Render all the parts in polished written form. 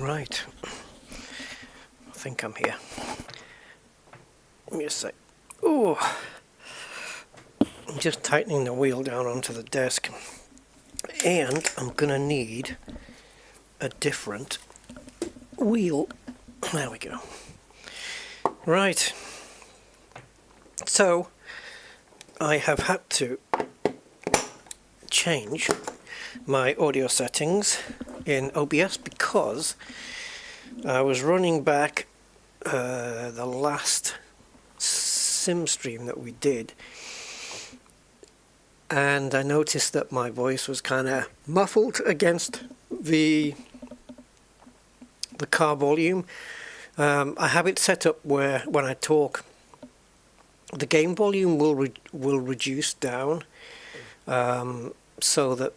Right, I think I'm here. Give me a sec. Oh, I'm just tightening the wheel down onto the desk, and I'm gonna need a different wheel. There we go. Right, so I have had to change my audio settings in OBS because I was running back the last sim stream that we did, and I noticed that my voice was kind of muffled against the car volume. I have it set up where when I talk the game volume will reduce down so that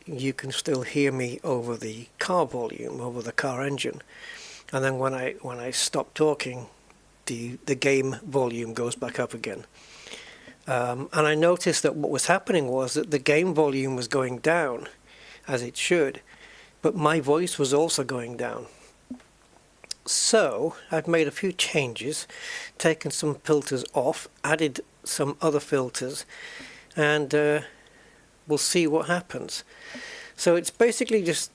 you can still hear me over the car volume, over the car engine, and then when I stop talking, the game volume goes back up again. And I noticed that what was happening was that the game volume was going down, as it should, but my voice was also going down. So I've made a few changes, taken some filters off, added some other filters, and we'll see what happens. So it's basically just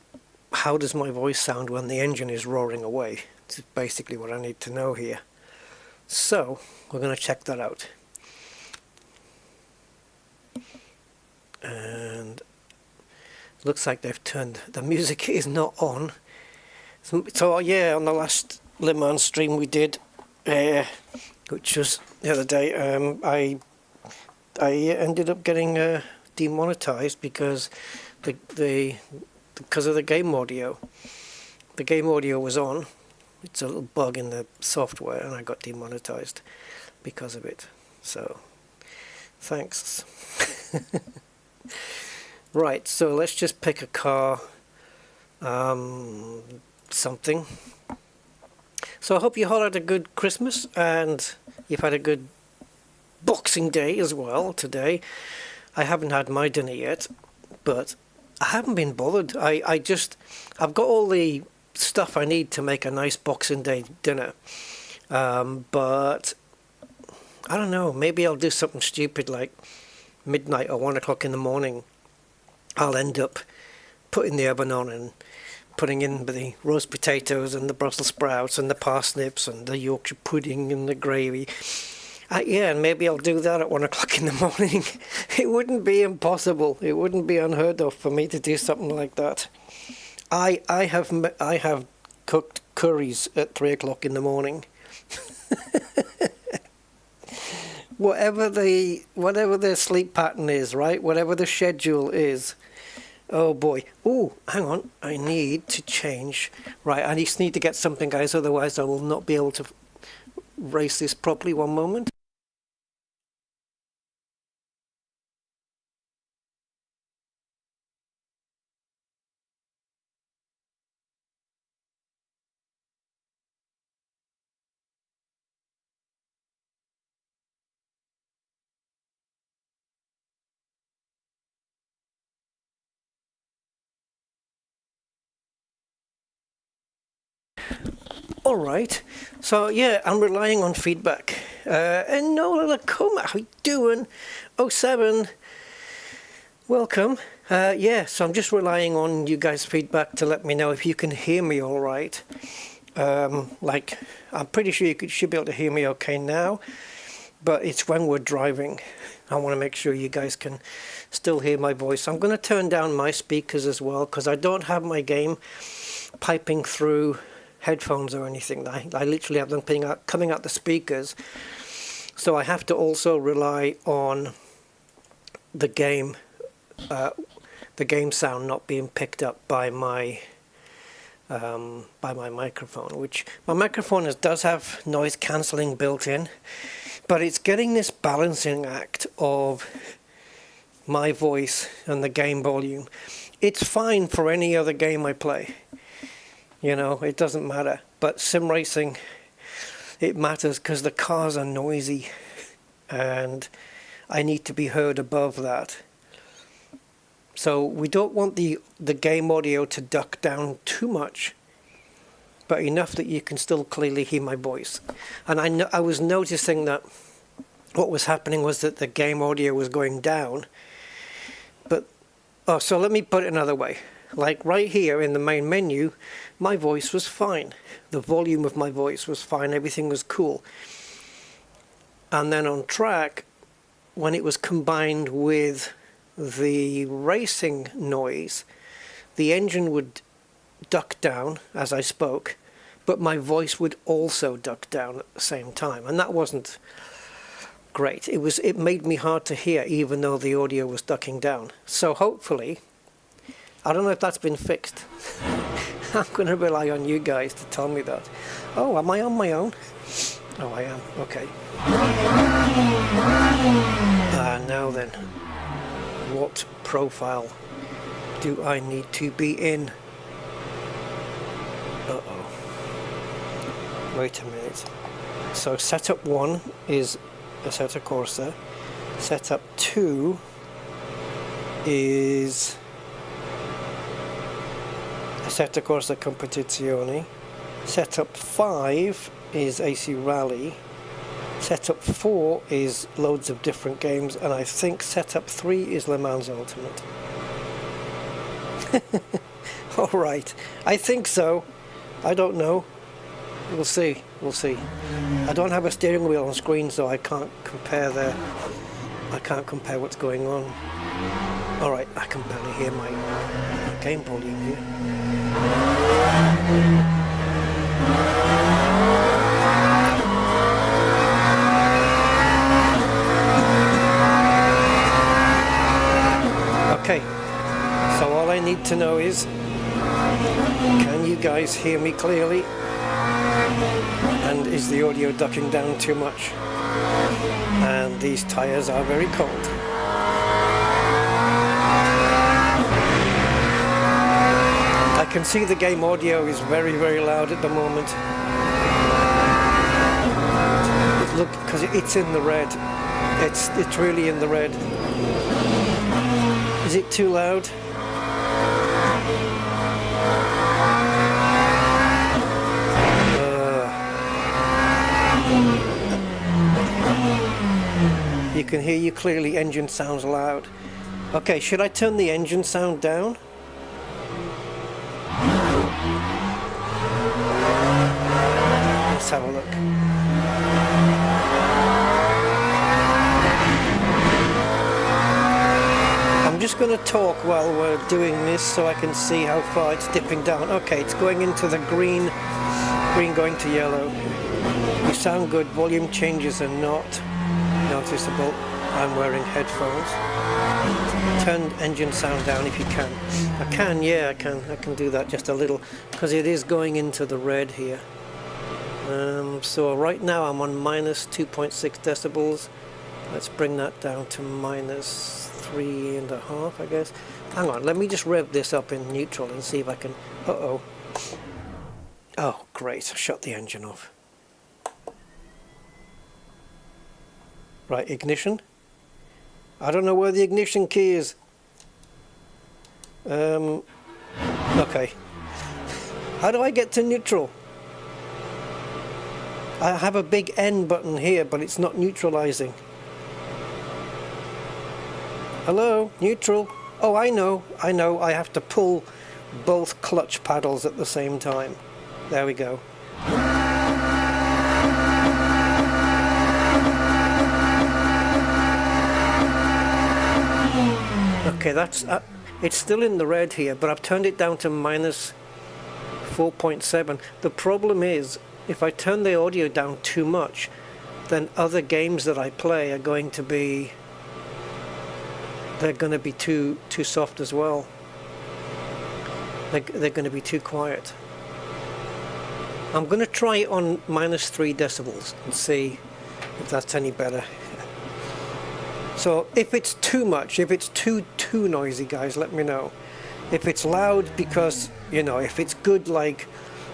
how does my voice sound when the engine is roaring away. It's basically what I need to know here. So we're going to check that out. And it looks like they've turned, the music is not on. So yeah, on the last Le Mans stream we did, which was the other day, I ended up getting demonetized because because of the game audio. The game audio was on. It's a little bug in the software, and I got demonetized because of it. So thanks. Right, so let's just pick a car. Something. So I hope you all had a good Christmas and you've had a good Boxing Day as well today. I haven't had my dinner yet, but I haven't been bothered. I've got all the stuff I need to make a nice Boxing Day dinner, but I don't know, maybe I'll do something stupid like midnight or 1 o'clock in the morning. I'll end up putting the oven on and putting in the roast potatoes and the Brussels sprouts and the parsnips and the Yorkshire pudding and the gravy. Yeah, and maybe I'll do that at 1 o'clock in the morning. It wouldn't be impossible. It wouldn't be unheard of for me to do something like that. I have cooked curries at 3 o'clock in the morning. Whatever the sleep pattern is, right? Whatever the schedule is. Oh boy. Oh, hang on. I need to change. Right, I just need to get something, guys, otherwise I will not be able to race this properly. One moment. Alright, so yeah, I'm relying on feedback. And Nola Lacoma, how you doing? 07, welcome. Yeah, so I'm just relying on you guys' feedback to let me know if you can hear me alright. Like, I'm pretty sure you should be able to hear me okay now, but it's when we're driving. I want to make sure you guys can still hear my voice. I'm going to turn down my speakers as well, because I don't have my game piping through headphones or anything. I literally have them coming out the speakers, so I have to also rely on the game sound not being picked up by my microphone, which my microphone does have noise cancelling built in, but it's getting this balancing act of my voice and the game volume. It's fine for any other game I play. You know, it doesn't matter. But sim racing, it matters because the cars are noisy and I need to be heard above that. So we don't want the game audio to duck down too much. but enough that you can still clearly hear my voice. And I was noticing that what was happening was that the game audio was going down. But, so let me put it another way. Like right here in the main menu, my voice was fine. The volume of my voice was fine. Everything was cool. And then on track, when it was combined with the racing noise, the engine would duck down as I spoke, but my voice would also duck down at the same time. And that wasn't great. It made me hard to hear, even though the audio was ducking down. So hopefully, I don't know if that's been fixed. I'm going to rely on you guys to tell me that. Oh, am I on my own? Oh, I am. Okay. Now then, what profile do I need to be in? Uh-oh. Wait a minute. So setup 1 is Assetto Corsa. Setup 2 is Assetto Corsa Competizione. Setup 5 is AC Rally. Setup 4 is loads of different games, and I think setup 3 is Le Mans Ultimate. Alright, I think so. I don't know. We'll see. We'll see. I don't have a steering wheel on screen, so I can't compare what's going on. Alright, I can barely hear my game volume here. Okay, so all I need to know is, can you guys hear me clearly? And is the audio ducking down too much? And these tires are very cold. I can see the game audio is very, very loud at the moment. Look, because it's in the red. It's really in the red. Is it too loud? You can hear you clearly, engine sounds loud. Okay, should I turn the engine sound down? Let's have a look. I'm just going to talk while we're doing this so I can see how far it's dipping down. Okay, it's going into the green going to yellow. You sound good. Volume changes are not noticeable. I'm wearing headphones. Turn engine sound down if you can. I can, yeah, I can do that just a little, because it is going into the red here. So right now I'm on minus 2.6 decibels. Let's bring that down to minus 3.5, I guess. Hang on, let me just rev this up in neutral and see if I can... Uh-oh. Oh, great, I shut the engine off. Right, ignition. I don't know where the ignition key is. Okay. How do I get to neutral? I have a big N button here, but it's not neutralizing. Hello, neutral. Oh, I know. I have to pull both clutch paddles at the same time. There we go. Okay, that's it's still in the red here, but I've turned it down to minus 4.7. The problem is, if I turn the audio down too much, then other games that I play are going to be... they're going to be too soft as well. They're going to be too quiet. I'm going to try it on minus 3 decibels and see if that's any better. So if it's too much, if it's too noisy, guys, let me know. If it's loud because, you know, if it's good, like,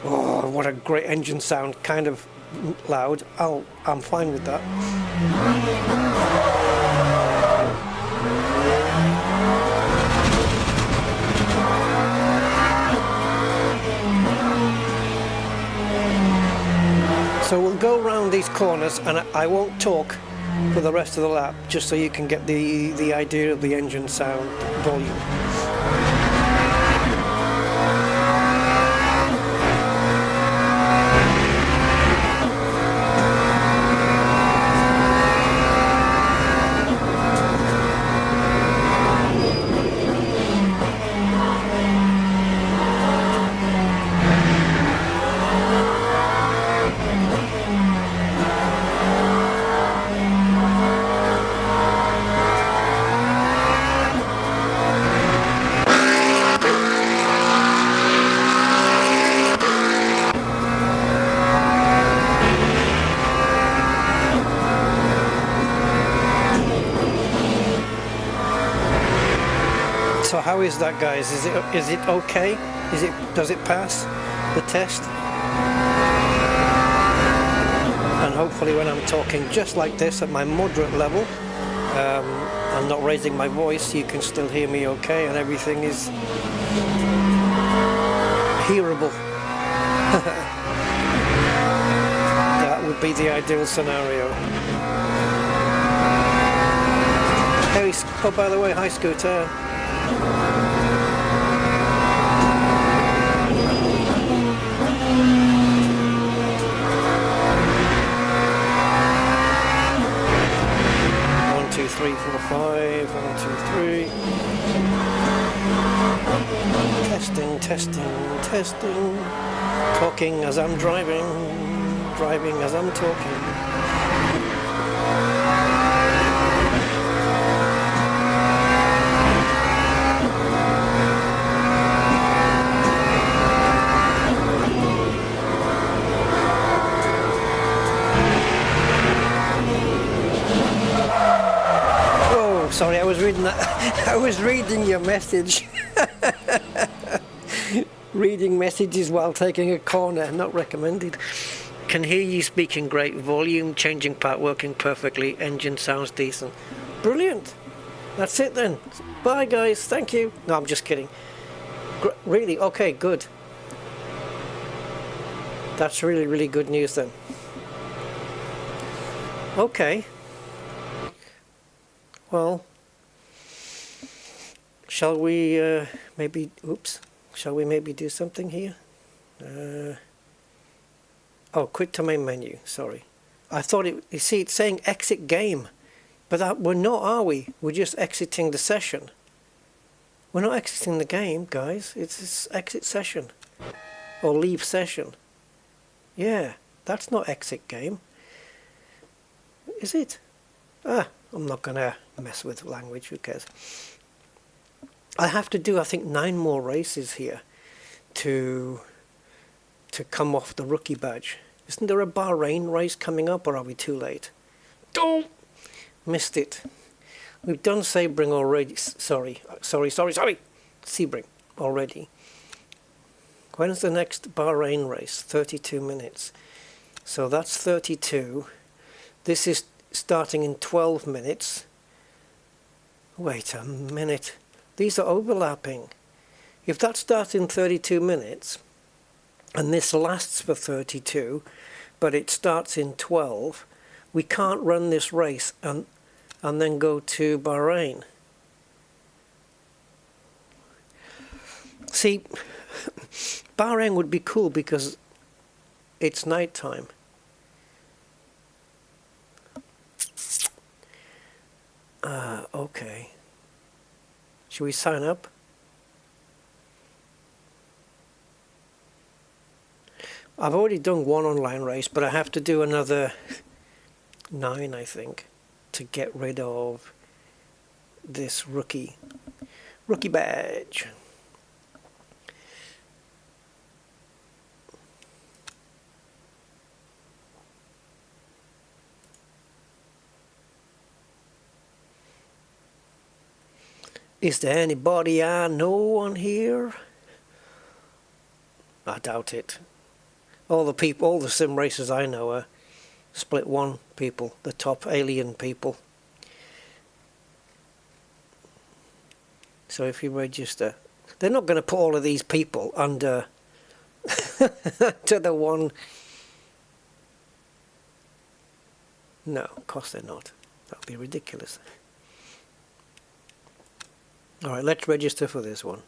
oh, what a great engine sound, kind of loud, I'm fine with that. these corners, and I won't talk for the rest of the lap, just so you can get the idea of the engine sound volume. So how is that, guys? Is it okay? Does it pass the test? And hopefully when I'm talking just like this at my moderate level, I'm not raising my voice, you can still hear me okay, and everything is hearable. That would be the ideal scenario. Hey, oh, by the way, hi Scooter. One, two, three, four, five. 1, 2, 3. Testing, testing, testing. Talking as I'm driving, driving as I'm talking. Sorry, I was reading that. I was reading your message. Reading messages while taking a corner, not recommended. Can hear you speaking great. Volume, changing part working perfectly. Engine sounds decent. Brilliant. That's it then. Bye guys. Thank you. No, I'm just kidding. Really? Okay, good. That's really, really good news then. Okay. Well, shall we maybe, oops, shall we maybe do something here? Oh, quit to main menu, sorry. I thought you see, it's saying exit game, but we're not, are we? We're just exiting the session. We're not exiting the game, guys. It's exit session, or leave session. Yeah, that's not exit game. Is it? Ah, I'm not gonna mess with language, who cares. I have to do, I think, 9 more races here to come off the rookie badge. Isn't there a Bahrain race coming up, or are we too late? Don't! Missed it. We've done Sebring already. Sorry. Sebring already. When's the next Bahrain race? 32 minutes. So that's 32. This is starting in 12 minutes. Wait a minute. These are overlapping. If that starts in 32 minutes, and this lasts for 32, but it starts in 12, we can't run this race and then go to Bahrain. See, Bahrain would be cool because it's night time. Okay. Should we sign up? I've already done 1 online race, but I have to do another 9, I think, to get rid of this rookie badge. Is there anybody I know on here? I doubt it. All the sim racers I know are split 1 people, the top alien people. So if you register, they're not going to put all of these people under to the one No, of course they're not. That would be ridiculous. Alright, let's register for this one.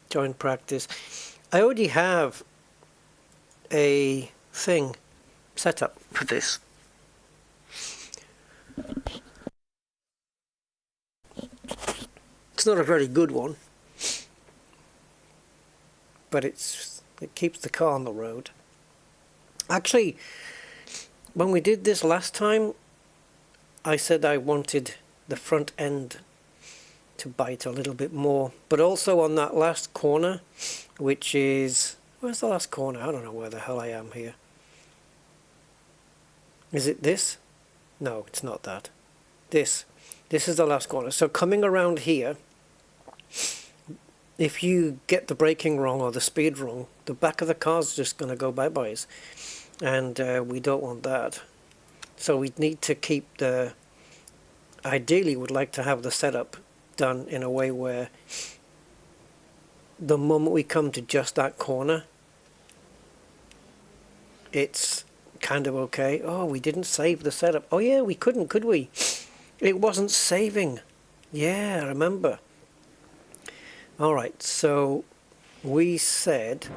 Join practice. I already have a thing set up for this. It's not a very good one, but it keeps the car on the road. Actually, when we did this last time, I said I wanted the front end to bite a little bit more, but also on that last corner, which is, where's the last corner? I don't know where the hell I am here. Is it this? No, it's not that. This is the last corner. So coming around here, if you get the braking wrong or the speed wrong, the back of the car's just going to go bye-byes, and we don't want that. So we need to keep the, ideally would like to have the setup done in a way where the moment we come to just that corner, it's kind of okay. Oh, we didn't save the setup. Oh yeah, we couldn't, could we? It wasn't saving. Yeah, I remember. Alright, so we said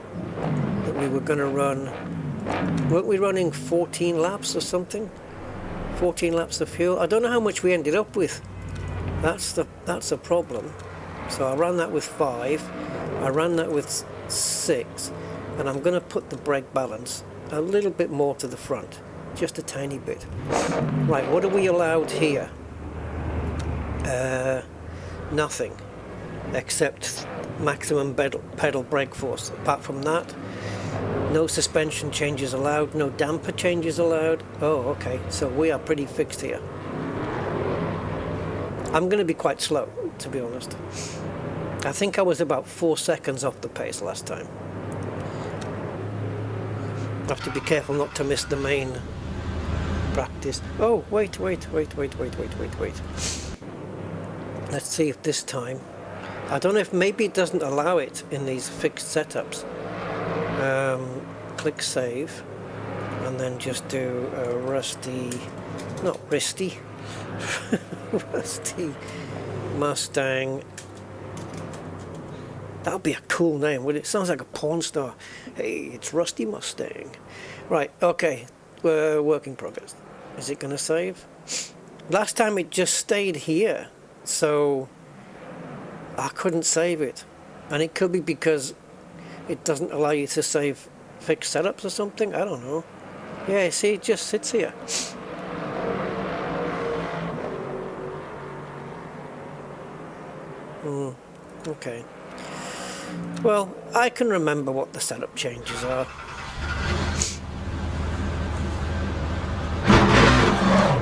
that we were going to run, weren't we running 14 laps or something? 14 laps of fuel. I don't know how much we ended up with. That's the problem. So I ran that with 5. I ran that with 6. And I'm going to put the brake balance a little bit more to the front. Just a tiny bit. Right, what are we allowed here? Nothing. Except maximum pedal brake force. Apart from that, no suspension changes allowed, no damper changes allowed. Oh, okay, so we are pretty fixed here. I'm going to be quite slow, to be honest. I think I was about 4 seconds off the pace last time. I have to be careful not to miss the main practice. Oh, wait. Let's see if this time, I don't know if maybe it doesn't allow it in these fixed setups. Click save and then just do a rusty Rusty Mustang. That would be a cool name, wouldn't it? Sounds like a porn star. Hey, it's Rusty Mustang. Right, okay, we're work in progress. Is it going to save? Last time it just stayed here, so I couldn't save it. And it could be because it doesn't allow you to save fixed setups or something. I don't know. Yeah, see, it just sits here. Okay. Well, I can remember what the setup changes are.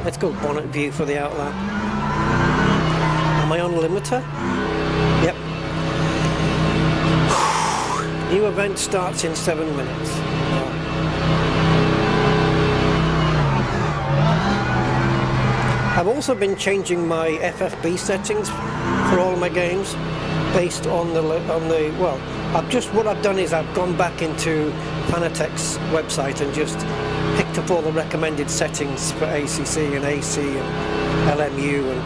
Let's go bonnet view for the outlap. Am I on limiter? Yep. New event starts in 7 minutes. I've also been changing my FFB settings for all my games based on the well, what I've done is I've gone back into Fanatec's website and just picked up all the recommended settings for ACC and AC and LMU and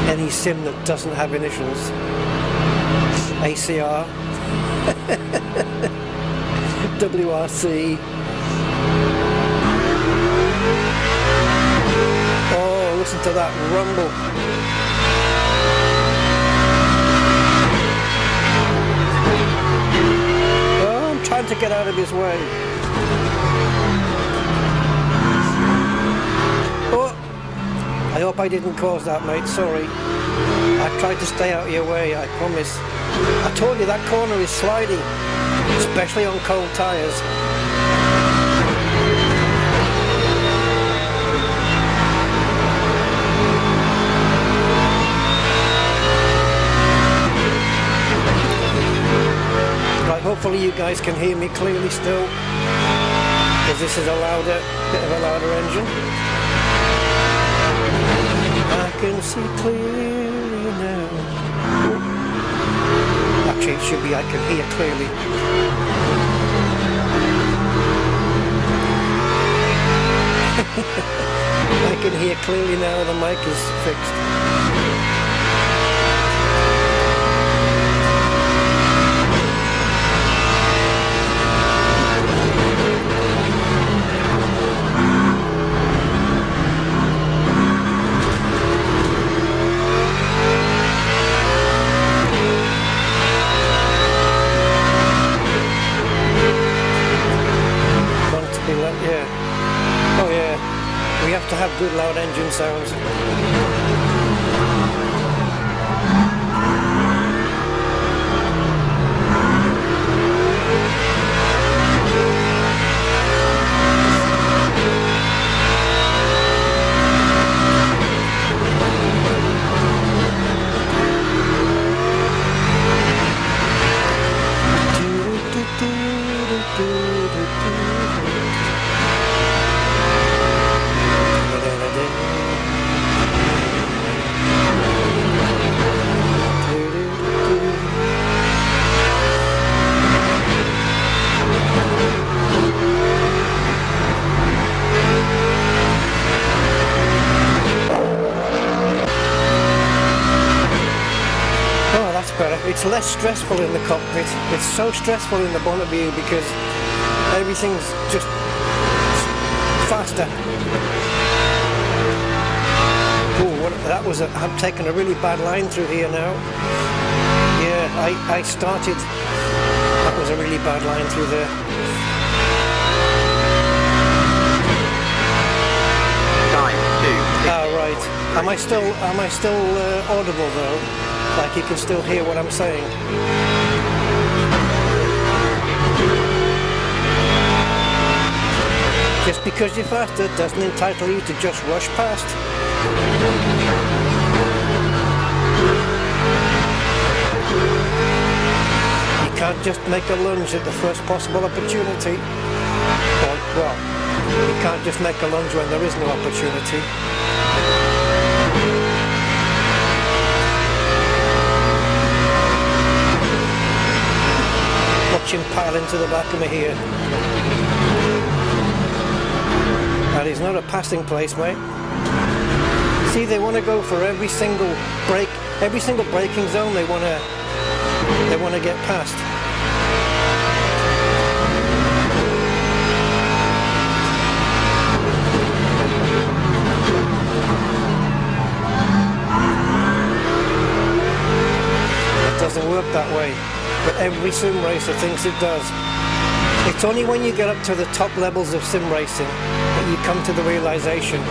any sim that doesn't have initials. ACR, WRC. Oh, listen to that rumble. Oh, I'm trying to get out of his way. Oh, I hope I didn't cause that, mate. Sorry. I tried to stay out of your way, I promise. I told you that corner is sliding, especially on cold tyres. Right, hopefully you guys can hear me clearly still, because this is a louder, bit of a louder engine. I can see clearly now. Actually, it should be I can hear clearly. I can hear clearly now the mic is fixed. Yeah. Oh yeah. We have to have good loud engine sounds. Better. It's less stressful in the cockpit. It's so stressful in the bonnet view because everything's just faster. Oh, that was I'm taking a really bad line through here now. Yeah, I started. That was a really bad line through there. Ah, right. Am I still audible though? Like you can still hear what I'm saying. Just because you're faster doesn't entitle you to just rush past. You can't just make a lunge at the first possible opportunity. Or, well, you can't just make a lunge when there is no opportunity. Watch him pile into the back of me here. That is not a passing place, mate. See, they want to go for every single braking zone. They want to get past. It doesn't work that way. But every sim racer thinks it does. It's only when you get up to the top levels of sim racing that you come to the realization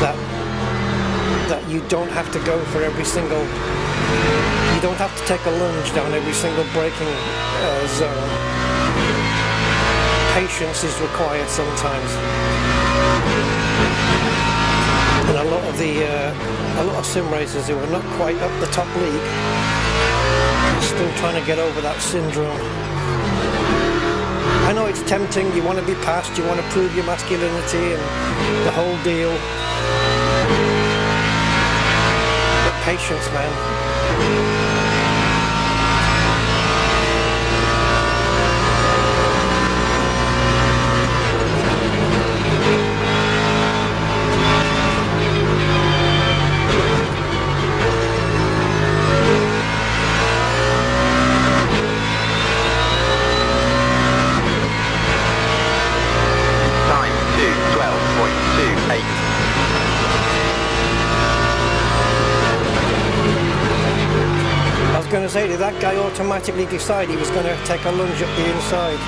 that you don't have to go for every single, you don't have to take a lunge down every single braking zone. Patience is required sometimes. And a lot of sim racers who are not quite up the top league still trying to get over that syndrome. I know it's tempting, you want to be passed, you want to prove your masculinity and the whole deal. But patience, man. I was going to say, did that guy automatically decide he was going to take a lunge up the inside?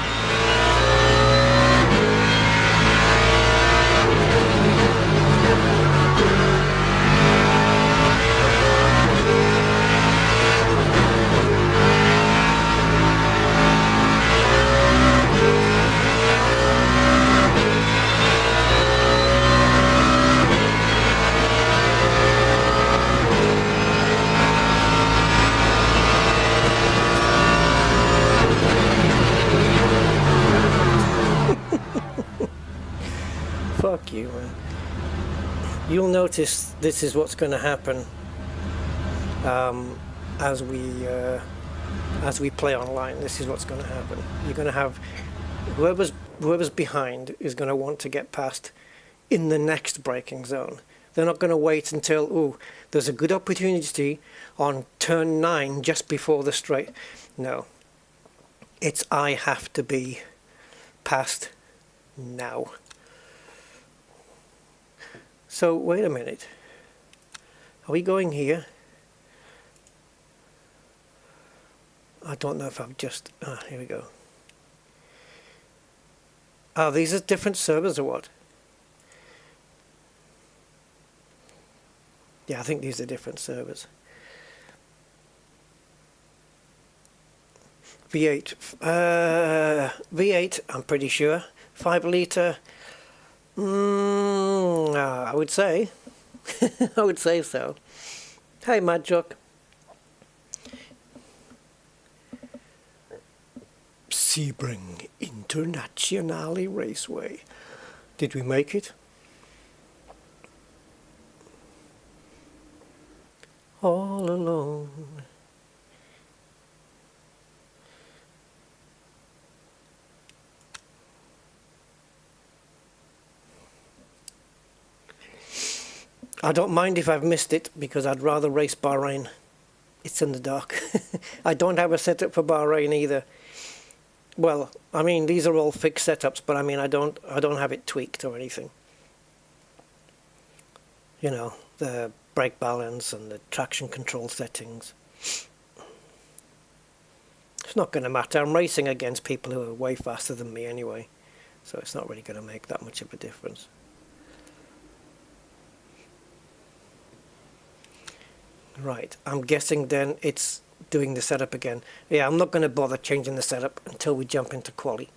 Fuck you, man. You'll notice this is what's going to happen as we play online. This is what's going to happen. You're going to have whoever's behind is going to want to get past in the next braking zone. They're not going to wait until, oh, there's a good opportunity on turn 9 just before the straight. No. It's I have to be passed now. So, wait a minute. Are we going here? I don't know if I've just... here we go. Oh, these are different servers or what? Yeah, I think these are different servers. V8. V8, I'm pretty sure. 5 litre. I would say. I would say so. Hey, Mad Jock. Sebring Internationale Raceway. Did we make it? All alone. I don't mind if I've missed it because I'd rather race Bahrain. It's in the dark. I don't have a setup for Bahrain either. Well, I mean, these are all fixed setups, but I mean, I don't have it tweaked or anything. You know, the brake balance and the traction control settings. It's not going to matter. I'm racing against people who are way faster than me anyway, so it's not really going to make that much of a difference. Right, I'm guessing then it's doing the setup again. Yeah, I'm not going to bother changing the setup until we jump into quali.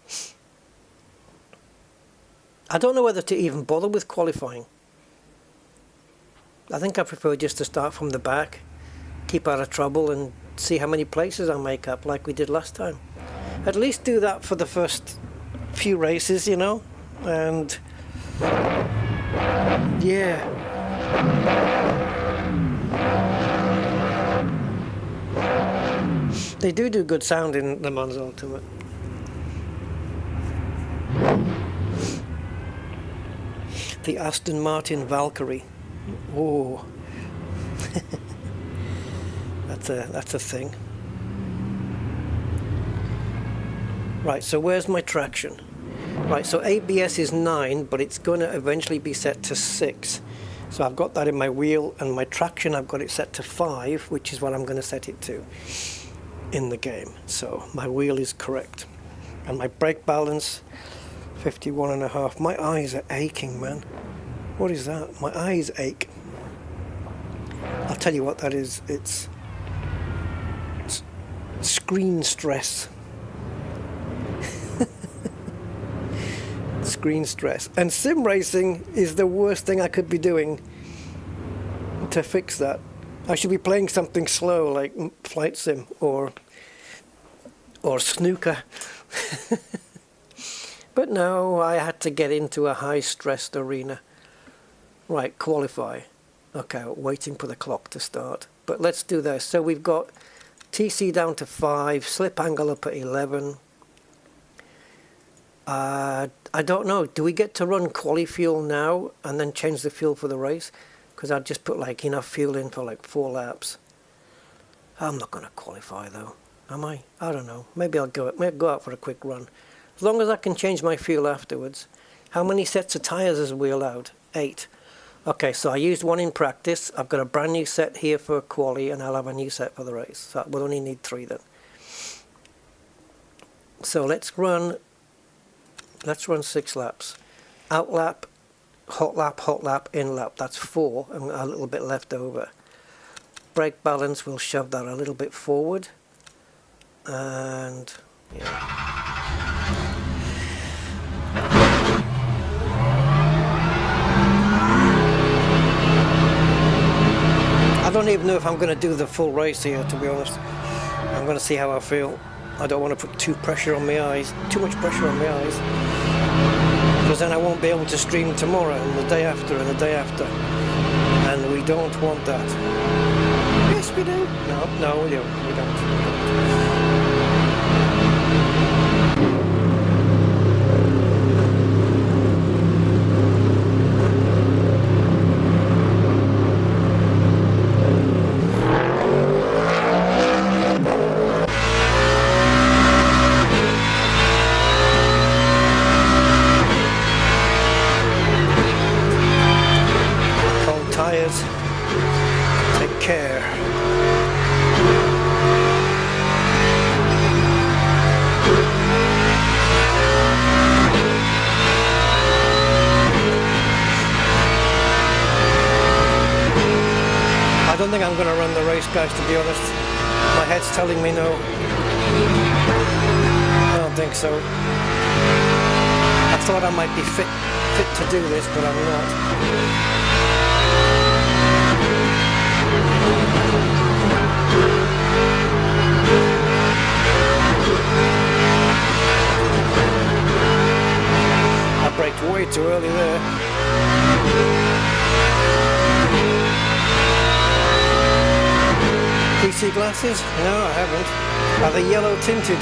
I don't know whether to even bother with qualifying. I think I prefer just to start from the back, keep out of trouble and see how many places I make up like we did last time. At least do that for the first few races, you know, and yeah. They do good sound in Le Mans Ultimate. The Aston Martin Valkyrie. Oh, that's a thing. Right, so where's my traction? Right, so ABS is 9, but it's going to eventually be set to 6. So I've got that in my wheel, and my traction I've got it set to 5, which is what I'm going to set it to in the game. So my wheel is correct. And my brake balance, 51.5. My eyes are aching, man. What is that? My eyes ache. I'll tell you what that is. It's screen stress. Screen stress. And sim racing is the worst thing I could be doing to fix that. I should be playing something slow like Flight Sim or snooker. But no, I had to get into a high-stressed arena. Right, qualify. Okay, waiting for the clock to start. But let's do this. So we've got TC down to 5, slip angle up at 11. I don't know. Do we get to run quali fuel now and then change the fuel for the race? Because I'd just put like enough fuel in for like 4 laps. I'm not going to qualify though, am I? I don't know. Maybe I'll go out for a quick run. As long as I can change my fuel afterwards. How many sets of tyres is we allowed? 8. Okay, so I used 1 in practice. I've got a brand new set here for quali, and I'll have a new set for the race. So we'll only need 3 then. So let's run 6 laps. Out lap, hot lap, in lap. That's 4, and a little bit left over. Brake balance, we'll shove that a little bit forward. And yeah. I don't even know if I'm going to do the full race here, to be honest. I'm going to see how I feel. I don't want to put too much pressure on my eyes, because then I won't be able to stream tomorrow and the day after and the day after, and we don't want that. Yes, we do. No, we don't. Corsair. I don't think I'm going to run the race, guys, to be honest. My head's telling me no. I don't think so. I thought I might be fit to do this, but I'm not. I braked way too early there. PC glasses? No, I haven't. Are they yellow tinted?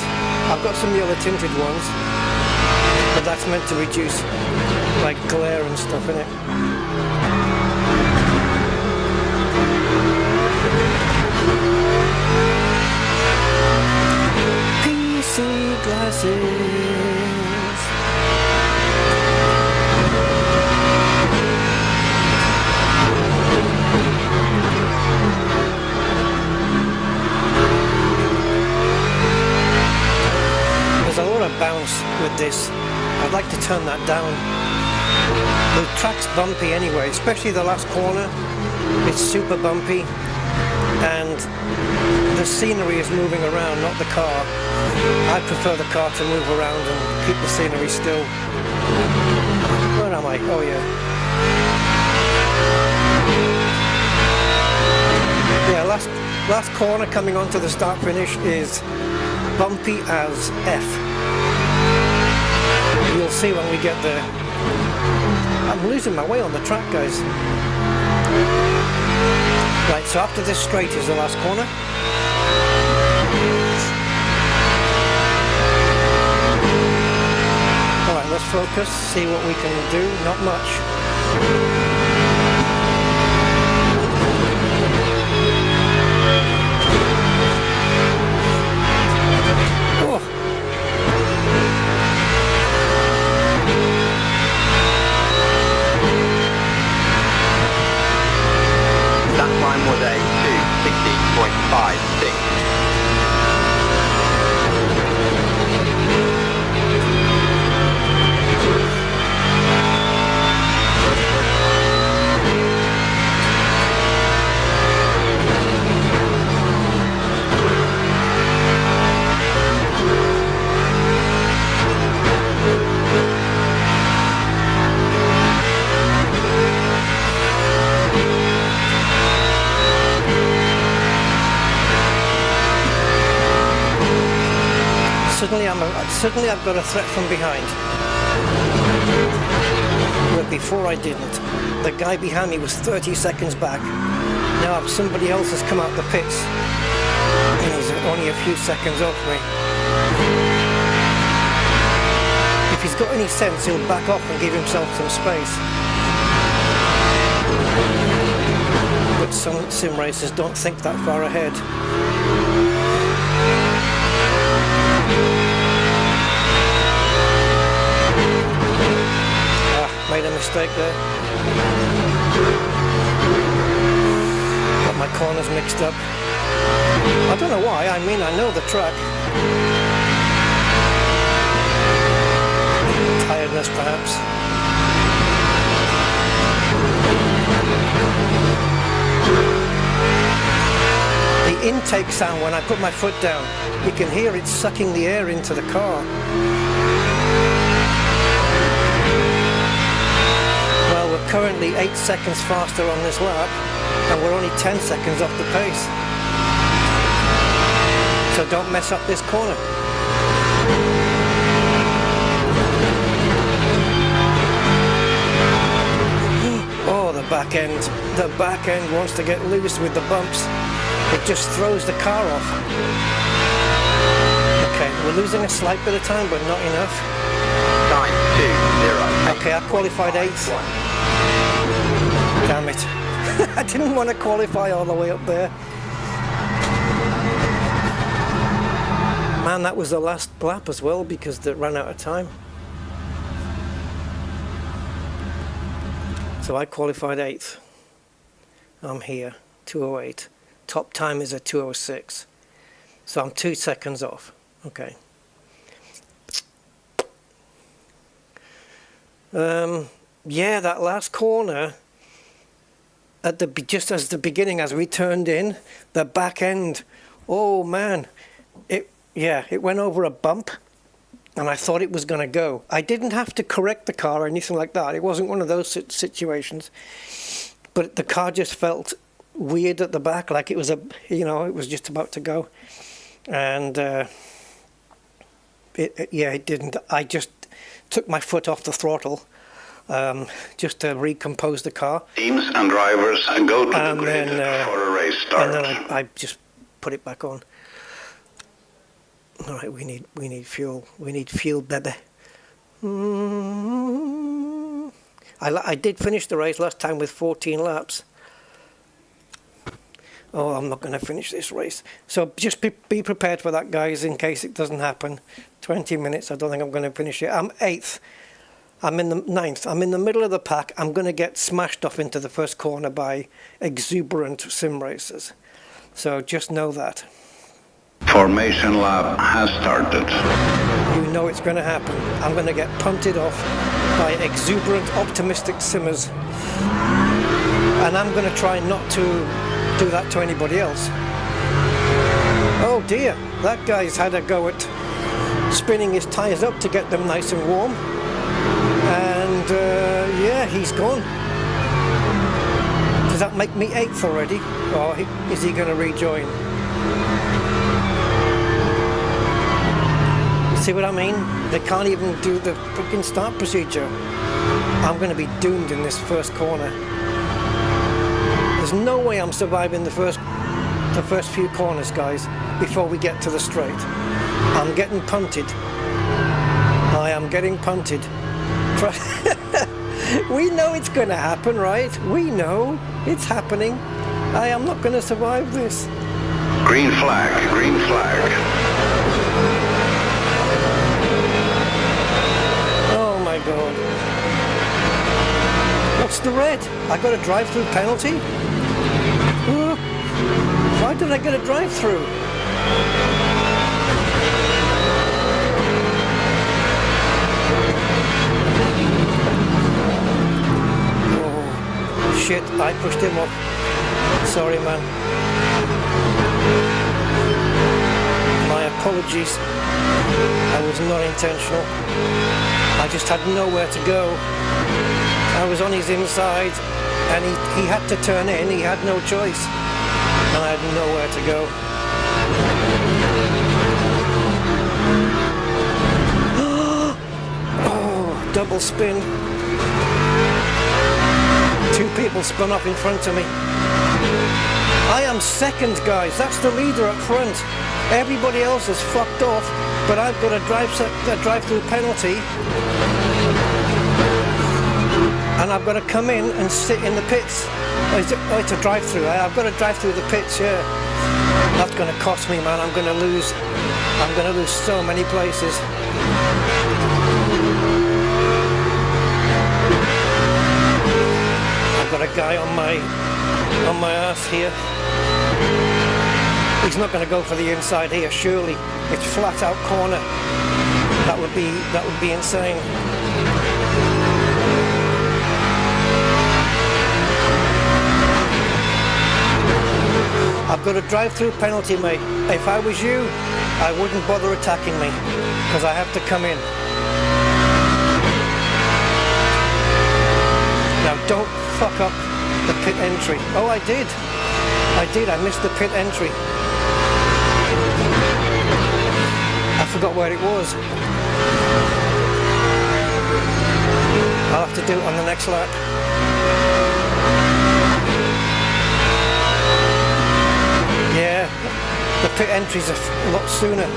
I've got some yellow tinted ones, but that's meant to reduce like glare and stuff in it. PC glasses. There's a lot of bounce with this. I'd like to turn that down. The track's bumpy anyway, especially the last corner. It's super bumpy, and the scenery is moving around, not the car. I prefer the car to move around and keep the scenery still. Where am I? Oh yeah. Yeah, last corner coming onto the start finish is bumpy as F. You'll see when we get there. I'm losing my way on the track, guys. Right, so after this straight is the last corner. Alright, let's focus, see what we can do. Not much. Was a 2:16.56. Suddenly I've got a threat from behind. Where before I didn't. The guy behind me was 30 seconds back. Now somebody else has come out the pits and he's only a few seconds off me. If he's got any sense, he'll back off and give himself some space. But some sim racers don't think that far ahead. Made a mistake there. Got my corners mixed up. I don't know why, I mean I know the track. Tiredness perhaps. The intake sound when I put my foot down, you can hear it sucking the air into the car. We're currently 8 seconds faster on this lap, and we're only 10 seconds off the pace. So don't mess up this corner. Oh, the back end. The back end wants to get loose with the bumps. It just throws the car off. Okay, we're losing a slight bit of time, but not enough. 9:20. Okay, I qualified 8th. Damn it. I didn't want to qualify all the way up there. Man, that was the last lap as well because it ran out of time. So I qualified 8th. I'm here, 2:08. top time is a 2:06. So I'm 2 seconds off. Okay. Yeah, that last corner, just as the beginning, as we turned in, the back end, oh man, it went over a bump, and I thought it was going to go. I didn't have to correct the car or anything like that. It wasn't one of those situations, but the car just felt weird at the back, like it was it was just about to go, and it didn't. I just took my foot off the throttle just to recompose the car. Teams and drivers go to the grid for a race start. And then I just put it back on. All right, we need fuel. We need fuel, baby. I did finish the race last time with 14 laps. Oh, I'm not going to finish this race. So just be prepared for that, guys, in case it doesn't happen. 20 minutes, I don't think I'm going to finish it. I'm 8th. I'm in the 9th. I'm in the middle of the pack. I'm going to get smashed off into the first corner by exuberant sim racers. So just know that. Formation lap has started. You know it's going to happen. I'm going to get punted off by exuberant, optimistic simmers. And I'm going to try not to do that to anybody else. Oh dear, that guy's had a go at spinning his tyres up to get them nice and warm. And yeah, he's gone. Does that make me 8th already? Or is he going to rejoin? See what I mean? They can't even do the freaking start procedure. I'm going to be doomed in this first corner. There's no way I'm surviving the first few corners, guys, before we get to the straight. I'm getting punted. I am getting punted. We know it's going to happen, right? We know it's happening. I am not going to survive this. Green flag, green flag. Oh my God. What's the red? I got a drive-through penalty? Why did I get a drive-through? Oh, shit, I pushed him off. Sorry, man. My apologies. I was not intentional. I just had nowhere to go. I was on his inside, and he had to turn in. He had no choice. And I had nowhere to go. Oh, double spin. 2 people spun off in front of me. I am 2nd, guys. That's the leader up front. Everybody else has fucked off, but I've got a drive-through penalty. And I've got to come in and sit in the pits. Oh, it's a drive-through. I've got to drive through the pits, yeah. That's going to cost me, man. I'm going to lose so many places. I've got a guy on my ass here. He's not going to go for the inside here, surely. It's flat out corner. That would be insane. I've got a drive-through penalty, mate. If I was you, I wouldn't bother attacking me, because I have to come in. Now, don't fuck up the pit entry. Oh, I did. I missed the pit entry. I forgot where it was. I'll have to do it on the next lap. Yeah, the pit entry's a lot sooner.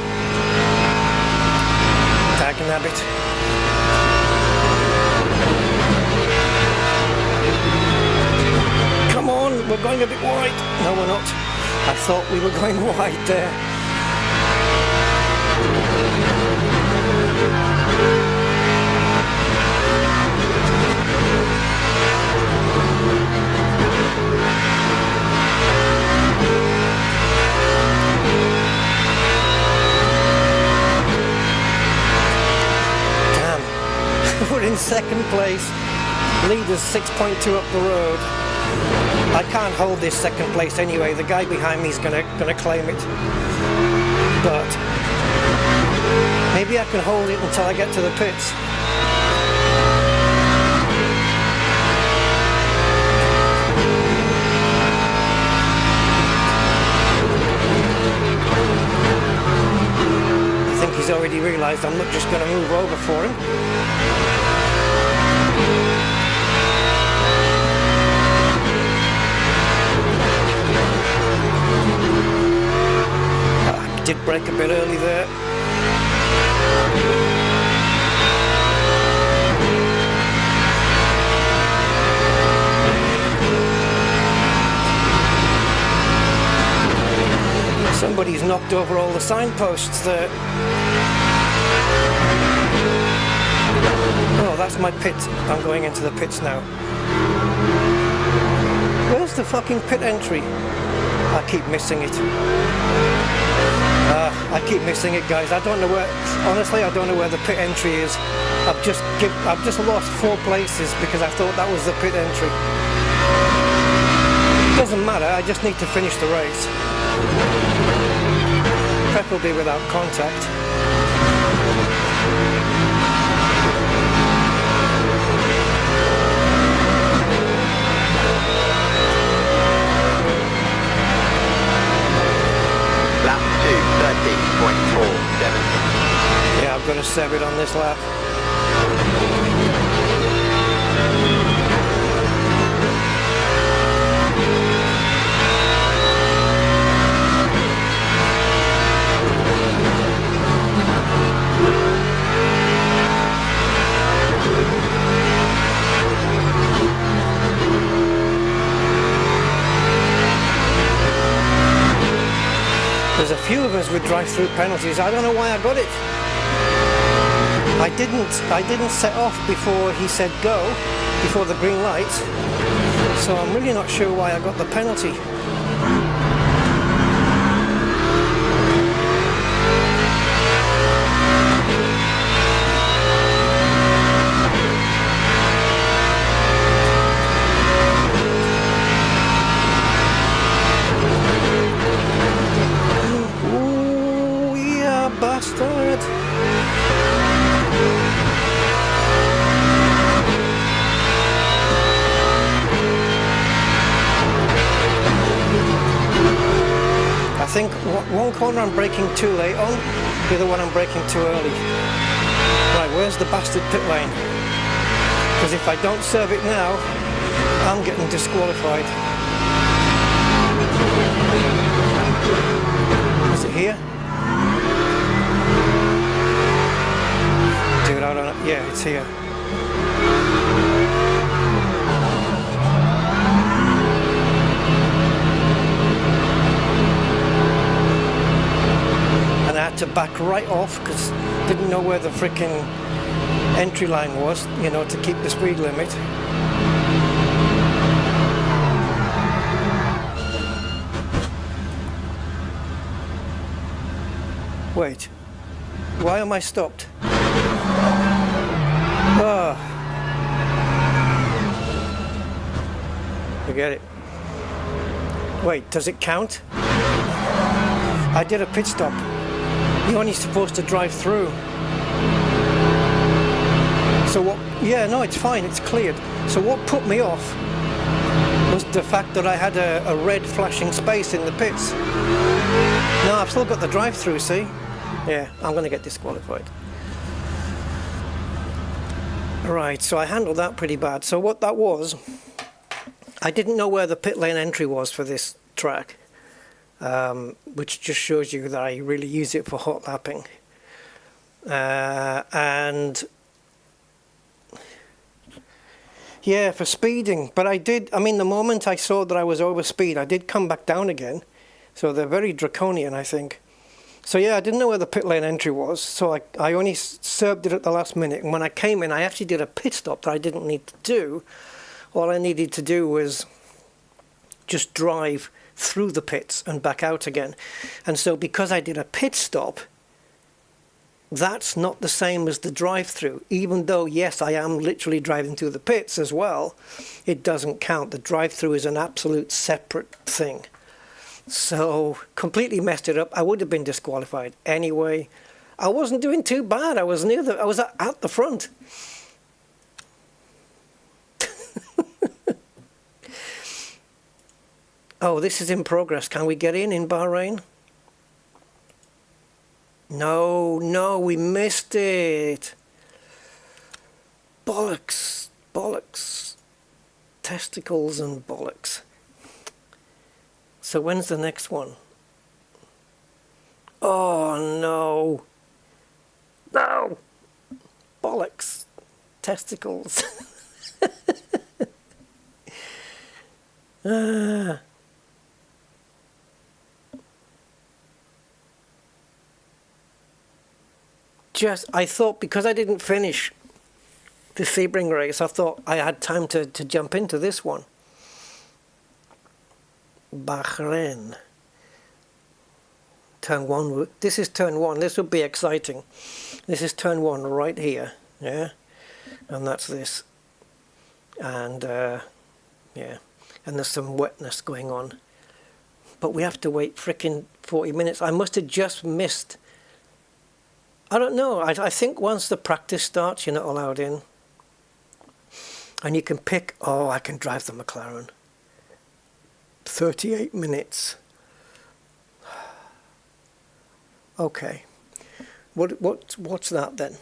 Dagnabbit. Come on, we're going a bit wide. No, we're not. I thought we were going wide there. second place. Leader's 6.2 up the road. I can't hold this second place anyway. The guy behind me is gonna claim it. But maybe I can hold it until I get to the pits. I think he's already realised I'm not just going to move over for him. I did brake a bit early there. Somebody's knocked over all the signposts there. Oh, that's my pit. I'm going into the pits now. Where's the fucking pit entry? I keep missing it. I keep missing it, guys. I don't know where. Honestly, I don't know where the pit entry is. I've just lost 4 places because I thought that was the pit entry. It doesn't matter. I just need to finish the race. Preferably without contact. Lap 2:13.47. Yeah, I've got to serve it on this lap. There's a few of us with drive-through penalties. I don't know why I got it. I didn't set off before he said go, before the green light. So I'm really not sure why I got the penalty. Bastard! I think one corner I'm braking too late on, the other one I'm braking too early. Right, where's the bastard pit lane? Because if I don't serve it now, I'm getting disqualified. Is it here? Dude, I don't know. Yeah, it's here. And I had to back right off because didn't know where the freaking entry line was, you know, to keep the speed limit. Wait, why am I stopped? Oh. Forget it. Wait, does it count? I did a pit stop. You're only supposed to drive through. So what? Yeah, no, it's fine, it's cleared. So what put me off was the fact that I had a red flashing space in the pits. No, I've still got the drive-through, see? Yeah, I'm going to get disqualified. Right, so I handled that pretty bad. So what that was, I didn't know where the pit lane entry was for this track, which just shows you that I really use it for hot lapping. And yeah, for speeding. But the moment I saw that I was over speed, I did come back down again. So they're very draconian, I think. So yeah, I didn't know where the pit lane entry was, so I only served it at the last minute. And when I came in, I actually did a pit stop that I didn't need to do. All I needed to do was just drive through the pits and back out again. And so because I did a pit stop, that's not the same as the drive-through. Even though, yes, I am literally driving through the pits as well, it doesn't count. The drive-through is an absolute separate thing. So, completely messed it up. I would have been disqualified anyway. I wasn't doing too bad. I was I was at the front. Oh, this is in progress. Can we get in Bahrain? No, we missed it. Bollocks, bollocks. Testicles and bollocks. So when's the next one? Oh, no. No. Bollocks. Testicles. I thought because I didn't finish the Sebring race, I thought I had time to jump into this one. Bahrain. Turn 1. This is turn 1. This would be exciting. This is turn 1 right here. Yeah. And that's this. And yeah. And there's some wetness going on. But we have to wait frickin' 40 minutes. I must have just missed. I don't know. I think once the practice starts, you're not allowed in. And you can pick, oh, I can drive the McLaren. 38 minutes. Okay. What's that then?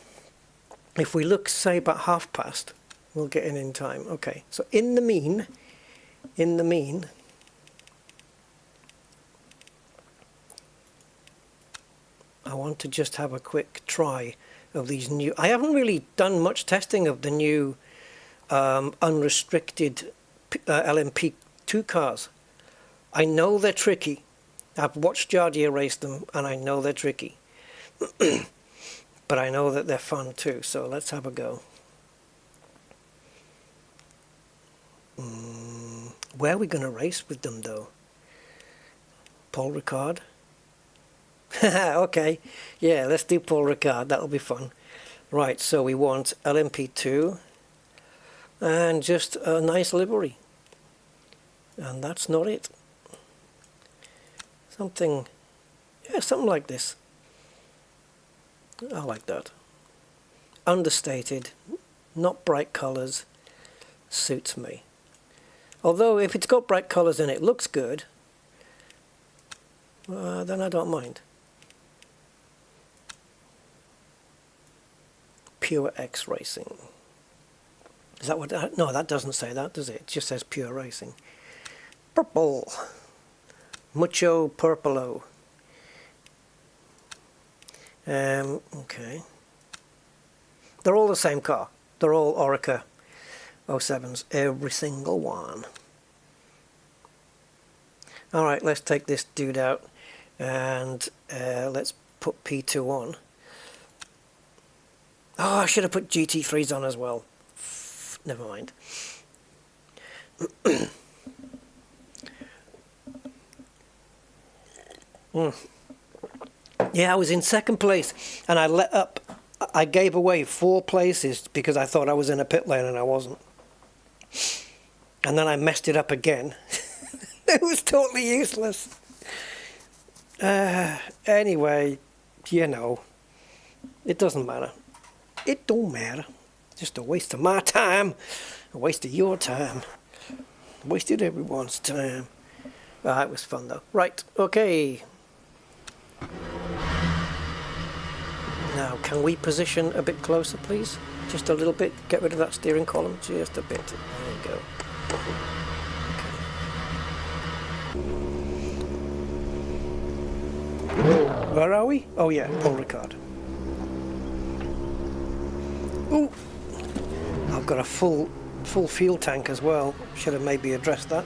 If we look, say, about past, we'll get in time. Okay. So in the mean, I want to just have a quick try of these new... I haven't really done much testing of the new unrestricted LMP2 cars. I know they're tricky. I've watched Jardia race them, and I know they're tricky. But I know that they're fun too, so let's have a go. Where are we going to race with them, though? Paul Ricard? Okay, yeah, let's do Paul Ricard. That'll be fun. Right, so we want LMP2 and just a nice livery. And that's not it. Something like this. I like that. Understated, not bright colours, suits me. Although if it's got bright colours and it looks good, then I don't mind. Pure X Racing. Is that what? No, that doesn't say that, does it? It just says Pure Racing. Purple. Mucho Purpolo. Okay. They're all the same car. They're all Orica 07s, every single one. Alright, let's take this dude out and let's put P2 on. Oh, I should have put GT3s on as well. Never mind. Yeah, I was in second place and I let up. I gave away 4 places because I thought I was in a pit lane and I wasn't. And then I messed it up again. It was totally useless. Anyway, you know, it doesn't matter. It don't matter. Just a waste of my time. A waste of your time. Wasted everyone's time. It was fun though. Right, okay. Now, can we position a bit closer, please? Just a little bit. Get rid of that steering column. Just a bit. There you go. Okay. Where are we? Oh yeah, Paul Ricard. Ooh! I've got a full fuel tank as well. Should have maybe addressed that.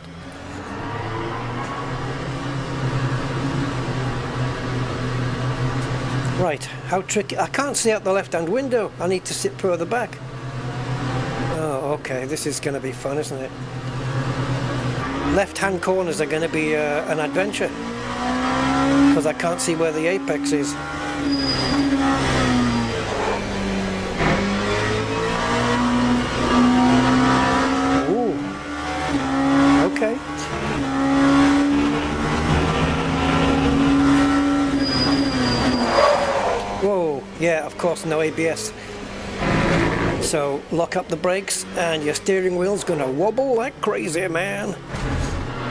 Right, how tricky. I can't see out the left-hand window. I need to sit further back. Oh, okay, this is going to be fun, isn't it? Left-hand corners are going to be an adventure. Because I can't see where the apex is. Yeah, of course, no ABS. So lock up the brakes and your steering wheel's gonna wobble like crazy, man.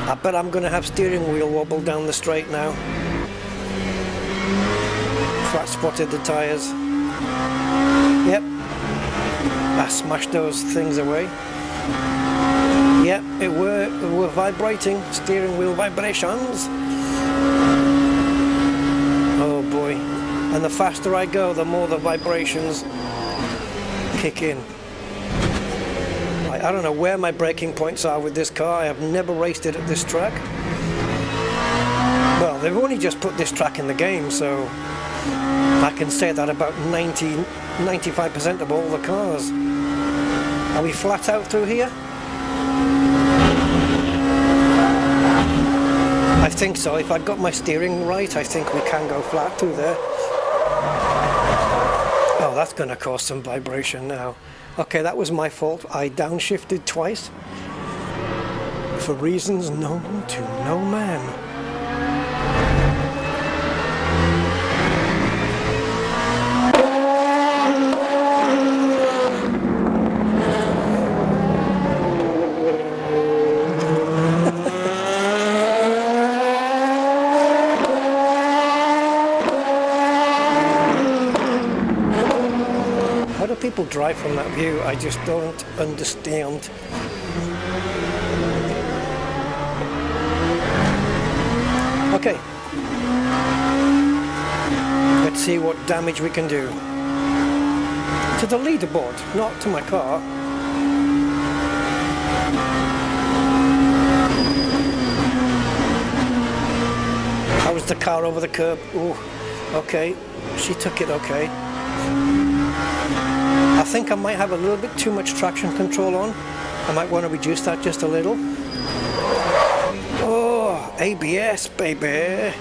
I bet I'm gonna have steering wheel wobble down the straight now. Flat spotted the tires. Yep. I smashed those things away. Yep, it were vibrating, steering wheel vibrations. Oh boy. And the faster I go, the more the vibrations kick in. I don't know where my braking points are with this car. I have never raced it at this track. Well, they've only just put this track in the game, so I can say that about 95% of all the cars. Are we flat out through here? I think so. If I'd got my steering right, I think we can go flat through there. Oh, that's going to cause some vibration now. Okay, that was my fault. I downshifted twice for reasons known to no man. People drive from that view, I just don't understand. Okay, let's see what damage we can do to the leaderboard, not to my car. How was the car over the curb? Ooh, okay, she took it okay. I think I might have a little bit too much traction control on. I might want to reduce that just a little. Oh, ABS, baby.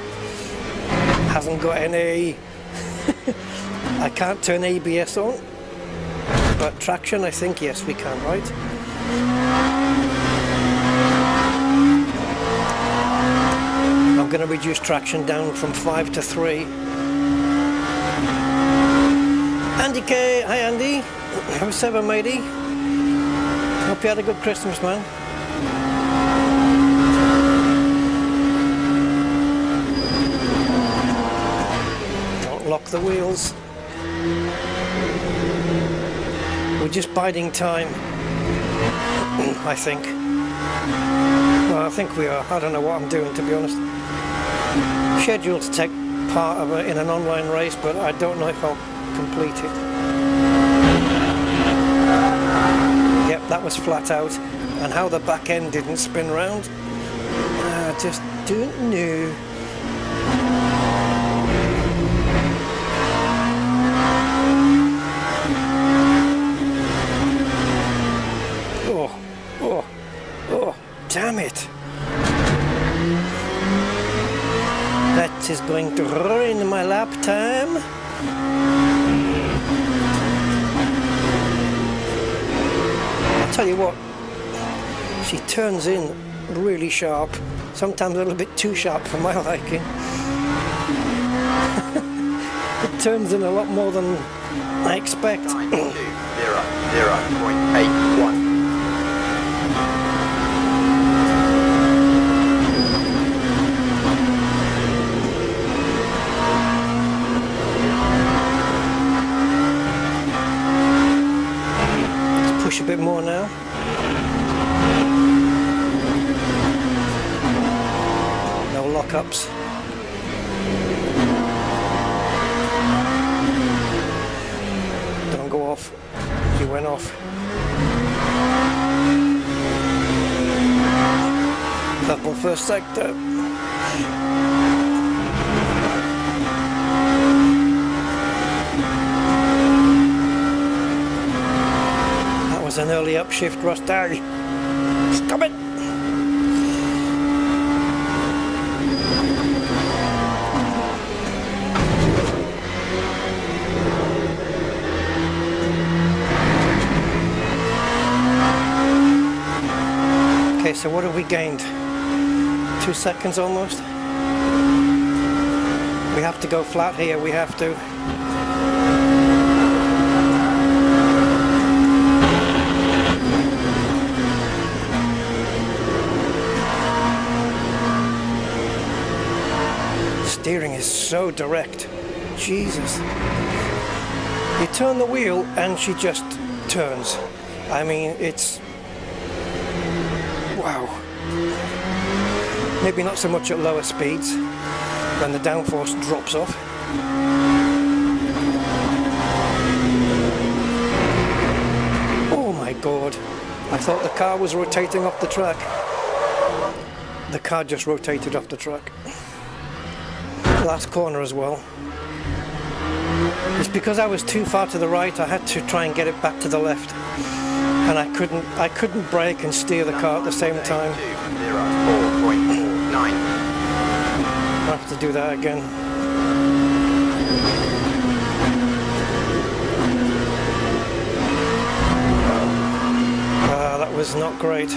Hasn't got any. I can't turn ABS on. But traction, I think, yes, we can, right? I'm going to reduce traction down from 5 to 3. Andy K, hi Andy, how's 7 matey? Hope you had a good Christmas, man. Don't lock the wheels. We're just biding time, I think. Well, I think we are. I don't know what I'm doing, to be honest. Scheduled to take part of it in an online race, but I don't know if I'll complete it. Yep, that was flat out. And how the back end didn't spin round, I just don't know. Oh, damn it. That is going to ruin my lap time. I'll tell you what, she turns in really sharp, sometimes a little bit too sharp for my liking. It turns in a lot more than I expect. 920.81. Push a bit more now. No lockups. Don't go off. You went off. Purple first sector. An early upshift, Rusty. Stop it! Okay, so what have we gained? 2 seconds almost. We have to go flat here, we have to. is so direct. Jesus. You turn the wheel and she just turns. I mean, it's... wow. Maybe not so much at lower speeds when the downforce drops off. Oh my god. I thought the car was rotating off the track. The car just rotated off the track. Last corner as well. It's because I was too far to the right, I had to try and get it back to the left. And I couldn't brake and steer the car at the same time. 4.49. I'll have to do that again. That was not great.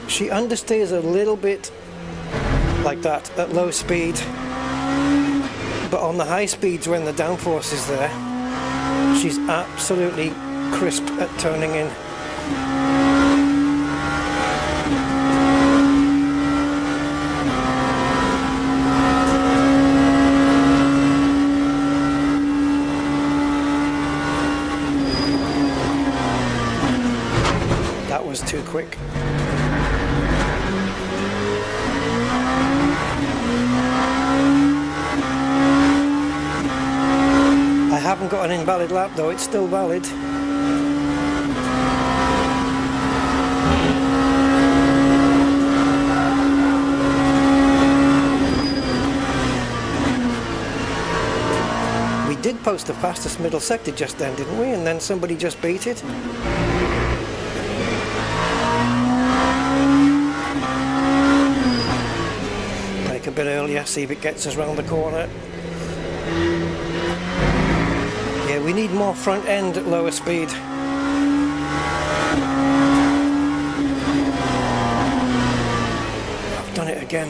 She understeers a little bit like that at low speed, but on the high speeds when the downforce is there, she's absolutely crisp at turning in. That was too quick. I haven't got an invalid lap though, it's still valid. We did post the fastest middle sector just then, didn't we? And then somebody just beat it. Brake a bit earlier, see if it gets us round the corner. Yeah, we need more front end at lower speed. I've done it again.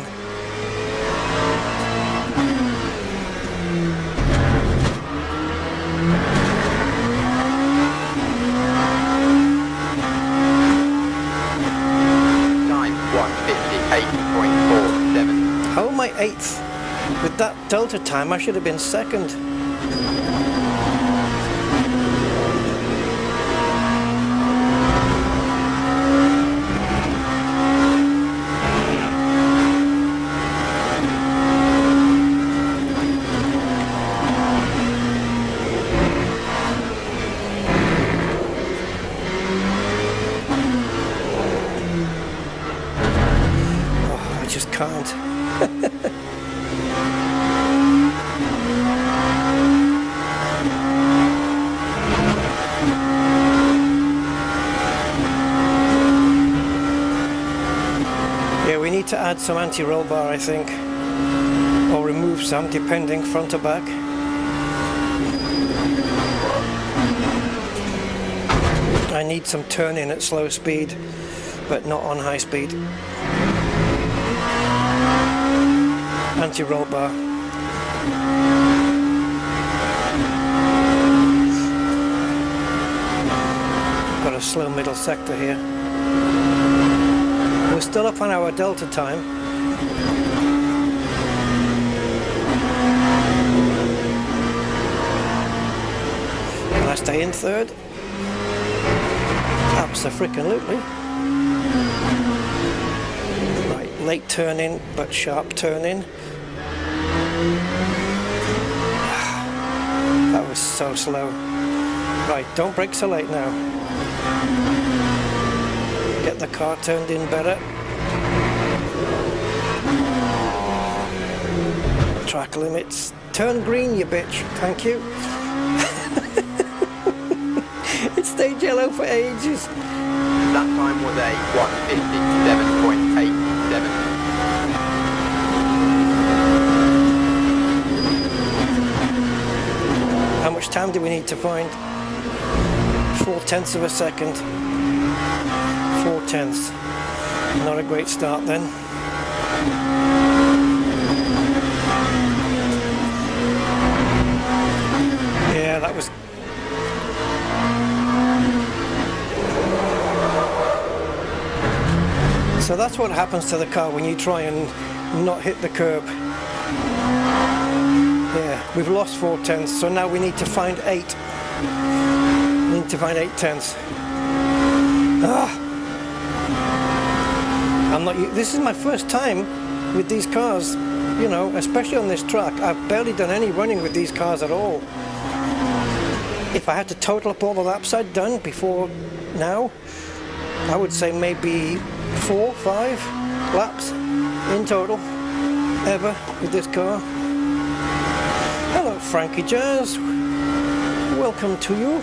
Time 1:58.47. How am I 8th? With that delta time, I should have been 2nd. Oh, I just can't. We need to add some anti-roll bar, I think, or remove some, depending, front or back. I need some turn-in at slow speed, but not on high speed. Anti-roll bar. Got a slow middle sector here. We're still up on our delta time. Can I stay in 3rd? Abso-freaking-lutely. Right, late turn in, but sharp turn in. That was so slow. Right, don't brake so late now. Get the car turned in better. Track limits. Turn green, you bitch. Thank you. It stayed yellow for ages. That time was a 1:57.87. How much time do we need to find? 4/10 of a second. 4/10. Not a great start then. Yeah, that was... So that's what happens to the car when you try and not hit the curb. Yeah, we've lost 4/10, so now we need to find 8. We need to find 8/10. This is my first time with these cars, you know, especially on this track. I've barely done any running with these cars at all. If I had to total up all the laps I'd done before now, I would say maybe 4, 5 laps in total ever with this car. Hello, Frankie Jazz. Welcome to you.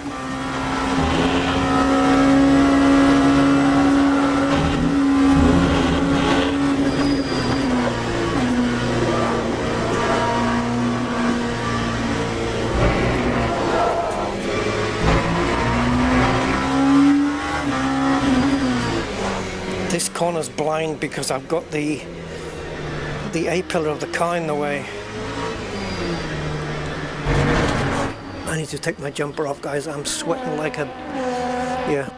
This corner's blind because I've got the A-pillar of the car in the way. I need to take my jumper off, guys. I'm sweating like a... yeah.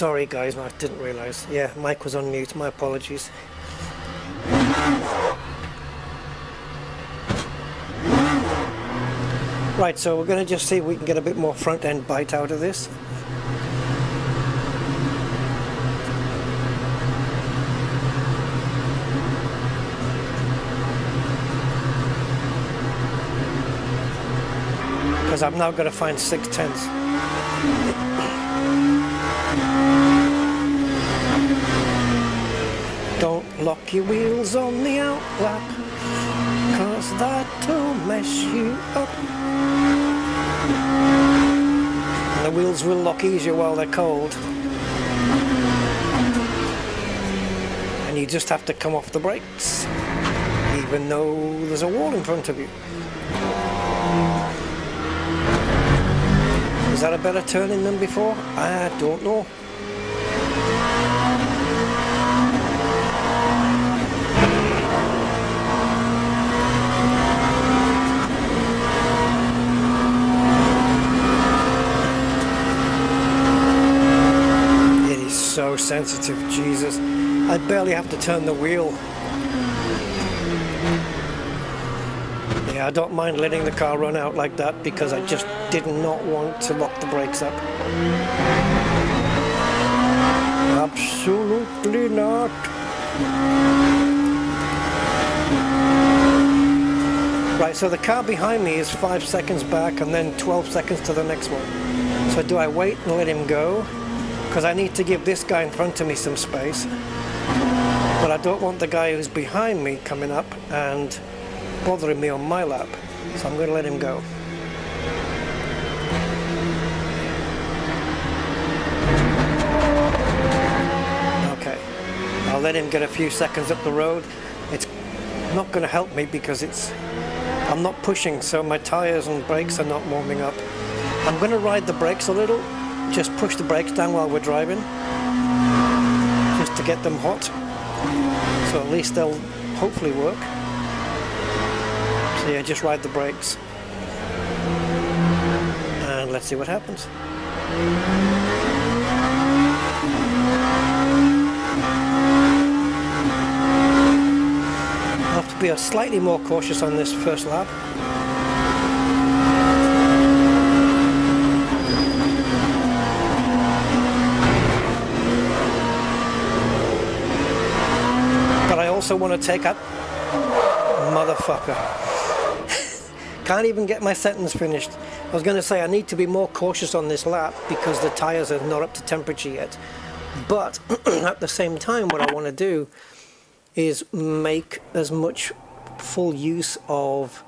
Sorry guys, I didn't realise. Yeah, mic was on mute, my apologies. Right, so we're going to just see if we can get a bit more front end bite out of this. Because I'm now going to find 6/10. Don't lock your wheels on the outlap, cause that'll mess you up. And the wheels will lock easier while they're cold. And you just have to come off the brakes, even though there's a wall in front of you. Is that a better turning than before? I don't know. It is so sensitive, Jesus. I barely have to turn the wheel. Yeah, I don't mind letting the car run out like that because I just did not want to lock the brakes up. Absolutely not. Right, so the car behind me is 5 seconds back and then 12 seconds to the next one. So do I wait and let him go? Because I need to give this guy in front of me some space. But I don't want the guy who's behind me coming up and bothering me on my lap. So I'm going to let him go. Okay, I'll let him get a few seconds up the road. It's not going to help me because I'm not pushing, so my tires and brakes are not warming up. I'm going to ride the brakes a little, just push the brakes down while we're driving, just to get them hot, so at least they'll hopefully work. So yeah, just ride the brakes and let's see what happens. I'll have to be slightly more cautious on this first lap. But I also want to take up motherfucker. Can't even get my sentence finished. I was going to say I need to be more cautious on this lap because the tires are not up to temperature yet. But at the same time, what I want to do is make as much full use of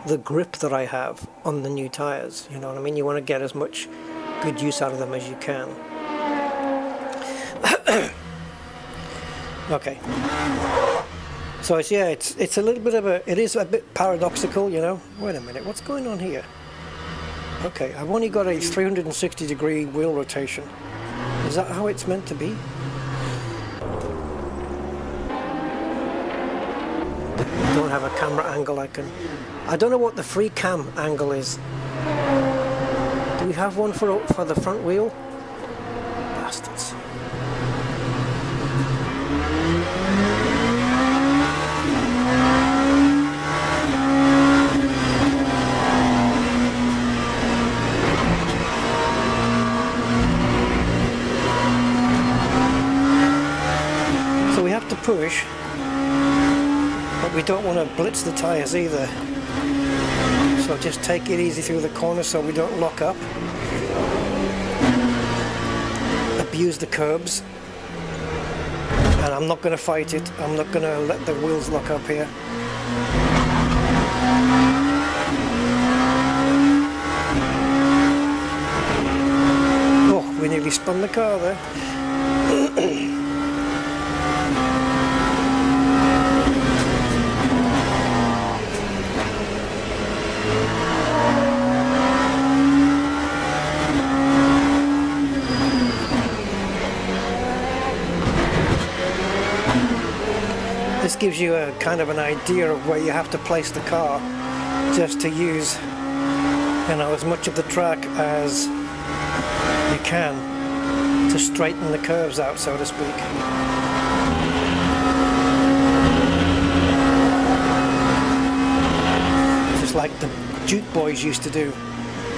the grip that I have on the new tires. You know what I mean? You want to get as much good use out of them as you can. Okay. So it's a little bit of it is a bit paradoxical, you know. Wait a minute, what's going on here? Okay, I've only got a 360-degree wheel rotation. Is that how it's meant to be? I don't have a camera angle I don't know what the free cam angle is. Do we have one for the front wheel? Bastards. So we have to push, but we don't want to blitz the tires either. So just take it easy through the corner so we don't lock up. Abuse the curbs. And I'm not going to fight it. I'm not going to let the wheels lock up here. Oh, we nearly spun the car there. This gives you a kind of an idea of where you have to place the car just to use, you know, as much of the track as you can. to straighten the curves out, so to speak. Just like the Duke boys used to do.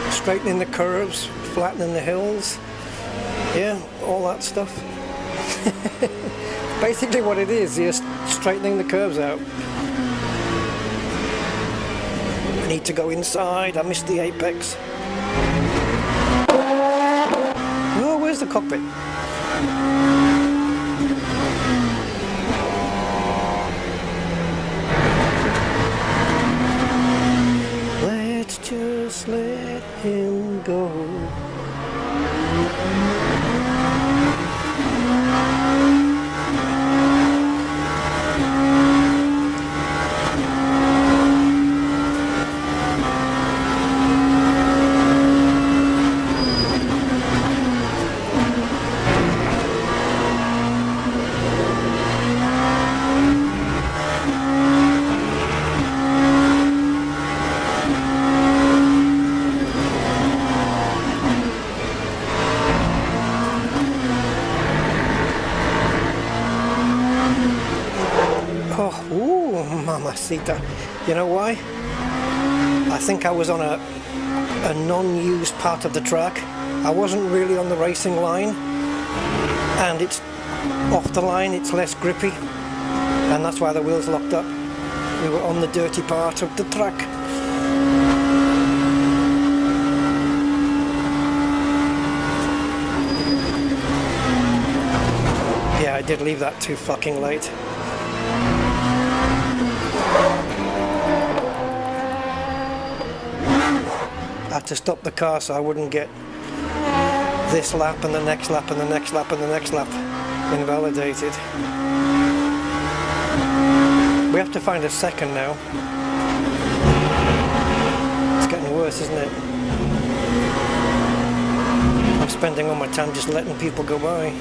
Straightening the curves, flattening the hills. Yeah, all that stuff. Basically what it is, you're straightening the curves out. I need to go inside, I missed the apex. Oh, where's the cockpit? Let's just let him go. Mamacita. You know why? I think I was on a non-used part of the track. I wasn't really on the racing line, and it's off the line, it's less grippy, and that's why the wheels locked up. We were on the dirty part of the track. Yeah, I did leave that too fucking late. I had to stop the car so I wouldn't get this lap and the next lap and the next lap and the next lap invalidated. We have to find a second now. It's getting worse, isn't it? I'm spending all my time just letting people go by.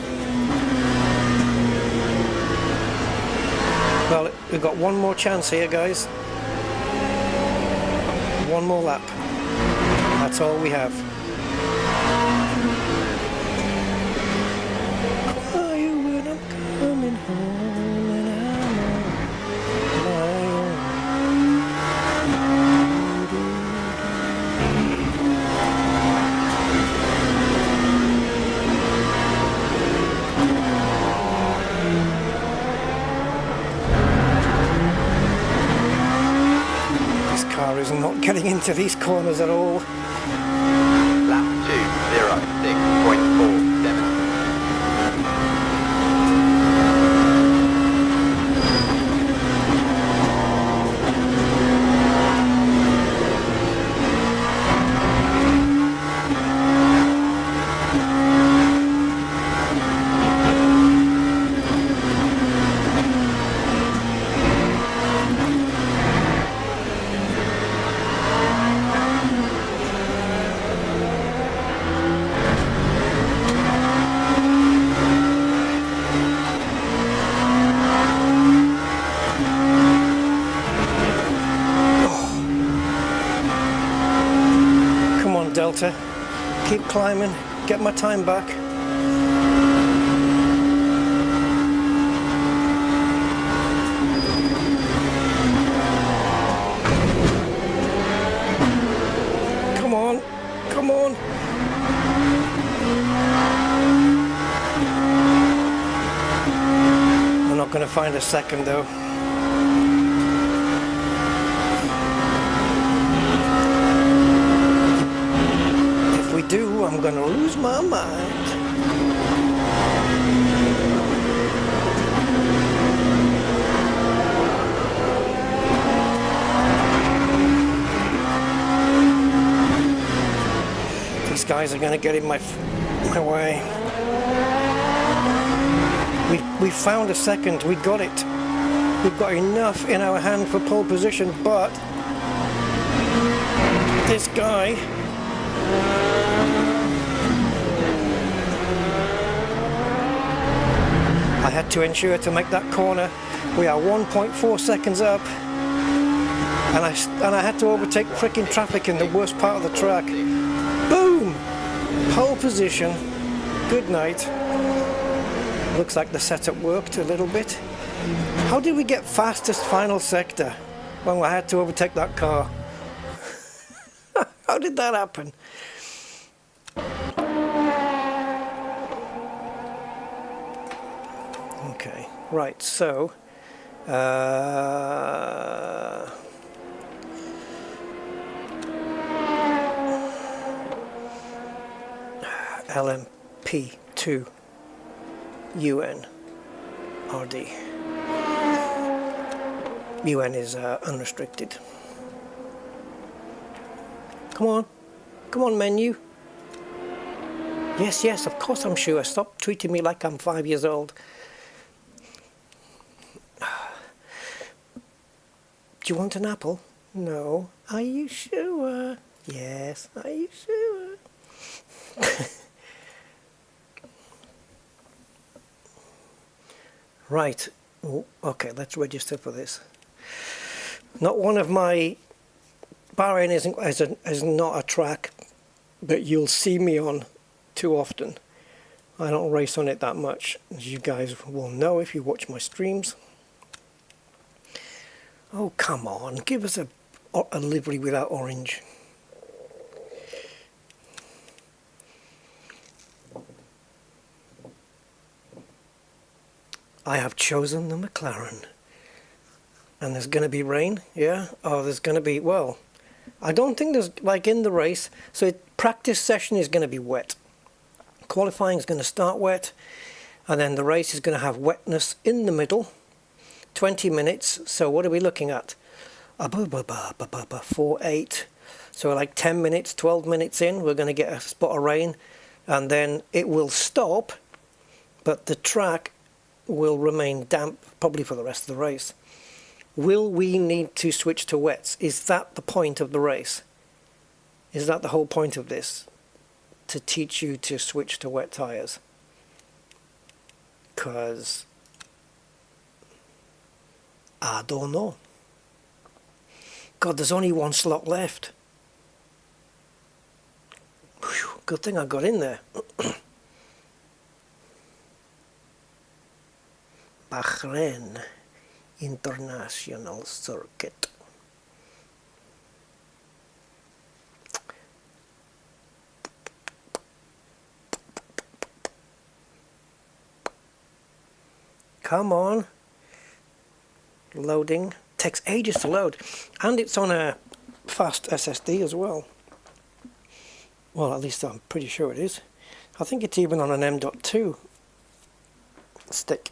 Well, we've got one more chance here, guys. One more lap. That's all we have. Are you when I'm coming home and this car is not getting into these corners at all. Lap 2:06.47. Delta, keep climbing, get my time back. Come on, come on. I'm not going to find a second though. I'm gonna lose my mind. These guys are gonna get in my way. We found a second. We got it. We've got enough in our hand for pole position, but this guy. I had to ensure to make that corner. We are 1.4 seconds up, and I had to overtake freaking traffic in the worst part of the track. Boom! Pole position. good night. Looks like the setup worked a little bit. How did we get fastest final sector when I had to overtake that car? How did that happen? Okay, right, so LMP2 UNRD. UN is unrestricted. Come on menu. Yes, yes, of course I'm sure. Stop treating me like I'm 5 years old. Do you want an apple? No. Are you sure? Yes. Are you sure? Right. Oh, okay, let's register for this. Not one of my... Bahrain is not a track that you'll see me on too often. I don't race on it that much, as you guys will know if you watch my streams. Oh, come on, give us a livery without orange. I have chosen the McLaren. And there's going to be rain, yeah? Oh, there's going to be, well, I don't think there's, like in the race, so practice session is going to be wet. Qualifying is going to start wet, and then the race is going to have wetness in the middle. 20 minutes, so what are we looking at? 4-8. So like 10 minutes, 12 minutes in, we're going to get a spot of rain, and then it will stop, but the track will remain damp probably for the rest of the race. Will we need to switch to wets? Is that the point of the race? Is that the whole point of this? To teach you to switch to wet tires? Because I don't know. God, there's only one slot left. Whew, good thing I got in there. Bahrain International Circuit. Come on. Loading. Takes ages to load. And it's on a fast SSD as well. Well, at least I'm pretty sure it is. I think it's even on an M.2 stick.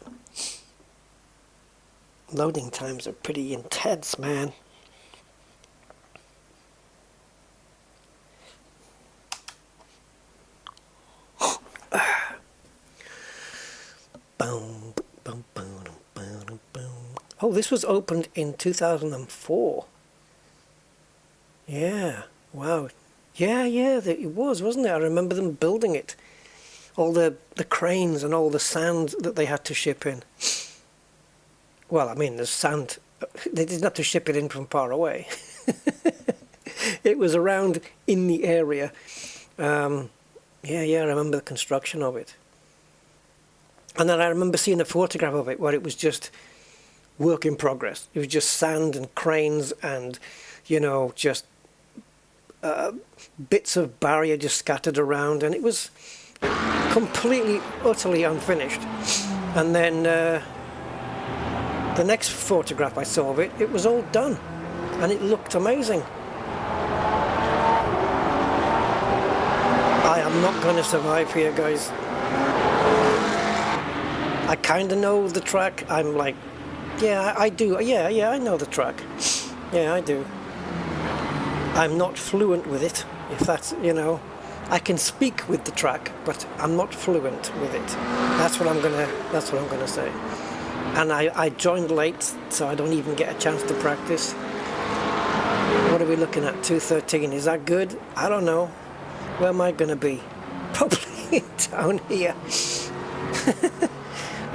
Loading times are pretty intense, man. Boom, boom, boom, boom, boom. Oh, this was opened in 2004. Yeah, wow. Yeah, it was, wasn't it? I remember them building it. All the cranes and all the sand that they had to ship in. Well, I mean, there's sand. They didn't have to ship it in from far away. It was around in the area. Yeah, I remember the construction of it. And then I remember seeing a photograph of it where it was just work in progress. It was just sand and cranes and, you know, just bits of barrier just scattered around. And it was completely, utterly unfinished. And then the next photograph I saw of it, it was all done. And it looked amazing. I am not going to survive here, guys. I kind of know the track. I'm like, yeah, I do. Yeah, I know the track. Yeah, I do. I'm not fluent with it, if that's, you know. I can speak with the track, but I'm not fluent with it. That's what I'm gonna say. And I joined late, so I don't even get a chance to practice. What are we looking at? 2:13. Is that good? I don't know. Where am I gonna be? Probably down here.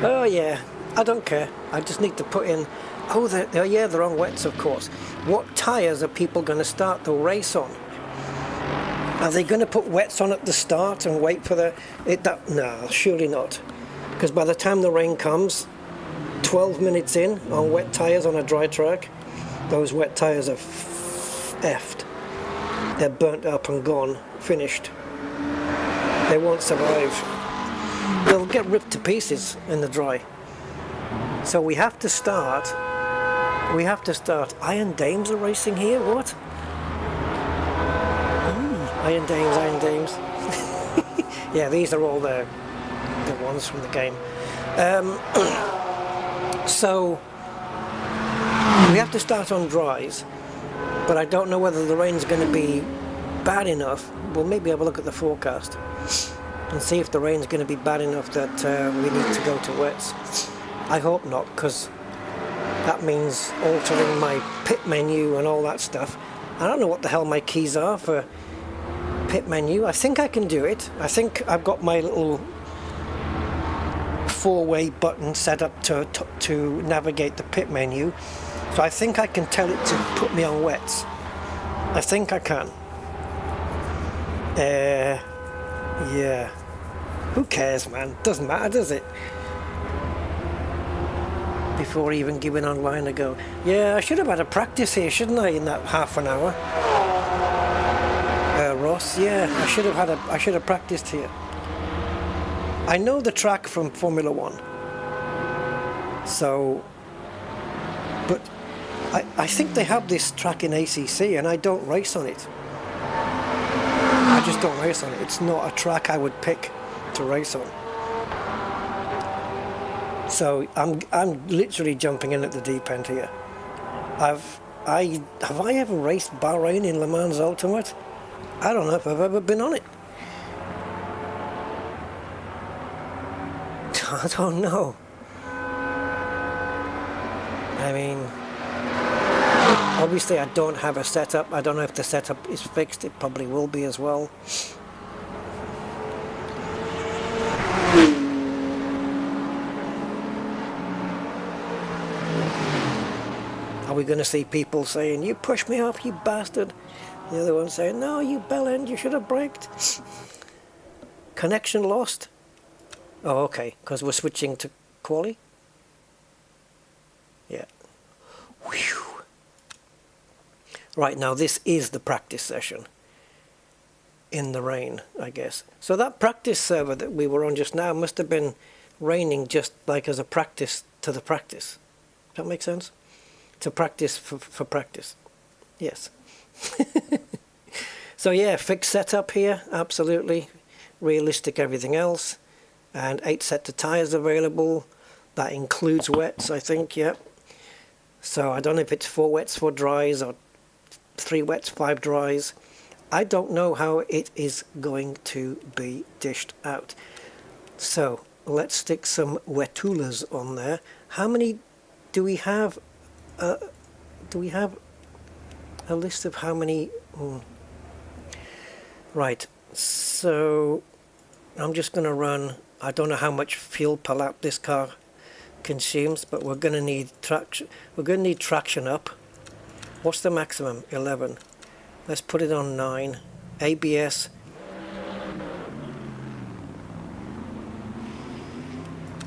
Oh yeah, I don't care. I just need to put in. Oh yeah, they're on wets, of course. What tyres are people going to start the race on? Are they going to put wets on at the start and wait for no, surely not. Because by the time the rain comes, 12 minutes in on wet tyres on a dry track, those wet tyres are effed. They're burnt up and gone, finished. They won't survive. They'll get ripped to pieces in the dry. So we have to start. Iron Dames are racing here, what? Iron Dames. Yeah, these are all the ones from the game. So we have to start on dries, but I don't know whether the rain's going to be bad enough. We'll maybe have a look at the forecast and see if the rain's going to be bad enough that we need to go to wets. I hope not, because that means altering my pit menu and all that stuff. I don't know what the hell my keys are for pit menu. I think I can do it. I think I've got my little 4-way button set up to navigate the pit menu, so I think I can tell it to put me on wets. I think I can. Yeah, who cares, man? Doesn't matter, does it? Before even giving online a go. Yeah, I should have had a practice here, shouldn't I, in that half an hour? Ross, yeah, I should have practiced here. I know the track from Formula 1, so, but I think they have this track in ACC and I don't race on it. I just don't race on it. It's not a track I would pick to race on. So I'm literally jumping in at the deep end here. Have I ever raced Bahrain in Le Mans Ultimate? I don't know if I've ever been on it. I don't know. I mean, obviously I don't have a setup. I don't know if the setup is fixed. It probably will be as well. Are we going to see people saying, "You pushed me off, you bastard"? The other one saying, "No, you bellend, you should have braked." Connection lost? Oh, okay, because we're switching to quali? Yeah. Whew. Right, now this is the practice session. In the rain, I guess. So that practice server that we were on just now must have been raining just like as a practice to the practice. Does that make sense? To practice for practice. Yes. So yeah, fixed setup here, absolutely. Realistic everything else. And 8 sets of tyres available. That includes wets, I think, yeah. So I don't know if it's 4 wets, 4 dries, or 3 wets, 5 dries. I don't know how it is going to be dished out. So let's stick some wetulas on there. How many do we have? Do we have a list of how many? Right, so I'm just going to run. I don't know how much fuel per lap this car consumes, but we're going to need traction. We're going to need traction up. What's the maximum? 11. Let's put it on 9. ABS.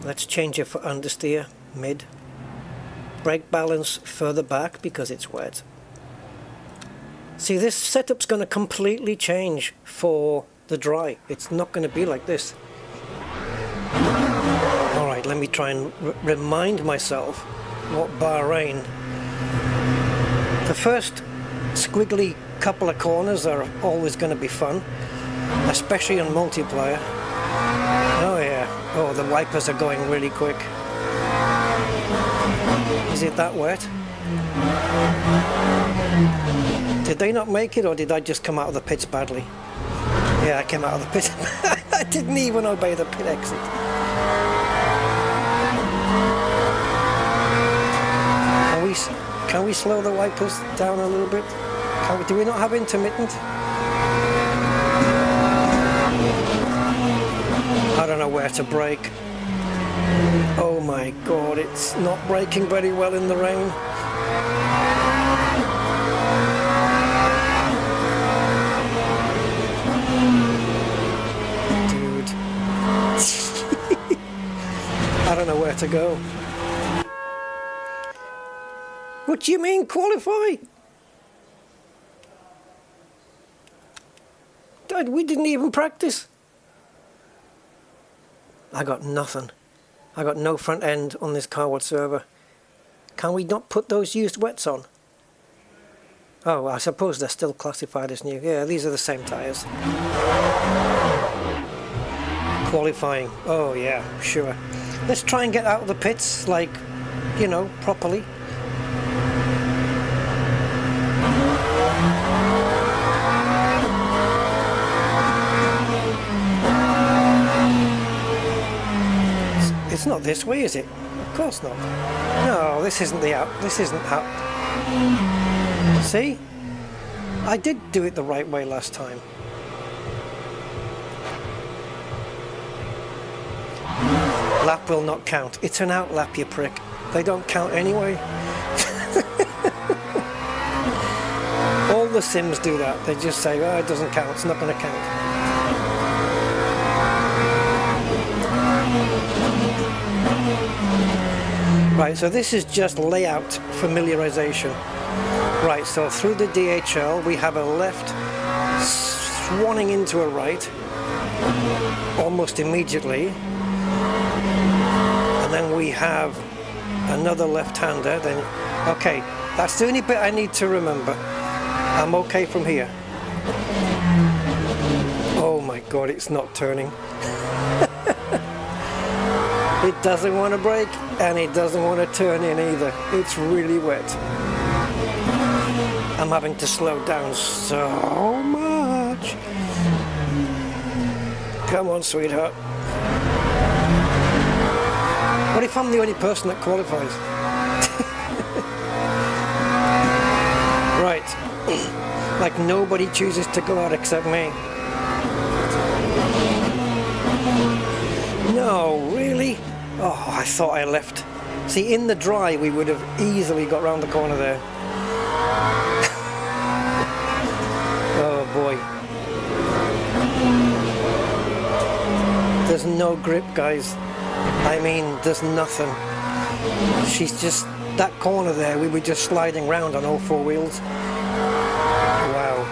Let's change it for understeer, mid. Brake balance further back because it's wet. See, this setup's going to completely change for the dry. It's not going to be like this. Alright, let me try and remind myself what Bahrain. The first squiggly couple of corners are always going to be fun, especially on multiplayer. Oh yeah, oh, the wipers are going really quick. Is it that wet? Did they not make it, or did I just come out of the pits badly? Yeah, I came out of the pit. I didn't even obey the pit exit. Can we slow the wipers down a little bit? Do we not have intermittent? I don't know where to brake. Oh my god, it's not braking very well in the rain. don't know where to go. What do you mean, qualify? Dad, we didn't even practice. I got nothing. I got no front end on this car whatsoever. Can we not put those used wets on? Oh, I suppose they're still classified as new. Yeah, these are the same tyres. Qualifying. Oh yeah, sure. Let's try and get out of the pits, like, you know, properly. It's not this way, is it? Of course not. No, this isn't the out. This isn't out. See? I did do it the right way last time. Lap will not count. It's an out lap, you prick. They don't count anyway. All the sims do that. They just say, oh, it doesn't count. It's not going to count. Right, so this is just layout familiarization. Right, so through the DHL we have a left swanning into a right almost immediately, and then we have another left-hander. Then, okay, that's the only bit I need to remember. I'm okay from here. Oh my god, it's not turning. It doesn't want to brake and it doesn't want to turn in either. It's really wet. I'm having to slow down so much. Come on, sweetheart. What if I'm the only person that qualifies? Right. Like nobody chooses to go out except me. No, really? Oh, I thought I left. See, in the dry we would have easily got round the corner there. Oh boy. There's no grip, guys. I mean, there's nothing. She's just, that corner there, we were just sliding round on all four wheels. Wow.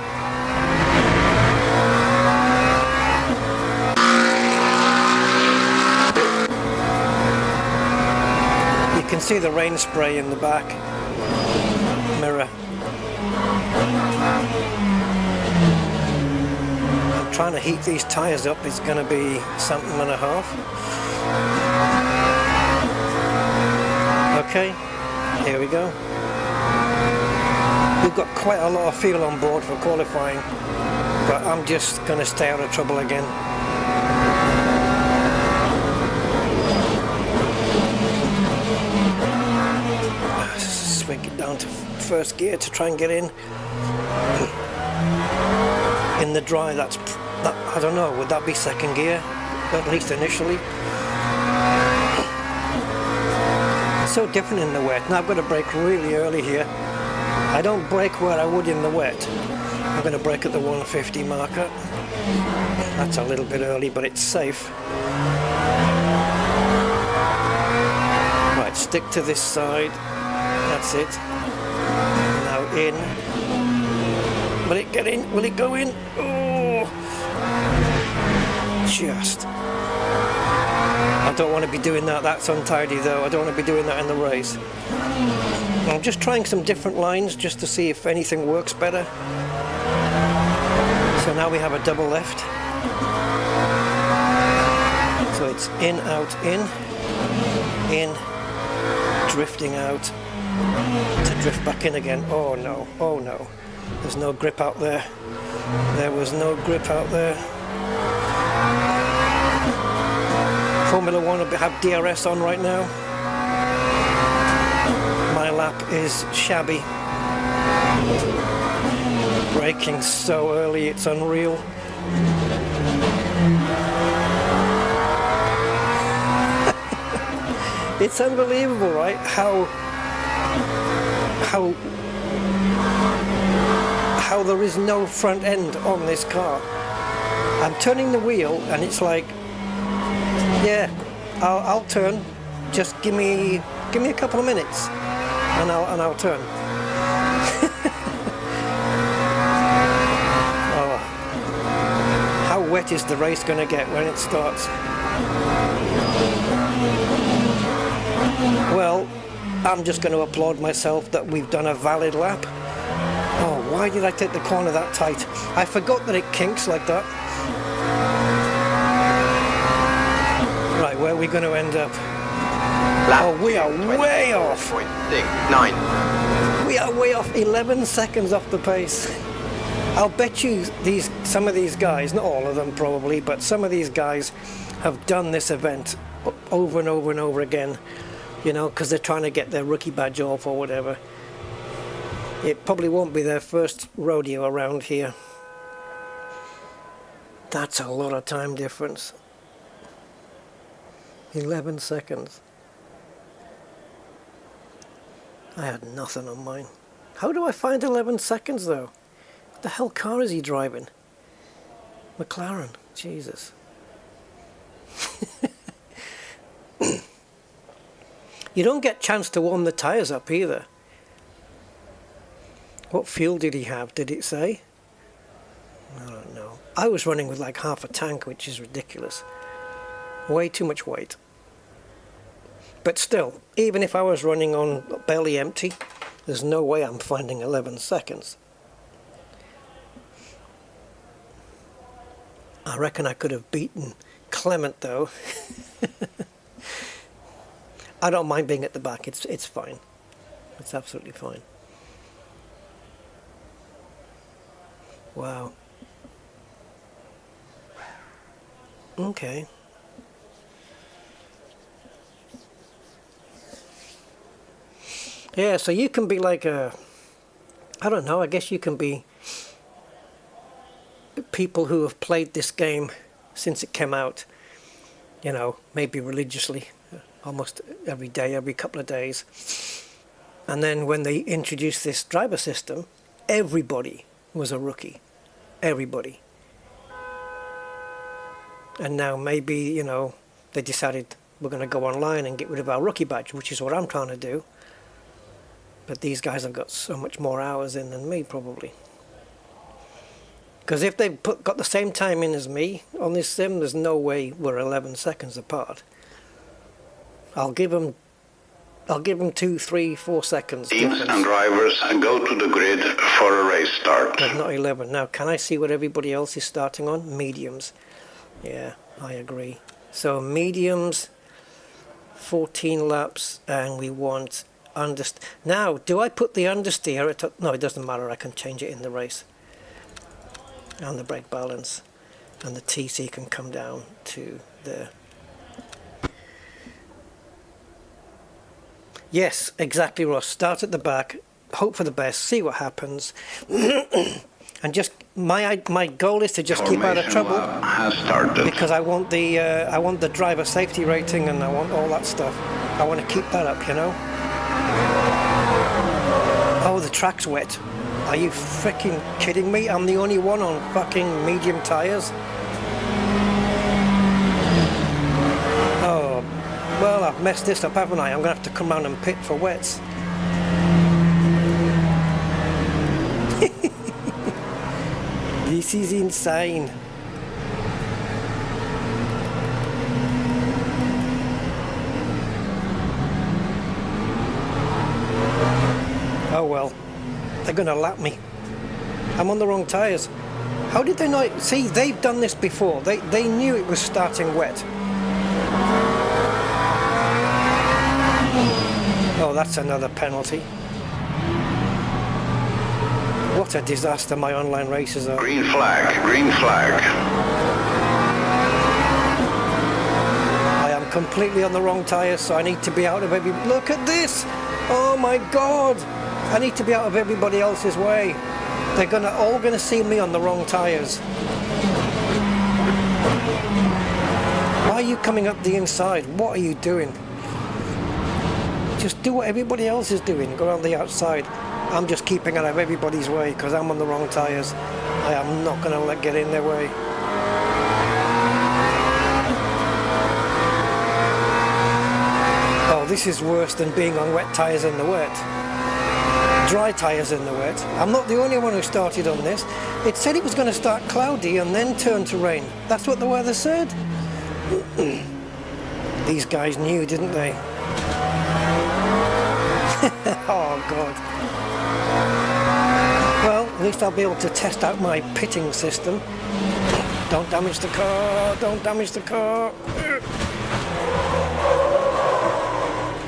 You can see the rain spray in the back mirror. I'm trying to heat these tyres up. It's going to be something and a half. Okay, here we go. We've got quite a lot of fuel on board for qualifying, but I'm just going to stay out of trouble again. Swing it down to first gear to try and get in. In the dry, that, I don't know, would that be second gear, at least initially? It's so different in the wet. Now I've got to brake really early here. I don't brake where I would in the wet. I'm going to brake at the 150 marker. That's a little bit early, but it's safe. Right, stick to this side. That's it. Now in. Will it get in? Will it go in? Oh! Just. I don't want to be doing that. That's untidy though. I don't want to be doing that in the race. I'm just trying some different lines just to see if anything works better. So now we have a double left. So it's in, out, in, drifting out, to drift back in again. Oh no, oh no. There's no grip out there. There was no grip out there. Formula One will have DRS on right now. My lap is shabby. Braking so early, it's unreal. It's unbelievable, right? How there is no front end on this car. I'm turning the wheel and it's like, yeah, I'll turn, just give me a couple of minutes, and I'll turn. Oh, how wet is the race going to get when it starts? Well, I'm just going to applaud myself that we've done a valid lap. Oh, why did I take the corner that tight? I forgot that it kinks like that. Right, where are we going to end up? Oh, we are way off. 0.69. We are way off, 11 seconds off the pace. I'll bet you some of these guys, not all of them probably, but some of these guys have done this event over and over and over again, you know, because they're trying to get their rookie badge off or whatever. It probably won't be their first rodeo around here. That's a lot of time difference. 11 seconds. I had nothing on mine. How do I find 11 seconds though? What the hell car is he driving? McLaren. Jesus. You don't get a chance to warm the tyres up either. What fuel did he have? Did it say? I don't know. I was running with like half a tank, which is ridiculous. Way too much weight. But still, even if I was running on barely empty, there's no way I'm finding 11 seconds. I reckon I could have beaten Clement though. I don't mind being at the back, it's fine. It's absolutely fine. Wow. Okay. Yeah, so you can be like I don't know, I guess you can be people who have played this game since it came out, you know, maybe religiously, almost every day, every couple of days. And then when they introduced this driver system, everybody was a rookie. Everybody. And now maybe, you know, they decided we're going to go online and get rid of our rookie badge, which is what I'm trying to do. But these guys have got so much more hours in than me, probably. Because if they've got the same time in as me on this sim, there's no way we're 11 seconds apart. I'll give them 2, 3, 4 seconds Teams difference. and drivers go to the grid for a race start. But not 11. Now, can I see what everybody else is starting on? Mediums. Yeah, I agree. So mediums, 14 laps, and we want understeer. Now, do I put the understeer at... No, it doesn't matter. I can change it in the race. And the brake balance. And the TC can come down to there. Yes, exactly, Ross. Start at the back, hope for the best, see what happens, and just my goal is to just keep out of trouble Has started. because I want the driver safety rating and I want all that stuff. I want to keep that up, you know. Oh, the track's wet. Are you freaking kidding me? I'm the only one on fucking medium tires. Oh. Well, I've messed this up, haven't I? I'm going to have to come round and pit for wets. This is insane. Oh well, they're going to lap me. I'm on the wrong tyres. How did they not... See, they've done this before. They knew it was starting wet. Oh, that's another penalty. What a disaster my online races are. Green flag, green flag. I am completely on the wrong tyres, so I need to be out of every... Look at this! Oh my god! I need to be out of everybody else's way. They're all gonna see me on the wrong tyres. Why are you coming up the inside? What are you doing? Just do what everybody else is doing. Go around the outside. I'm just keeping out of everybody's way because I'm on the wrong tyres. I am not going to get in their way. Oh, this is worse than being on wet tyres in the wet. Dry tyres in the wet. I'm not the only one who started on this. It said it was going to start cloudy and then turn to rain. That's what the weather said. These guys knew, didn't they? Oh God. Well, at least I'll be able to test out my pitting system. Don't damage the car, don't damage the car.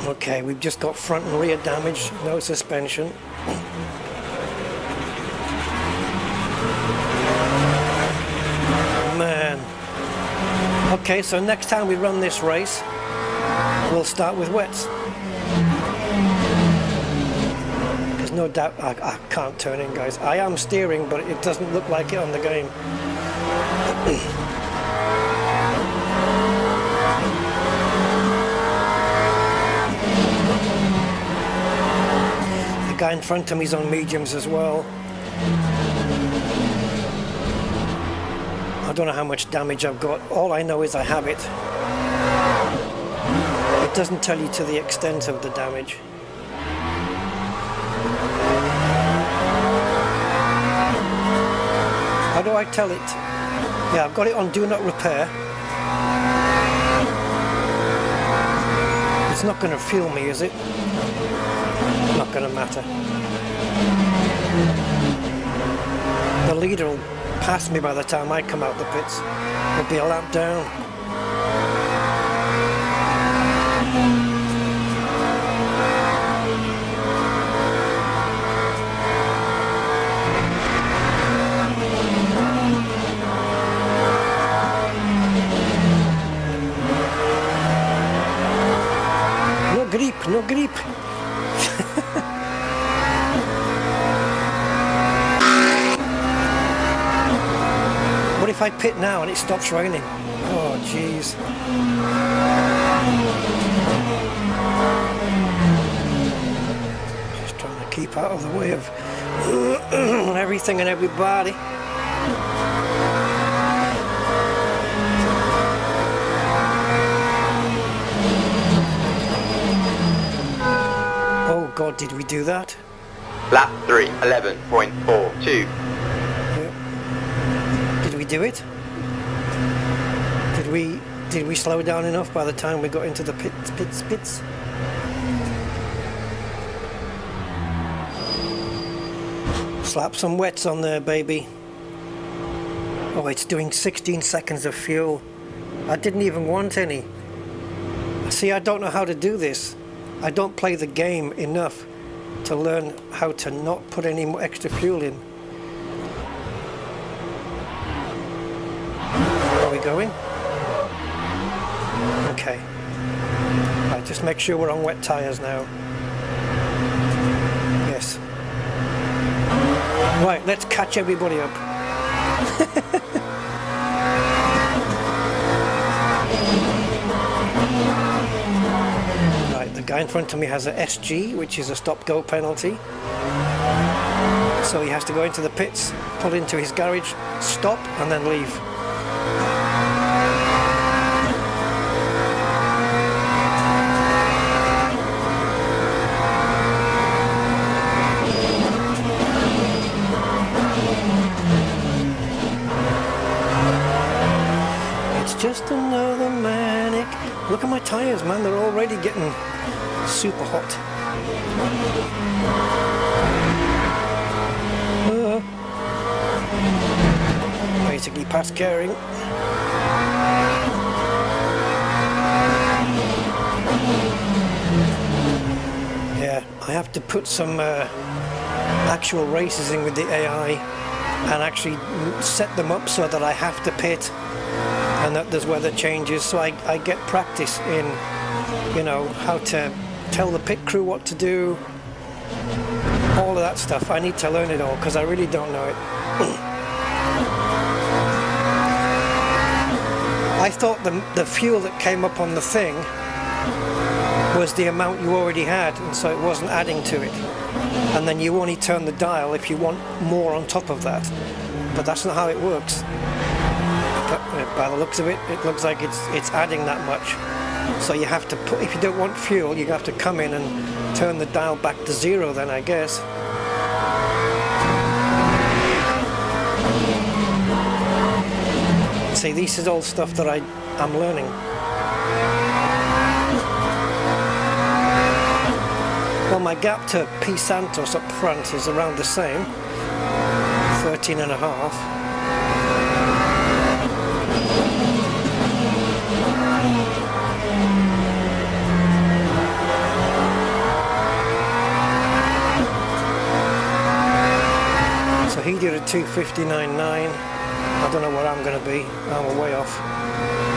Okay, we've just got front and rear damage, no suspension. Man. Okay, so next time we run this race, we'll start with wets. There's no doubt I can't turn in, guys. I am steering, but it doesn't look like it on the game. The guy in front of me is on mediums as well. I don't know how much damage I've got. All I know is I have it. It doesn't tell you to the extent of the damage. How do I tell it? Yeah, I've got it on Do Not Repair. It's not going to fuel me, is it? Not going to matter. The leader will pass me by the time I come out the pits. It'll be a lap down. No grip. What if I pit now and it stops raining? Oh, jeez. Just trying to keep out of the way of everything and everybody. Oh God, did we do that? Lap 3, 11.42. Yeah. Did we do it? Did we slow down enough by the time we got into the pits? Slap some wets on there, baby. Oh, it's doing 16 seconds of fuel. I didn't even want any. See, I don't know how to do this. I don't play the game enough to learn how to not put any more extra fuel in. Where are we going? Okay. Right, just make sure we're on wet tyres now. Yes. Right, let's catch everybody up. Right, the guy in front of me has a SG, which is a stop-go penalty. So he has to go into the pits, pull into his garage, stop, and then leave. Just another manic. Look at my tires, man, they're already getting super hot. Basically past caring. Yeah, I have to put some actual races in with the AI and actually set them up so that I have to pit and that there's weather changes, so I get practice in, you know, how to tell the pit crew what to do, all of that stuff. I need to learn it all because I really don't know it. I thought the fuel that came up on the thing was the amount you already had, and so it wasn't adding to it, and then you only turn the dial if you want more on top of that, but that's not how it works. By the looks of it, it looks like it's adding that much. So you have to put, if you don't want fuel, you have to come in and turn the dial back to 0 then, I guess. See, this is all stuff that I'm learning. Well, my gap to P Santos up front is around the same, 13.5. So he did a 2:59.9. I don't know what I'm going to be. I'm way off.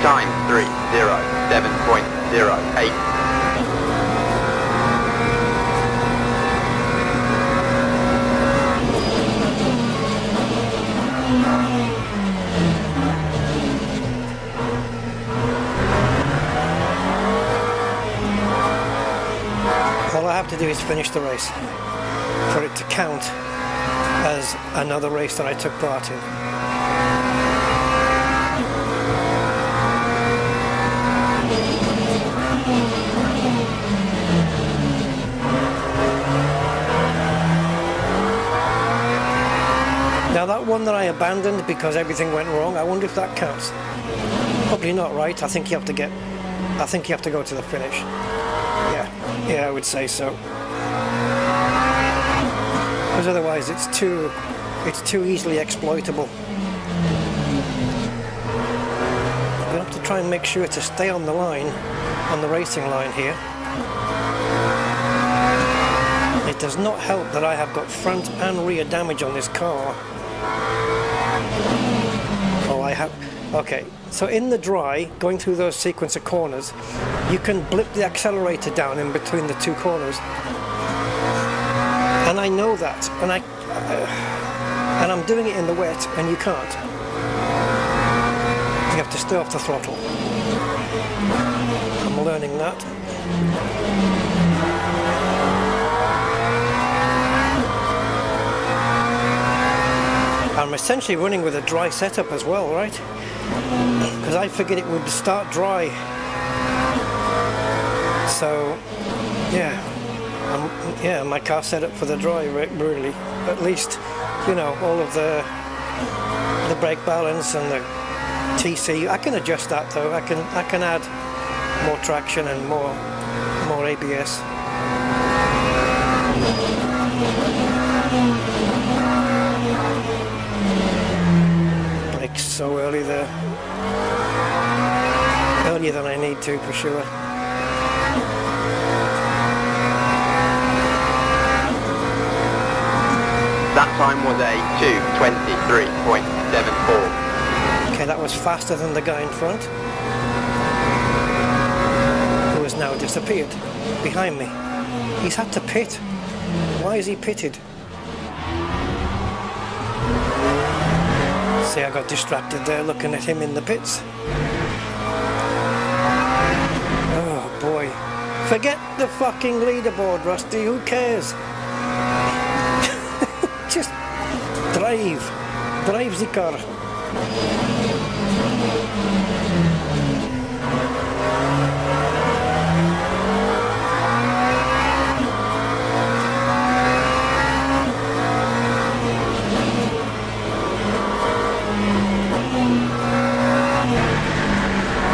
Time 3:07.08. All I have to do is finish the race for it to count as another race that I took part in. Now that one that I abandoned because everything went wrong, I wonder if that counts. Probably not, right? I think you have to go to the finish. Yeah, I would say so. Because otherwise it's too easily exploitable. I'm gonna have to try and make sure to stay on the line, on the racing line here. It does not help that I have got front and rear damage on this car. Oh, I have. Okay, so in the dry, going through those sequence of corners, you can blip the accelerator down in between the two corners. And I know that, and I'm doing it in the wet, and you can't. You have to stay off the throttle. I'm learning that. I'm essentially running with a dry setup as well, right? Because I figured it would start dry. So, yeah. Yeah, my car's set up for the dry, really. At least, you know, all of the brake balance and the TC. I can adjust that though. I can add more traction and more ABS. Brake's so early there. Earlier than I need to, for sure. That time was a 2:23.74. Okay, that was faster than the guy in front, who has now disappeared behind me. He's had to pit. Why is he pitted? See, I got distracted there looking at him in the pits. Oh boy. Forget the fucking leaderboard, Rusty, who cares? Just drive the car.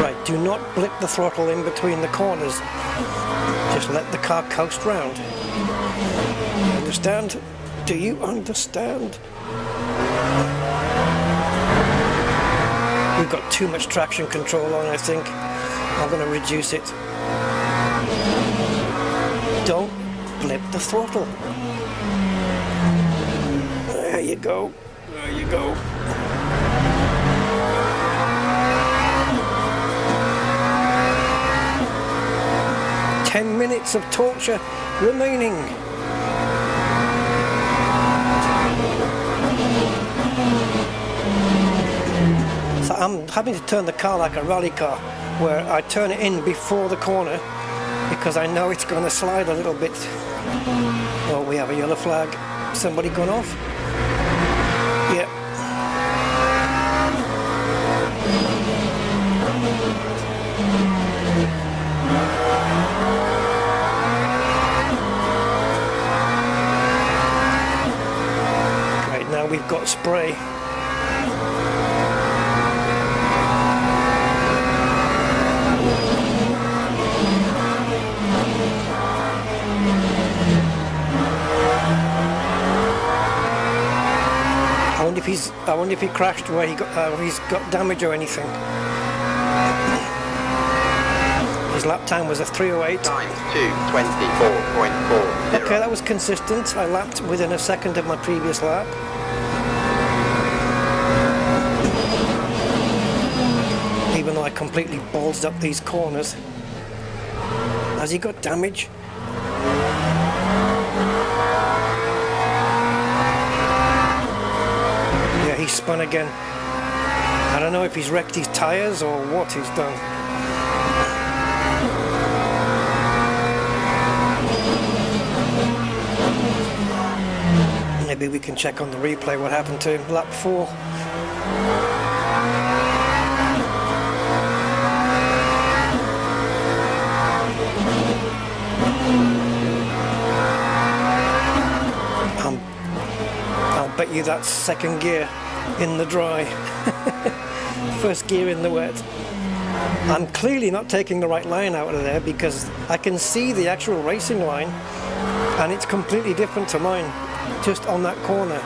Right, do not blip the throttle in between the corners. Just let the car coast round. Understand? Do you understand? We've got too much traction control on, I think. I'm going to reduce it. Don't blip the throttle. There you go. There you go. "10 minutes of torture remaining." So I'm having to turn the car like a rally car, where I turn it in before the corner because I know it's going to slide a little bit. Oh, we have a yellow flag. Somebody gone off? Yeah. got spray. I wonder if he crashed where he's got damage or anything. His lap time was a 3:08. Time 2:24.40. Okay, that was consistent. I lapped within a second of my previous lap. Even though I completely ballsed up these corners. Has he got damage? Yeah, he spun again. I don't know if he's wrecked his tyres or what he's done. Maybe we can check on the replay what happened to him. Lap 4. I'll bet you that's second gear in the dry. First gear in the wet. I'm clearly not taking the right line out of there because I can see the actual racing line and it's completely different to mine, just on that corner.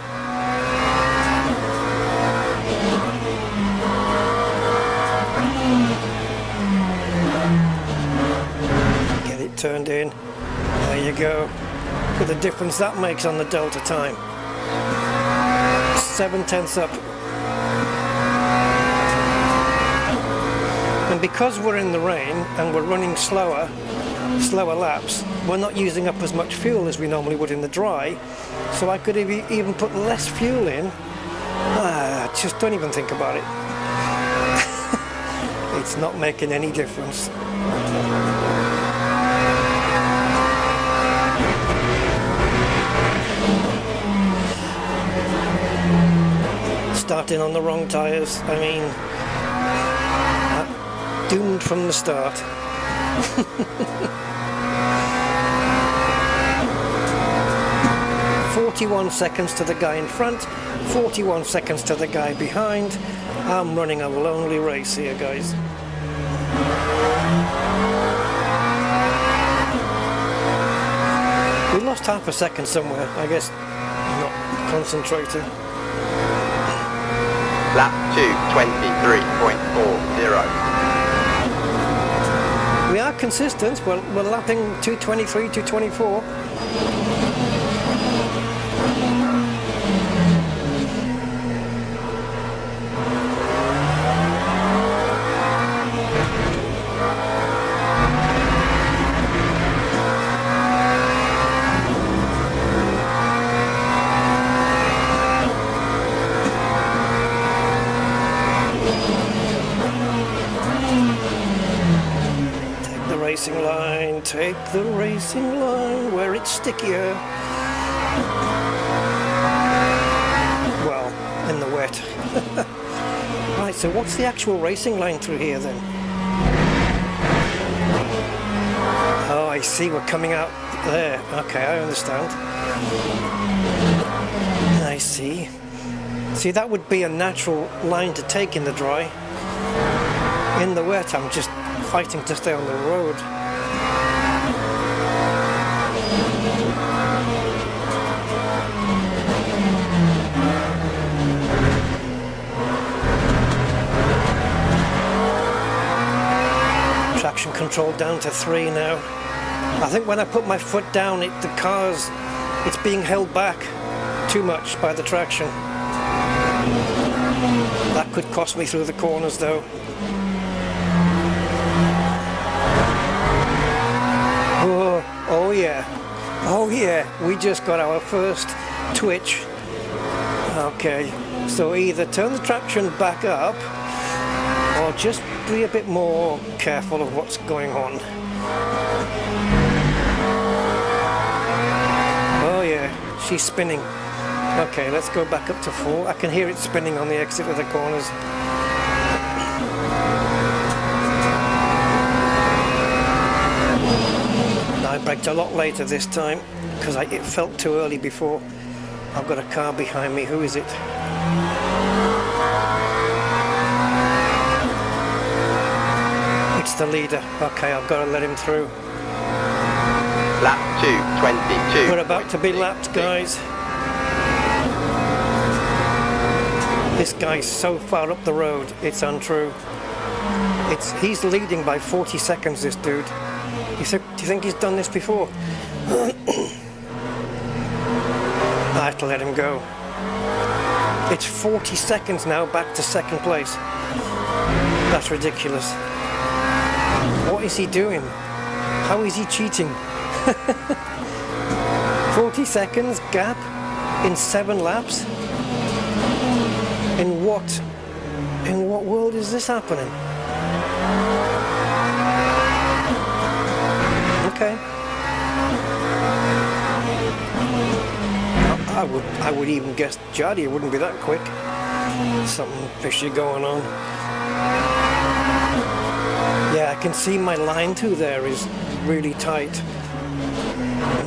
Get it turned in. There you go. Look at the difference that makes on the delta time. 7/10 up. And because we're in the rain and we're running slower laps, we're not using up as much fuel as we normally would in the dry. So I could have even put less fuel in. Just don't even think about it. It's not making any difference. Starting on the wrong tyres. I mean, doomed from the start. "41 seconds to the guy in front, 41 seconds to the guy behind." I'm running a lonely race here, guys. We lost half a second somewhere. I guess not concentrating. Lap 2:23.40. We are consistent. We're lapping 2:23, 2:24. Take the racing line where it's stickier. Well, in the wet. Right, so what's the actual racing line through here then? Oh, I see, we're coming out there. Okay, I understand. I see. See, that would be a natural line to take in the dry. In the wet, I'm just fighting to stay on the road. Traction control down to 3 now. I think when I put my foot down, it's being held back too much by the traction. That could cost me through the corners though. Oh yeah. Oh yeah, we just got our first twitch. Okay, so either turn the traction back up or just be a bit more careful of what's going on. Oh yeah, she's spinning. Okay, let's go back up to 4. I can hear it spinning on the exit of the corners. I braked a lot later this time because it felt too early before. I've got a car behind me. Who is it? It's the leader. Okay, I've got to let him through. Lap 2:22. We're about to be lapped, guys. This guy's so far up the road, it's untrue. He's leading by 40 seconds, this dude. Do you think he's done this before? I have to let him go. It's 40 seconds now back to second place. That's ridiculous. What is he doing? How is he cheating? 40 seconds gap in 7 laps? In what world is this happening? Okay. I would even guess Jody wouldn't be that quick. Something fishy going on. Yeah, I can see my line too there is really tight.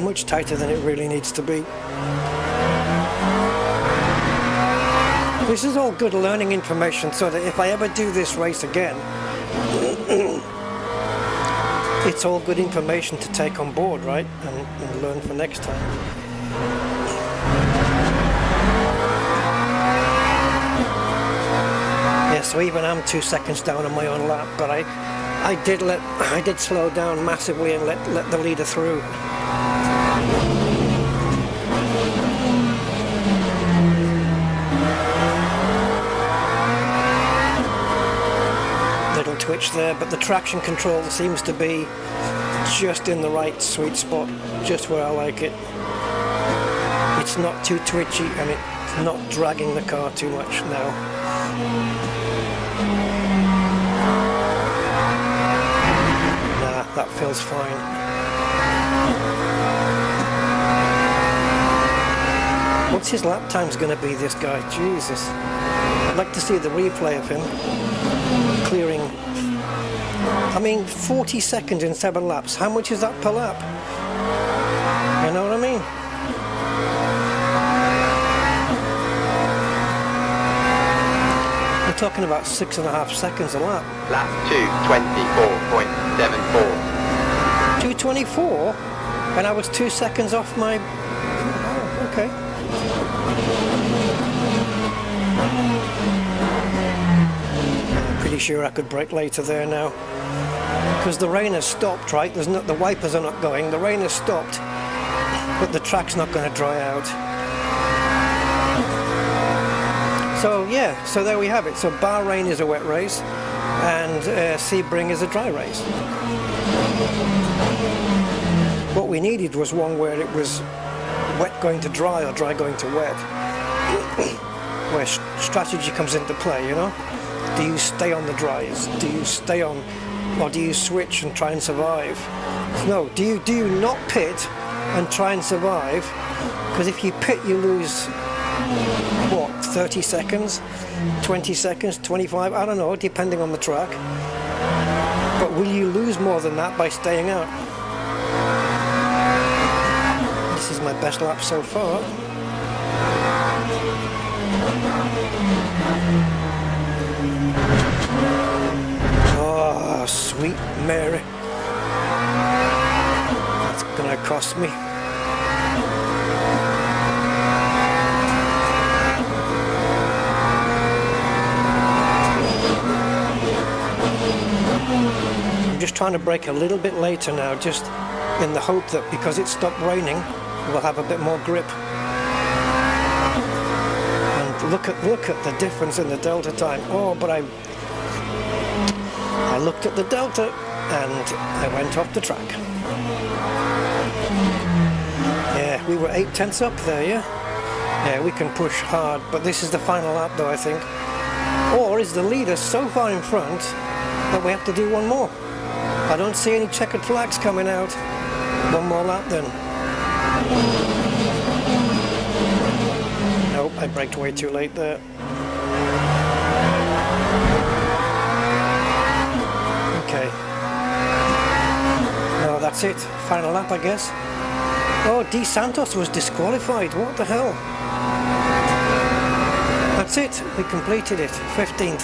Much tighter than it really needs to be. This is all good learning information so that if I ever do this race again, it's all good information to take on board, right? And learn for next time. Yeah, so even I'm 2 seconds down on my own lap, but I did slow down massively and let the leader through. Little twitch there, but the traction control seems to be just in the right sweet spot, just where I like it. It's not too twitchy and it's not dragging the car too much now. That feels fine. What's his lap time's going to be, this guy? Jesus. I'd like to see the replay of him clearing. I mean, 40 seconds in 7 laps. How much is that per lap? You know what I mean? We're talking about 6.5 seconds a lap. Lap 2:24.74. 2:24, and I was 2 seconds off my. Oh, okay. Pretty sure I could brake later there now, because the rain has stopped. Right? The wipers are not going. The rain has stopped, but the track's not going to dry out. So yeah, so there we have it. So Bahrain is a wet race, and Sebring is a dry race. What we needed was one where it was wet going to dry or dry going to wet, where strategy comes into play, you know? Do you stay on the dries? Do you stay on, or do you switch and try and survive? No, do you not pit and try and survive? Because if you pit, you lose, what, 30 seconds, 20 seconds, 25, I don't know, depending on the track. But will you lose more than that by staying out? This is my best lap so far. Oh, sweet Mary. That's gonna cost me. I'm just trying to brake a little bit later now, just in the hope that because it stopped raining, we'll have a bit more grip. And look at the difference in the delta time. Oh, but I looked at the delta and I went off the track. Yeah, we were 0.8 up there, yeah? Yeah, we can push hard, but this is the final lap though, I think. Or is the leader so far in front that we have to do one more? I don't see any checkered flags coming out. One more lap then. Nope, I braked way too late there. Okay. No, that's it. Final lap, I guess. Oh, D Santos was disqualified. What the hell? that's it. We completed it. 15th.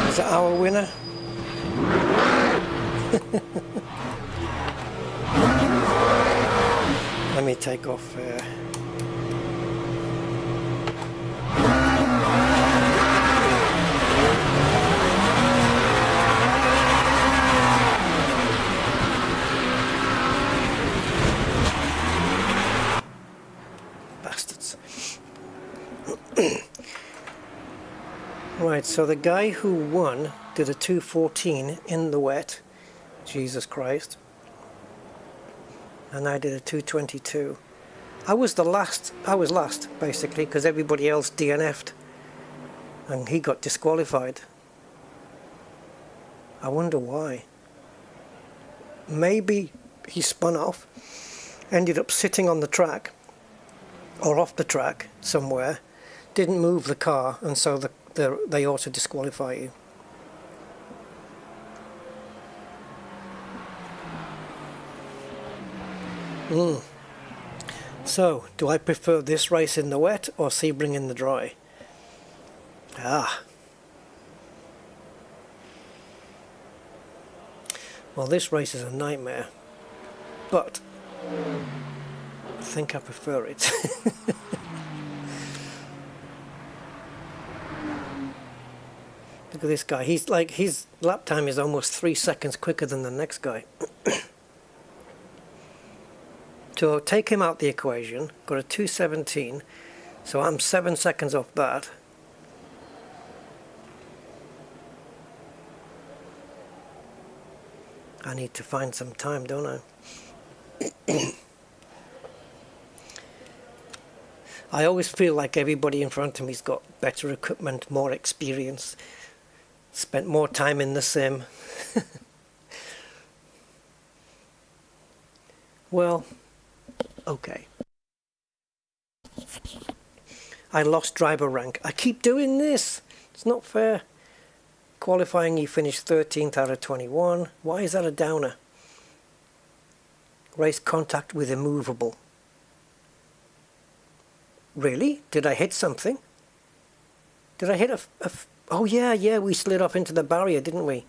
Is that our winner? Let me take off bastards. Right, so the guy who won did a 214 in the wet. Jesus Christ. And I did a 222. I was last basically, because everybody else DNF'd and he got disqualified. I wonder why. Maybe he spun off, ended up sitting on the track or off the track somewhere, didn't move the car, and so they ought to disqualify you. So, do I prefer this race in the wet or Sebring in the dry? Well, this race is a nightmare, but I think I prefer it. Look at this guy. He's like, his lap time is almost 3 seconds quicker than the next guy. So take him out the equation, got a 217, so I'm 7 seconds off that. I need to find some time, don't I? I always feel like everybody in front of me's got better equipment, more experience, spent more time in the sim. Well, okay. I lost driver rank. I keep doing this. It's not fair. Qualifying, you finished 13th out of 21. Why is that a downer? Race contact with immovable. Really? Did I hit something? Did I hit oh yeah, we slid off into the barrier, didn't we?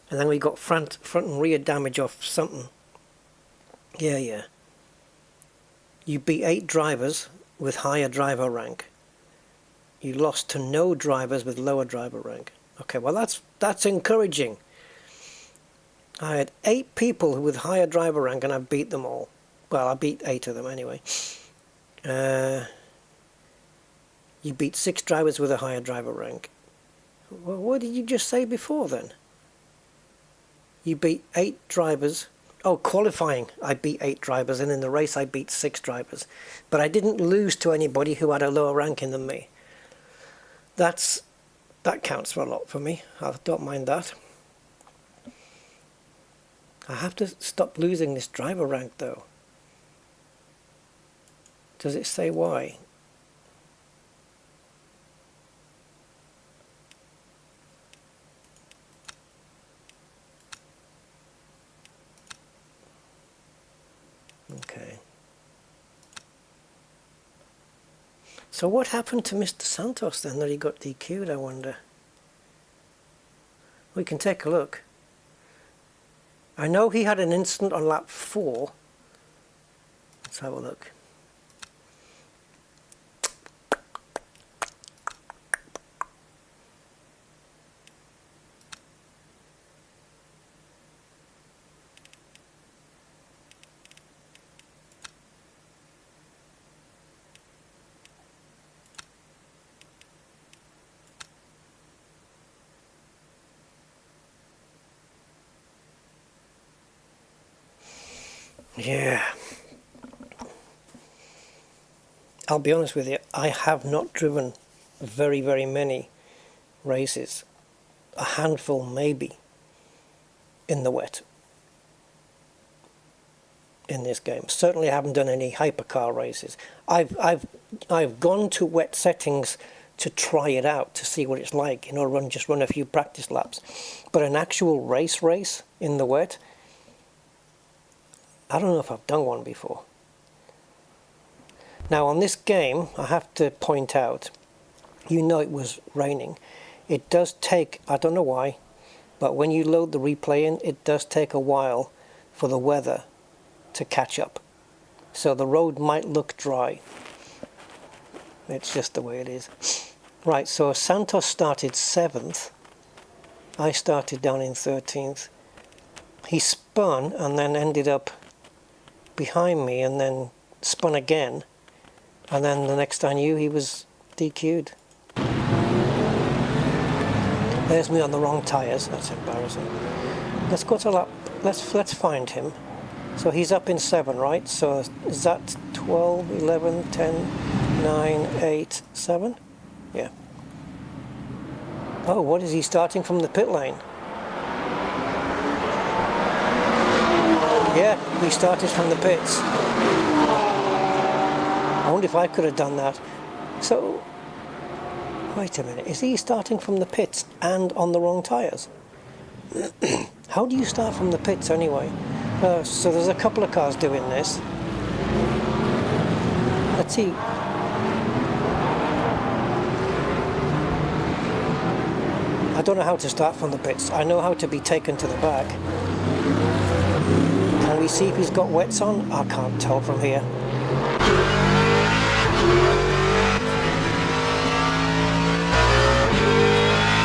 And then we got front and rear damage off something. Yeah. You beat 8 drivers with higher driver rank. You lost to no drivers with lower driver rank. Okay, well that's encouraging. I had 8 people with higher driver rank and I beat them all. Well, I beat 8 of them anyway. You beat 6 drivers with a higher driver rank. Well, what did you just say before then? You beat 8 drivers. Oh, qualifying, I beat 8 drivers, and in the race I beat 6 drivers. But I didn't lose to anybody who had a lower ranking than me. That counts for a lot for me. I don't mind that. I have to stop losing this driver rank though. Does it say why? Okay. So what happened to Mr. Santos then that he got DQ'd, I wonder? We can take a look. I know he had an incident on lap 4. Let's have a look. Yeah. I'll be honest with you, I have not driven very, very many races. A handful maybe in the wet in this game. Certainly I haven't done any hypercar races. I've gone to wet settings to try it out, to see what it's like, you know, just run a few practice laps. But an actual race in the wet, I don't know if I've done one before. Now on this game, I have to point out, you know it was raining. It does take, I don't know why, but when you load the replay in, it does take a while for the weather to catch up. So the road might look dry. It's just the way it is. Right, so Santos started 7th. I started down in 13th. He spun and then ended up behind me and then spun again. And then the next I knew, he was DQ'd. There's me on the wrong tyres. That's embarrassing. Let's go to lap. Let's find him. So he's up in 7, right? So is that 12, 11, 10, 9, 8, 7? Yeah. Oh, what is he starting from the pit lane? Yeah, he started from the pits. I wonder if I could have done that. So, wait a minute, is he starting from the pits and on the wrong tyres? How do you start from the pits anyway? So there's a couple of cars doing this. Let's see. I don't know how to start from the pits. I know how to be taken to the back. Can we see if he's got wets on? I can't tell from here.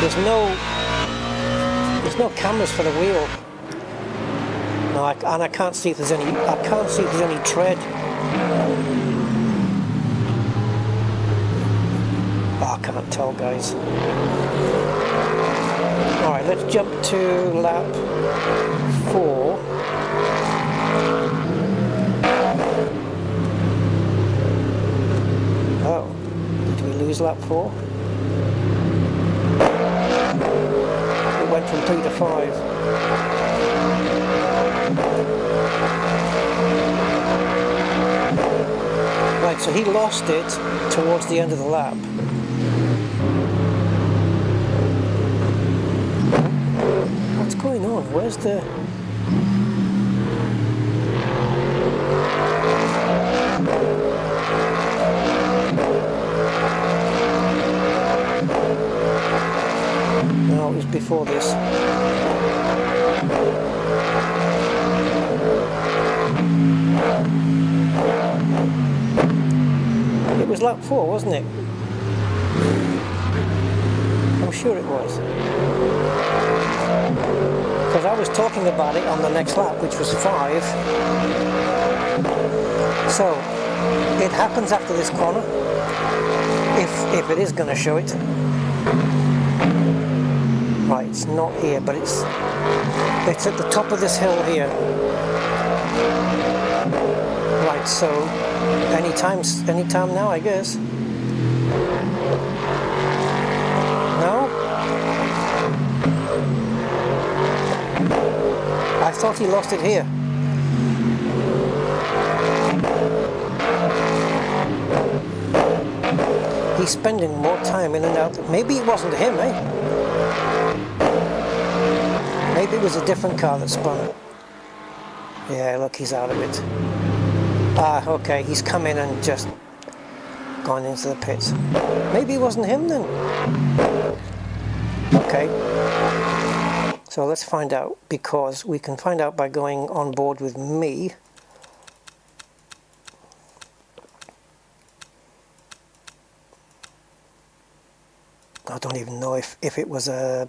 There's no cameras for the wheel. No, and I can't see if there's any. I can't see if there's any tread. Oh, I can't tell, guys. All right, let's jump to lap 4. Oh, did we lose lap 4? It went from 3 to 5. Right, so he lost it towards the end of the lap. What's going on? Where's the... No, it was before this. It was lap 4, wasn't it? I'm sure it was. Because I was talking about it on the next lap, which was 5. So, it happens after this corner. If it is going to show it. Right, it's not here, but it's at the top of this hill here. Right, so anytime now, I guess. No? I thought he lost it here. He's spending more time in and out. Maybe it wasn't him, eh? Maybe it was a different car that spun. Yeah, look, he's out of it. Ah, okay, he's come in and just gone into the pits. Maybe it wasn't him then. Okay. So let's find out, because we can find out by going on board with me. I don't even know if it was a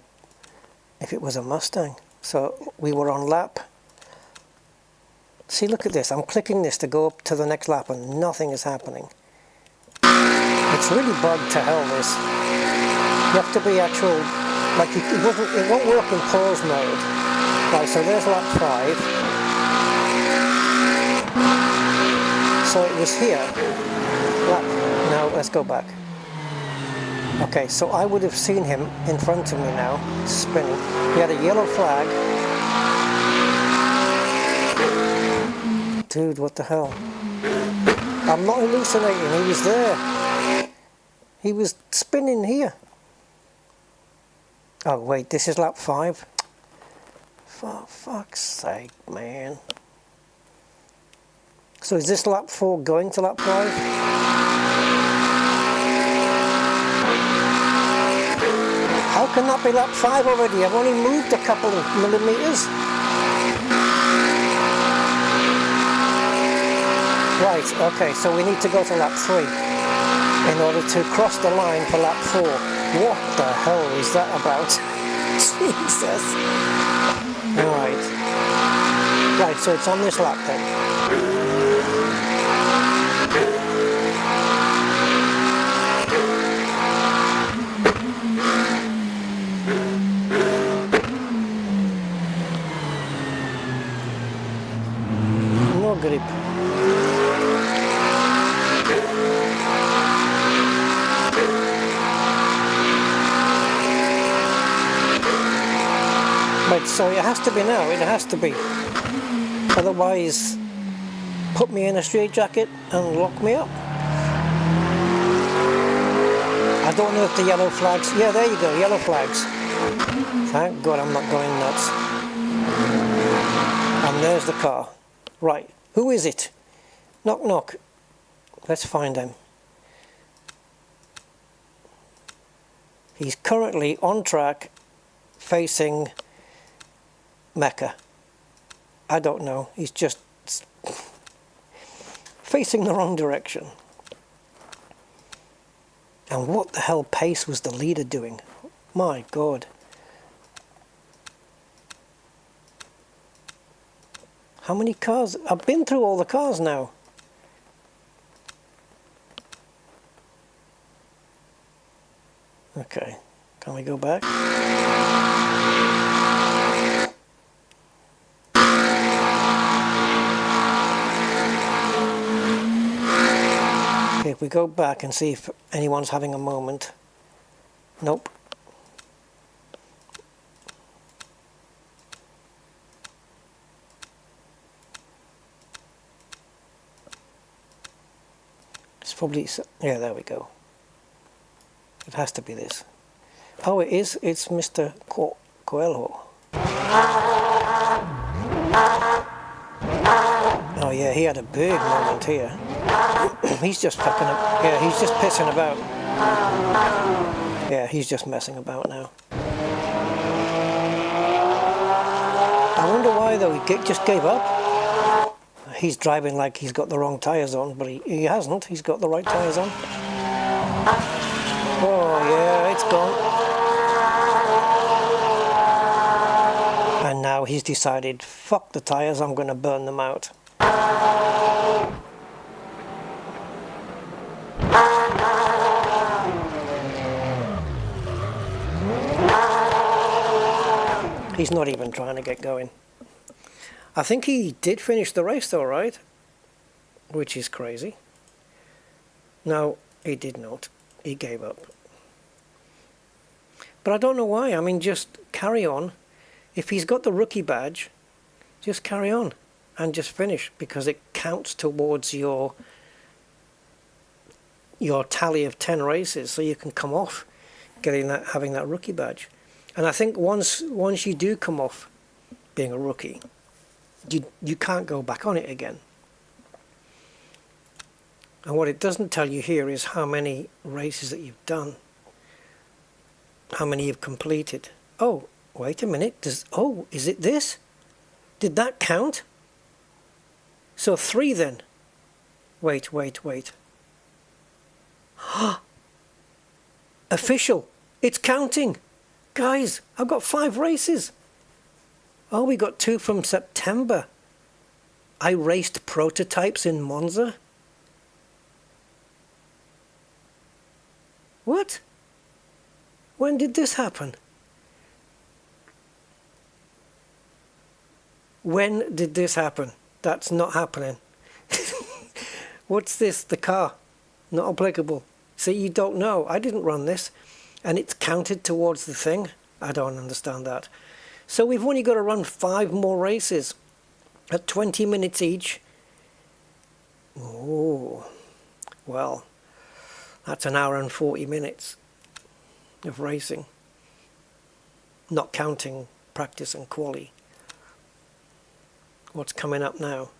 Mustang. So we were on lap. See, look at this. I'm clicking this to go up to the next lap and nothing is happening. It's really bugged to hell, this. You have to be actual, like it won't work in pause mode. Right, so there's lap 5. So it was here. No, let's go back. Okay, so I would have seen him in front of me now, spinning. He had a yellow flag. Dude, what the hell? I'm not hallucinating, he was there. He was spinning here. Oh wait, this is lap 5. For fuck's sake, man. So is this lap 4 going to lap 5? How can that be lap 5 already? I've only moved a couple of millimeters. Right, okay, so we need to go to lap 3 in order to cross the line for lap 4. What the hell is that about? Jesus. Right. Right, so it's on this lap then. No grip. Right, so it has to be now, it has to be. Otherwise, put me in a straitjacket and lock me up. I don't know if the yellow flags... Yeah, there you go, yellow flags. Thank God I'm not going nuts. And there's the car. Right, who is it? Knock, knock. Let's find him. He's currently on track, facing Mecca. I don't know, he's just facing the wrong direction. And what the hell pace was the leader doing? My God. How many cars? I've been through all the cars now. Okay, can we go back? Okay, if we go back and see if anyone's having a moment. Nope. It's probably, yeah, there we go. It has to be this. Oh, it is. It's Mr. Coelho. Oh yeah, he had a big moment here. He's just fucking up. Yeah, he's just pissing about. Yeah, he's just messing about now. I wonder why though, he just gave up. He's driving like he's got the wrong tyres on, but he hasn't. He's got the right tyres on. Oh yeah, it's gone. And now he's decided, fuck the tyres, I'm going to burn them out. He's not even trying to get going. I think he did finish the race though, right? Which is crazy. No, he did not. He gave up. But I don't know why. I mean, just carry on. If he's got the rookie badge, just carry on and just finish, because it counts towards your tally of 10 races, so you can come off having that rookie badge. And I think once you do come off being a rookie, you can't go back on it again. And what it doesn't tell you here is how many races that you've done, how many you've completed. Oh, wait a minute. Is it this? Did that count? So 3 then. Wait. Official. It's counting. Guys, I've got 5 races. Oh, we got 2 from September. I raced prototypes in Monza. What? When did this happen? When did this happen? That's not happening. What's this? The car. Not applicable. See, you don't know. I didn't run this. And it's counted towards the thing. I don't understand that. So we've only got to run 5 more races at 20 minutes each. Oh, well, That's an hour and 40 minutes of racing, not counting practice and quali. What's coming up now?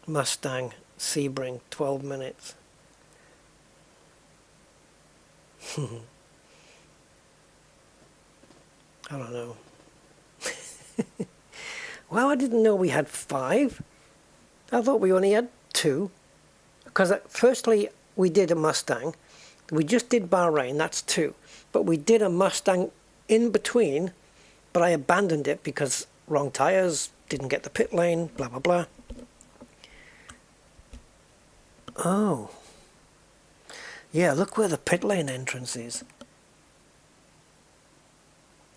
Mustang Sebring, 12 minutes. I don't know. Well, I didn't know we had 5. I thought we only had 2. Because firstly, we did a Mustang. We just did Bahrain, that's 2. But we did a Mustang in between, but I abandoned it because wrong tyres, didn't get the pit lane, blah, blah, blah. Oh. Yeah, look where the pit lane entrance is.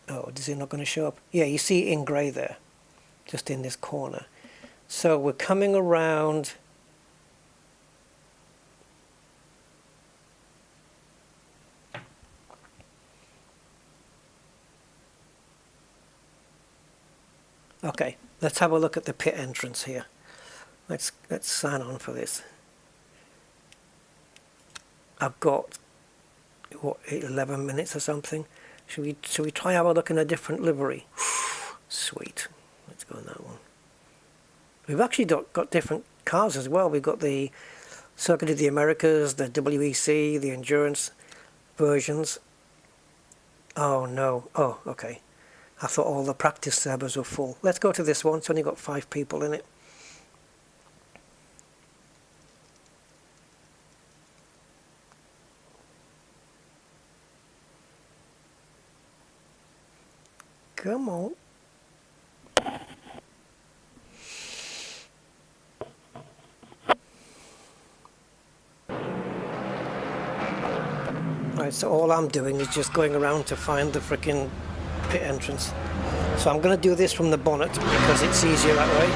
Oh, is it not going to show up? Yeah, you see it in grey there, just in this corner. So we're coming around. Okay, let's have a look at the pit entrance here. Let's sign on for this. I've got, what, 11 minutes or something. Should we try have a look in a different livery? Sweet. Let's go on that one. We've actually got different cars as well. We've got the Circuit of the Americas, the WEC, the Endurance versions. Oh no. Oh, okay. I thought all the practice servers were full. Let's go to this one. It's only got 5 people in it. Come on. Right, so all I'm doing is just going around to find the frickin' pit entrance. So I'm going to do this from the bonnet because it's easier that way.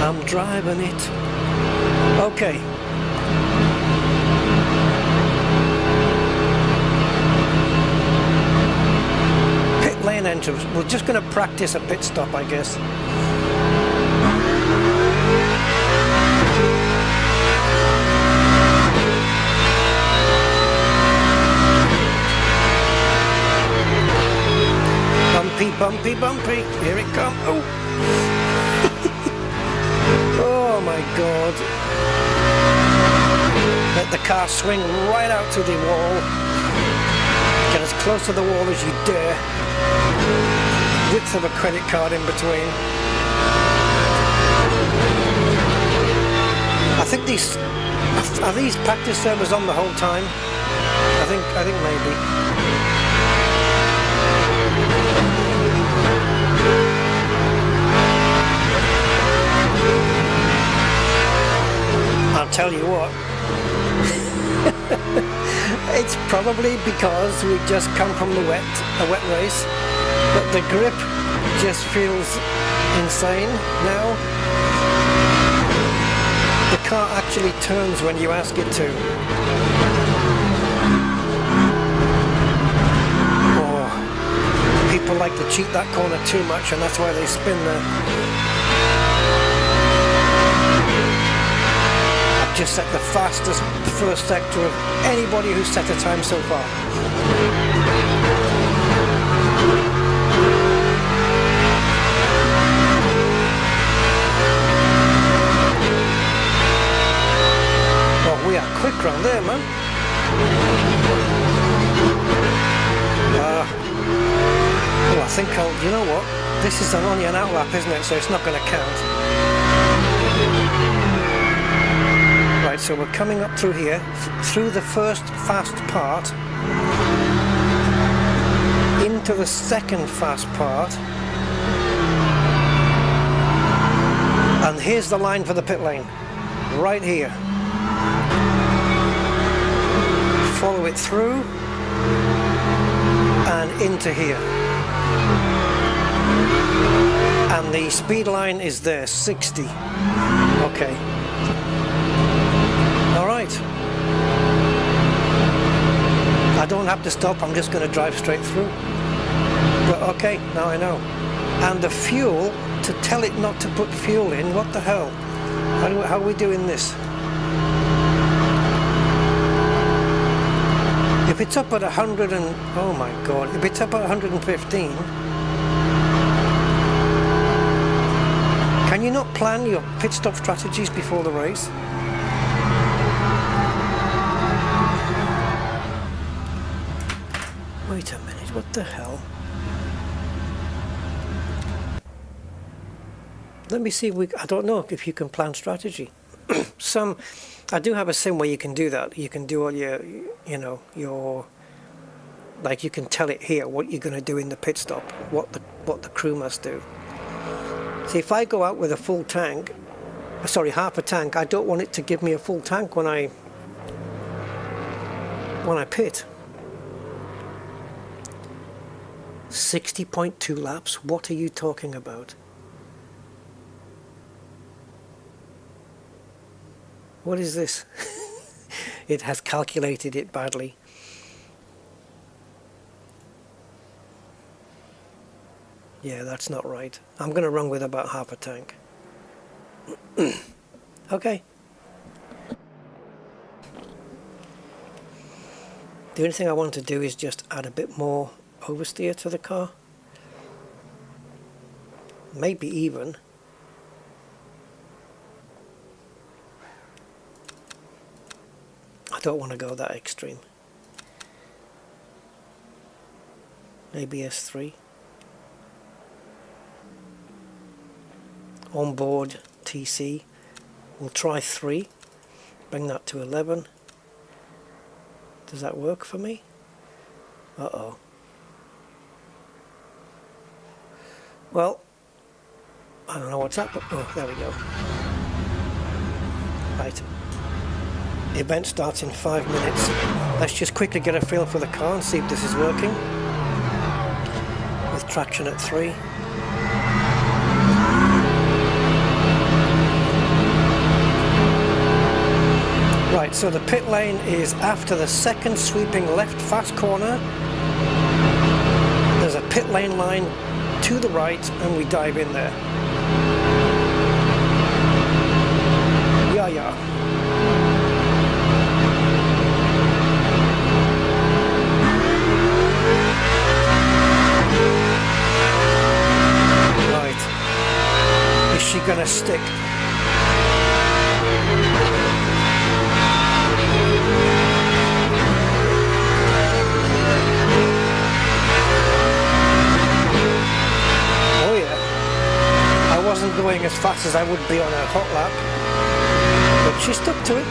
I'm driving it. Okay. Pit lane entrance. We're just going to practice a pit stop, I guess. Bumpy, bumpy, bumpy. Here it comes. Oh. Oh my God. Let the car swing right out to the wall. Get as close to the wall as you dare. Width of a credit card in between. I think these are these practice servers on the whole time? I think maybe. I'll tell you what, it's probably because we just come from a wet race, but the grip just feels insane now. The car actually turns when you ask it to. Or people like to cheat that corner too much and that's why they spin there. Just set the fastest first sector of anybody who's set a time so far. Oh, we are quick round there, man. Oh, I think you know what? This is only an outlap, isn't it? So it's not going to count. Right, so we're coming up through here, through the first fast part, into the second fast part, and here's the line for the pit lane, right here. Follow it through, and into here. And the speed line is there, 60. Okay. Alright. I don't have to stop, I'm just going to drive straight through. But okay, now I know. And the fuel, to tell it not to put fuel in, what the hell? How are we doing this? If it's up at 100 and... oh my god, if it's up at 115... can you not plan your pit stop strategies before the race? Wait a minute, what the hell? Let me see if we... I don't know if you can plan strategy. I do have a sim where you can do that. You can do all your, you know, your... like you can tell it here what you're going to do in the pit stop, what the crew must do. See, if I go out with a full tank, sorry, half a tank, I don't want it to give me a full tank when I pit. 60.2 laps, what are you talking about? What is this? It has calculated it badly. Yeah, that's not right. I'm going to run with about half a tank. Okay. The only thing I want to do is just add a bit more oversteer to the car. Maybe even. I don't want to go that extreme. Maybe S3. Onboard TC. We'll try 3. Bring that to 11. Does that work for me? Uh-oh. Well, I don't know what's up. Oh, there we go. Right. The event starts in 5 minutes. Let's just quickly get a feel for the car and see if this is working. With traction at 3. Right, so the pit lane is after the second sweeping left fast corner. There's a pit lane line to the right and we dive in there. Yeah, yeah. Right. Is she gonna stick? Wasn't going as fast as I would be on a hot lap, but she stuck to it.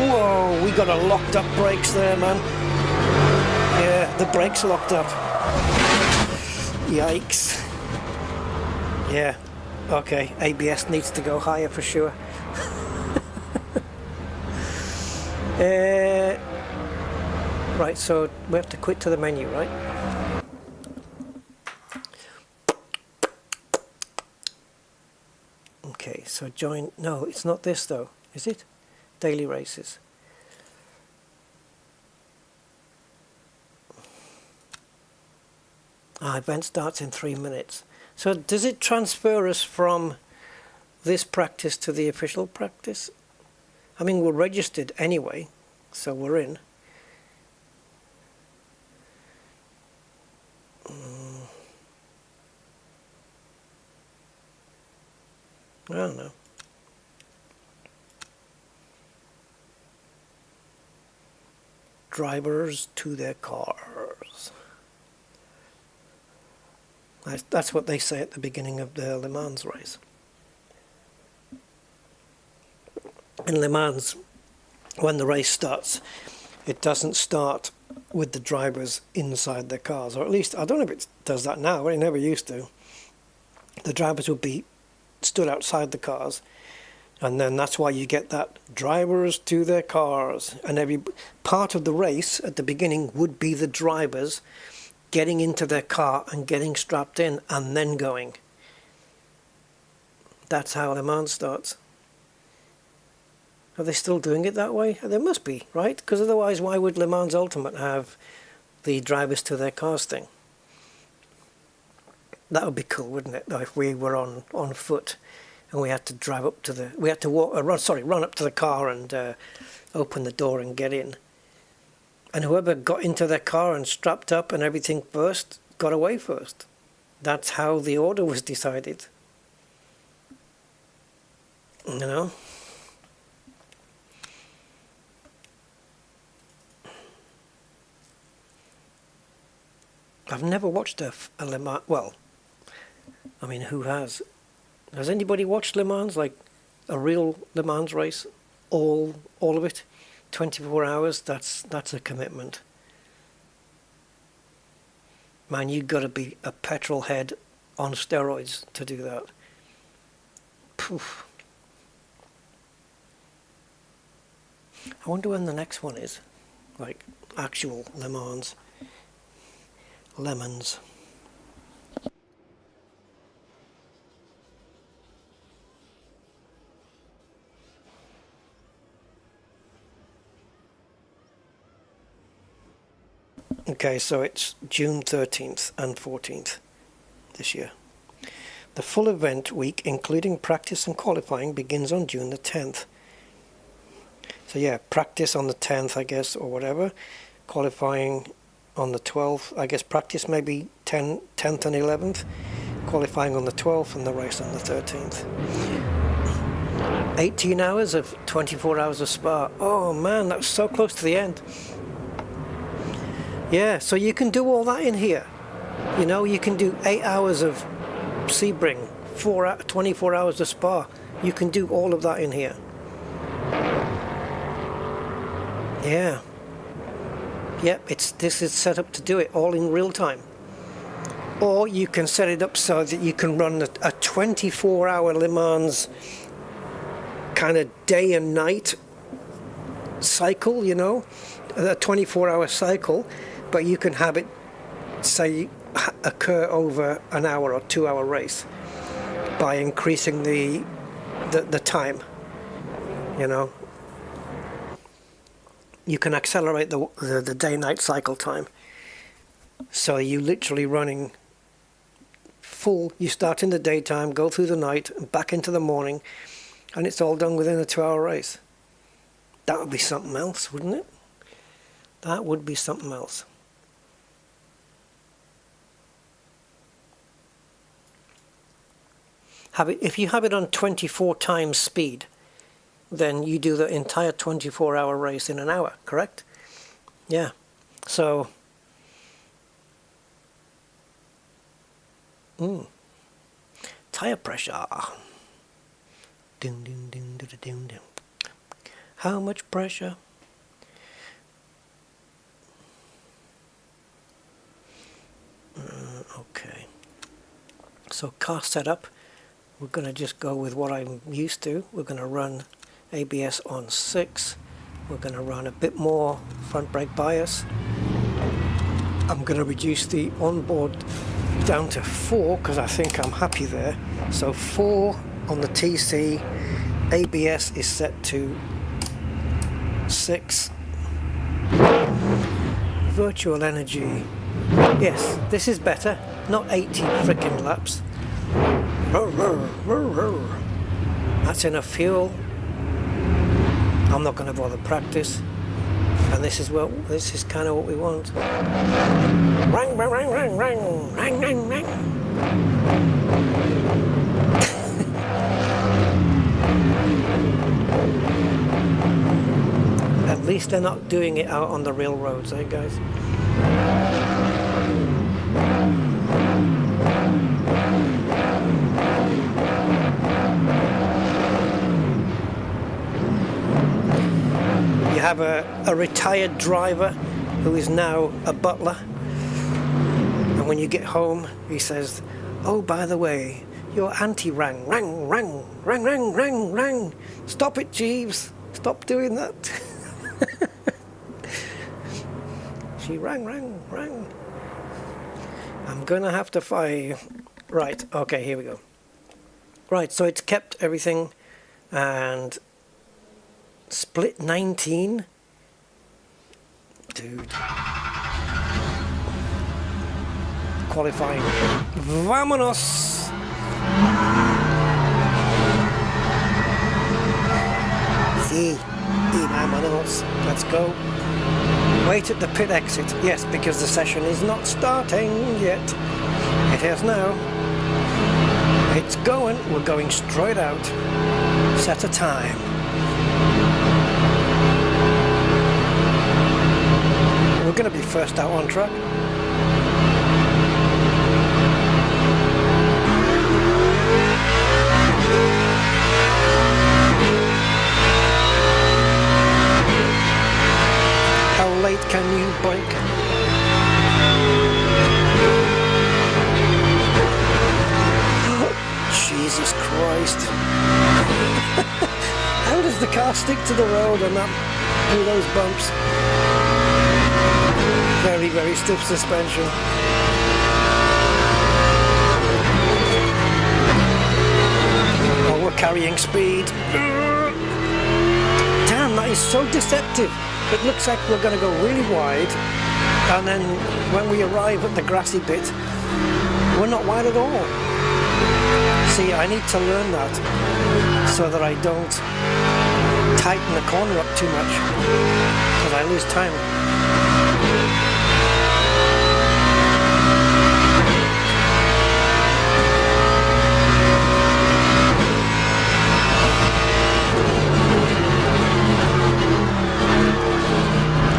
Whoa, we got a locked up brakes there, man. Yeah, the brakes locked up. Yikes. Yeah, okay, ABS needs to go higher for sure. Right, so we have to quit to the menu, right? Okay, so join... no, it's not this though, is it? Daily races. Event starts in 3 minutes. So does it transfer us from this practice to the official practice? I mean, we're registered anyway, so we're in. I don't know. Drivers to their cars. That's what they say at the beginning of the Le Mans race. In Le Mans, when the race starts, it doesn't start with the drivers inside their cars, or at least, I don't know if it does that now, but it never used to. The drivers would be stood outside the cars, And then that's why you get that drivers to their cars. And every part of the race at the beginning would be the drivers getting into their car and getting strapped in and then going. That's how Le Mans starts. Are they still doing it that way? They must be, right? Because otherwise, why would Le Mans Ultimate have the drivers to their cars thing? That would be cool, wouldn't it? If we were on foot and we had to drive up to the, we had to run up to the car and open the door and get in. And whoever got into their car and strapped up and everything first got away first. That's how the order was decided. You know? I've never watched a Le Mans. Well, I mean, who has? Has anybody watched Le Mans, like a real Le Mans race? All of it? 24 hours? That's a commitment. Man, you've got to be a petrol head on steroids to do that. Poof. I wonder when the next one is. Like, actual Le Mans. Lemons. Okay, so it's June 13th and 14th this year. The full event week, including practice and qualifying, begins on June the 10th. So yeah, practice on the 10th, I guess, or whatever. Qualifying on the 12th, I guess practice maybe 10th and 11th, qualifying on the 12th and the race on the 13th. 18 hours of 24 hours of Spa. Oh man, that's so close to the end. Yeah, so you can do all that in here. You know, you can do 8 hours of Sebring, 24 hours of Spa. You can do all of that in here. Yeah. Yep, this is set up to do it all in real time. Or you can set it up so that you can run a 24-hour Le Mans kind of day and night cycle, you know, a 24-hour cycle, but you can have it, say, occur over an hour or 2-hour race by increasing the time, you know. You can accelerate the day-night cycle time. So you literally running full, you start in the daytime, go through the night, and back into the morning, and it's all done within a 2-hour race. That would be something else, wouldn't it? That would be something else. If you have it on 24 times speed, then you do the entire 24-hour race in an hour, correct? Yeah. So, tire pressure. Ding, ding, ding, ding, ding, ding. How much pressure? Okay. So car setup. We're going to just go with what I'm used to. We're going to run ABS on 6. We're going to run a bit more front brake bias. I'm going to reduce the onboard down to 4 because I think I'm happy there. So 4 on the TC. ABS is set to 6. Virtual energy. Yes, this is better. Not 80 frickin' laps. That's enough fuel. I'm not going to bother practice, and this is kind of what we want. Rang, rang, rang, rang, rang, rang, rang, rang. At least they're not doing it out on the real roads, eh, guys? You have a retired driver who is now a butler, and when you get home he says, oh, by the way, Your anti-rang, rang, rang, rang, rang, rang, rang. Stop it, Jeeves. Stop doing that. She rang, rang, rang. I'm gonna have to fire. Right, okay, here we go. Right, so it's kept everything and split 19. Dude. Qualifying. Vámonos! Sí, y vámonos. Let's go. Wait at the pit exit. Yes, because the session is not starting yet. It is now. It's going. We're going straight out. Set a time. We're going to be first out on track. How late can you bike? Jesus Christ. How does the car stick to the road and not do those bumps? Very, very stiff suspension. Oh, we're carrying speed. Damn, that is so deceptive. It looks like we're going to go really wide, and then when we arrive at the grassy bit, we're not wide at all. See, I need to learn that so that I don't tighten the corner up too much, because I lose time.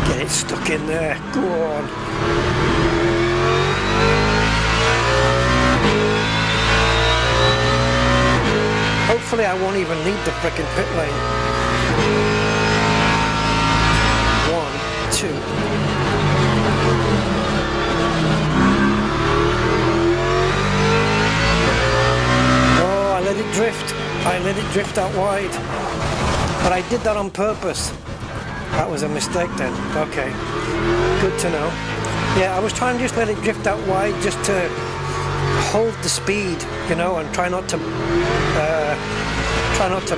Get it stuck in there. Go on. Hopefully I won't even need the frickin' pit lane. 1, 2. Oh, I let it drift. I let it drift out wide. But I did that on purpose. That was a mistake then. Okay. Good to know. Yeah, I was trying to just let it drift out wide just to hold the speed, you know, and try not to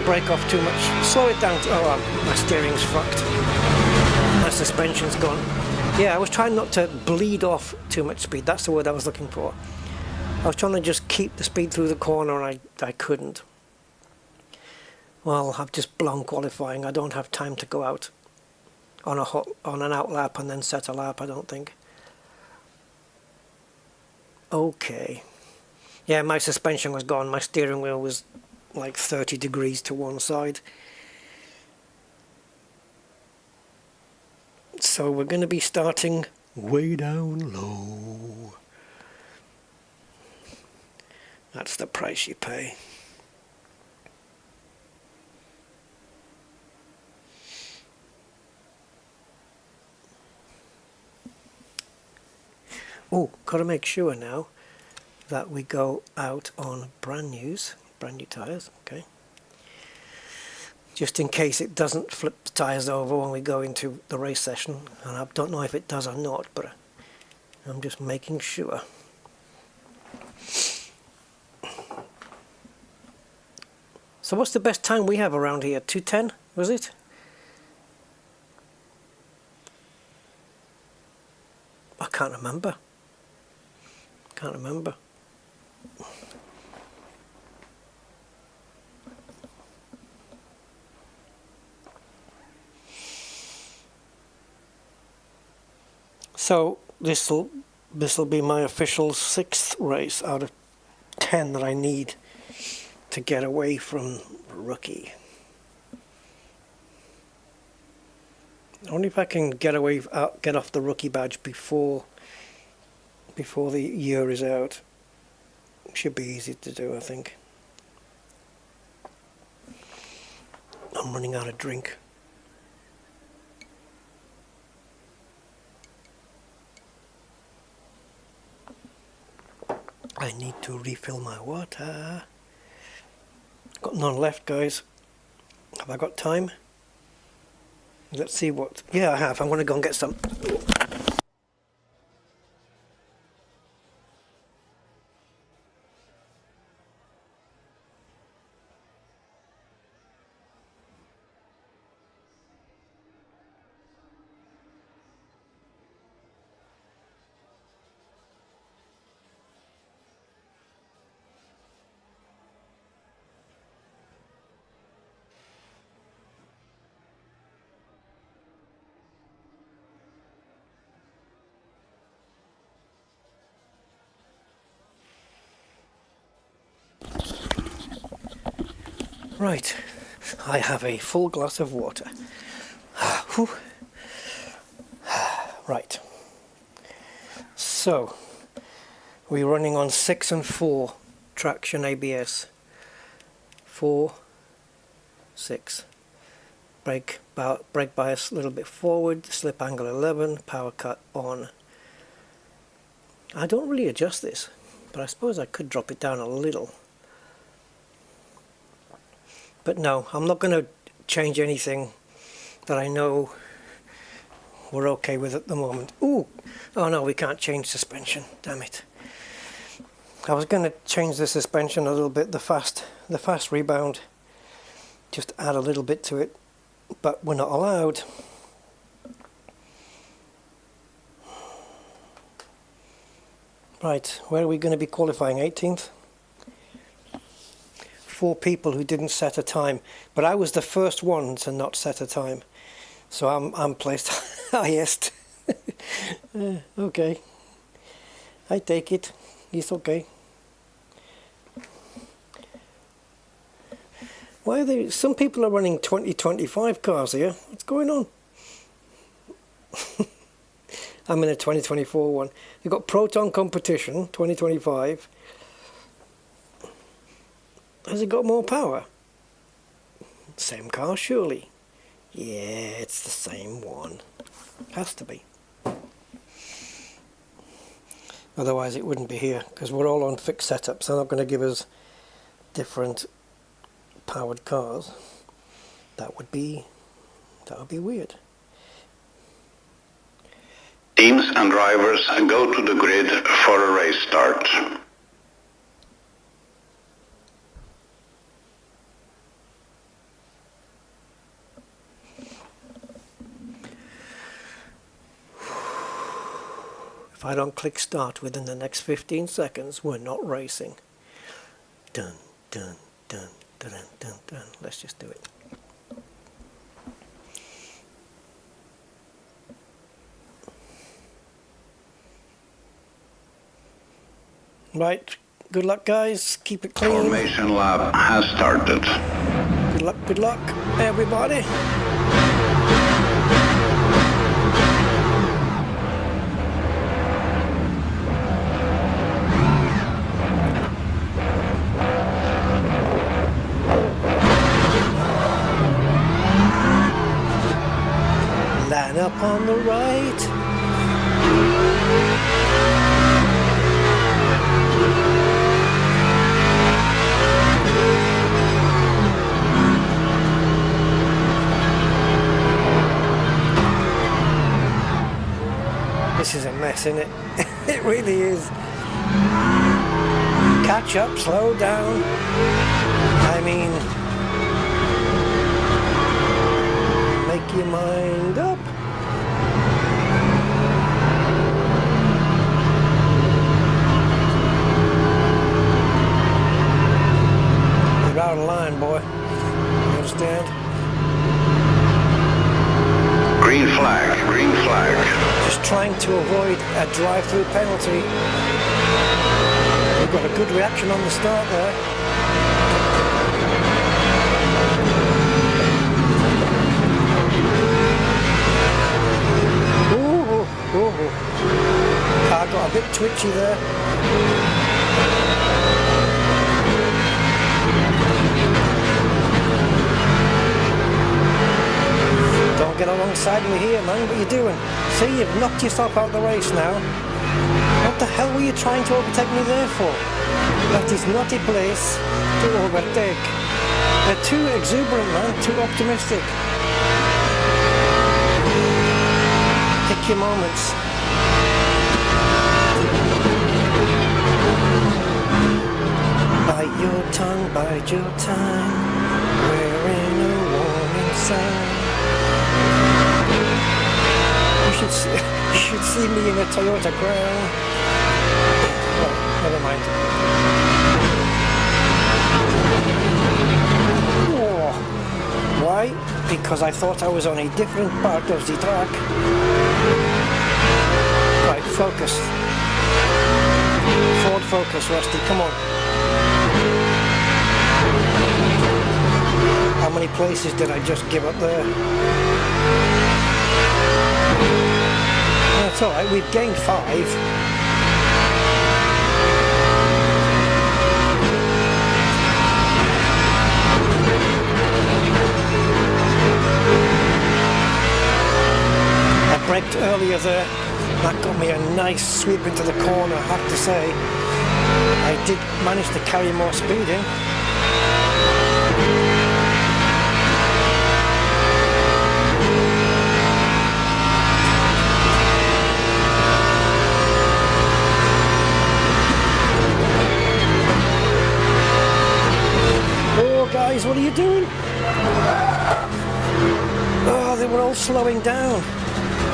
break off too much. Slow it down. Oh, my steering's fucked. My suspension's gone. Yeah, I was trying not to bleed off too much speed. That's the word I was looking for. I was trying to just keep the speed through the corner, and I couldn't. Well, I've just blown qualifying. I don't have time to go out on an out lap and then set a lap, I don't think. Okay. Yeah, my suspension was gone. My steering wheel was like 30 degrees to one side. So we're going to be starting way down low. That's the price you pay. Oh, got to make sure now that we go out on brand new tyres, okay? Just in case it doesn't flip the tyres over when we go into the race session, and I don't know if it does or not, but I'm just making sure. So what's the best time we have around here? 2:10, was it? I can't remember. Can't remember. So this'll be my official 6th race out of 10 that I need to get away from rookie. Only if I can get off the rookie badge before the year is out. Should be easy to do, I think. I'm running out of drink. I need to refill my water. Got none left, guys. Have I got time? Let's see what... Yeah, I have. I'm going to go and get some. Right, I have a full glass of water. Whew. Right, so we're running on 6 and 4 traction ABS. 4, 6. Brake bias a little bit forward, slip angle 11, power cut on. I don't really adjust this, but I suppose I could drop it down a little. But no, I'm not going to change anything that I know we're okay with at the moment. Ooh! Oh no, we can't change suspension. Damn it. I was going to change the suspension a little bit, the fast rebound. Just add a little bit to it. But we're not allowed. Right, where are we going to be qualifying? 18th? 4 people who didn't set a time, but I was the first one to not set a time, so I'm placed highest. Okay, I take it. It's okay. Why are they? Some people are running 2025 cars here. What's going on? I'm in a 2024 one. They've got Proton Competition 2025. Has it got more power? Same car, surely. Yeah, it's the same one. Has to be. Otherwise it wouldn't be here, because we're all on fixed setups. They're not going to give us different powered cars. That would be weird. Teams and drivers go to the grid for a race start. If I don't click start within the next 15 seconds, we're not racing. Dun, dun, dun, dun, dun, dun. Let's just do it. Right, good luck guys, keep it clean. Formation lap has started. Good luck everybody. Line up on the right. This is a mess, isn't it? It really is. Catch up, slow down. I mean, make your mind up. You're out of line, boy. You understand? Green flag, green flag. Just trying to avoid a drive-through penalty. We've got a good reaction on the start there. Car got a bit twitchy there. Don't get alongside me here, man. What are you doing? See, you've knocked yourself out of the race now. What the hell were you trying to overtake me there for? That is not a place to overtake. They're too exuberant, man, too optimistic. Pick your moments. Bite your tongue, bide your time, wearing a warning sign. You should see me in a Toyota Crown. Well, never mind. Oh. Why? Because I thought I was on a different part of the track. Right, focus. Forward focus, Rusty, come on. How many places did I just give up there? That's alright, we've gained 5. I braked earlier there. That got me a nice sweep into the corner, I have to say. I did manage to carry more speed in. Guys, what are you doing? Oh, they were all slowing down.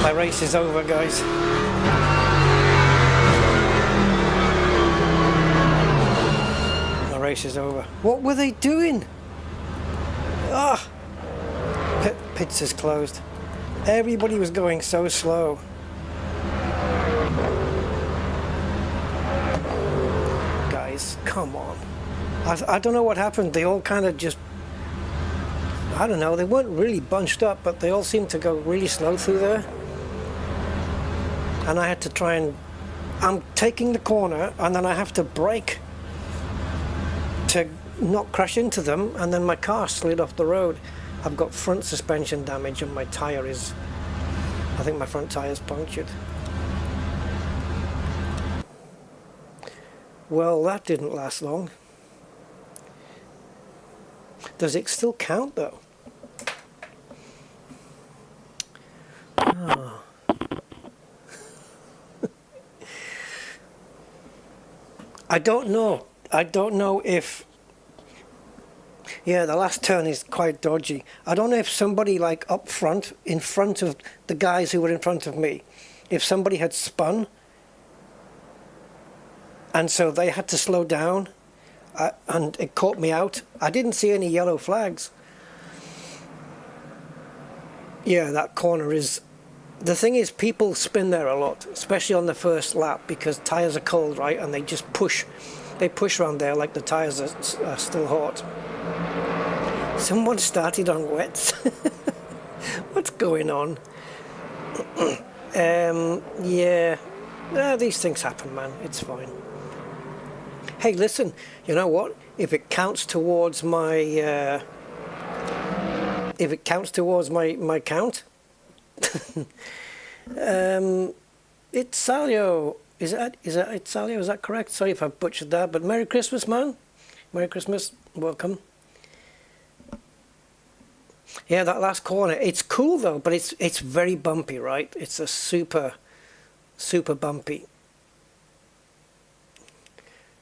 My race is over, guys. My race is over. What were they doing? Ah! Pits is closed. Everybody was going so slow. Guys, come on. I don't know what happened. They all kind of just, I don't know, they weren't really bunched up, but they all seemed to go really slow through there. And I had to try and, I'm taking the corner and then I have to brake to not crash into them, and then my car slid off the road. I've got front suspension damage and my tyre is, I think my front tyre is punctured. Well, that didn't last long. Does it still count though? Oh. I don't know. I don't know if... Yeah, the last turn is quite dodgy. I don't know if somebody like up front, in front of the guys who were in front of me, if somebody had spun and so they had to slow down. And it caught me out. I didn't see any yellow flags. Yeah, that corner is... The thing is, people spin there a lot, especially on the first lap, because tyres are cold, right? And they just push. They push around there like the tyres are still hot. Someone started on wets. What's going on? Yeah. These things happen, man. It's fine. Hey, listen, you know what? If it counts towards my, my count, Itzalio, is that Itzalio? Is that correct? Sorry if I butchered that, but Merry Christmas, man. Merry Christmas. Welcome. Yeah, that last corner. It's cool though, but it's very bumpy, right? It's a super bumpy.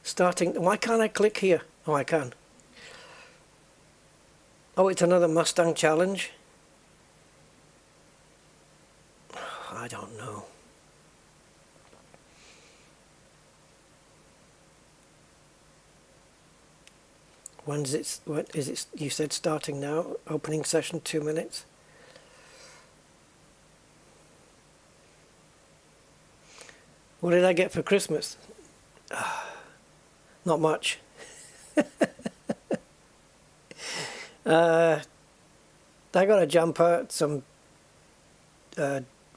Starting, why can't I click here? Oh, I can. Oh, it's another Mustang challenge. I don't know. When's it? What is it? You said starting now. Opening session 2 minutes. What did I get for Christmas? Not much. I got a jumper, some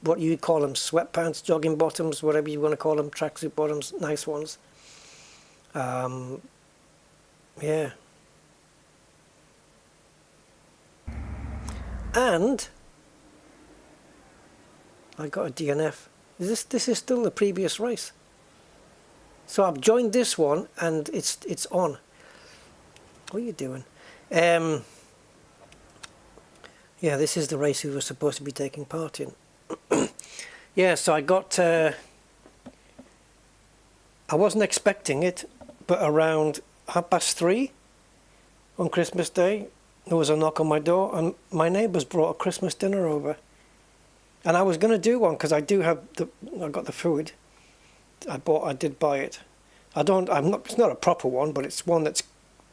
what you call them, sweatpants, jogging bottoms, whatever you want to call them, tracksuit bottoms, nice ones. Yeah. And I got a DNF. This is still the previous race. So I've joined this one and it's on. What are you doing? Yeah, this is the race we were supposed to be taking part in. Yeah, so I got... I wasn't expecting it, but around 3:30 on Christmas Day, there was a knock on my door, and my neighbours brought a Christmas dinner over. And I was going to do one because I got the food. I did buy it. It's not a proper one, but it's one that's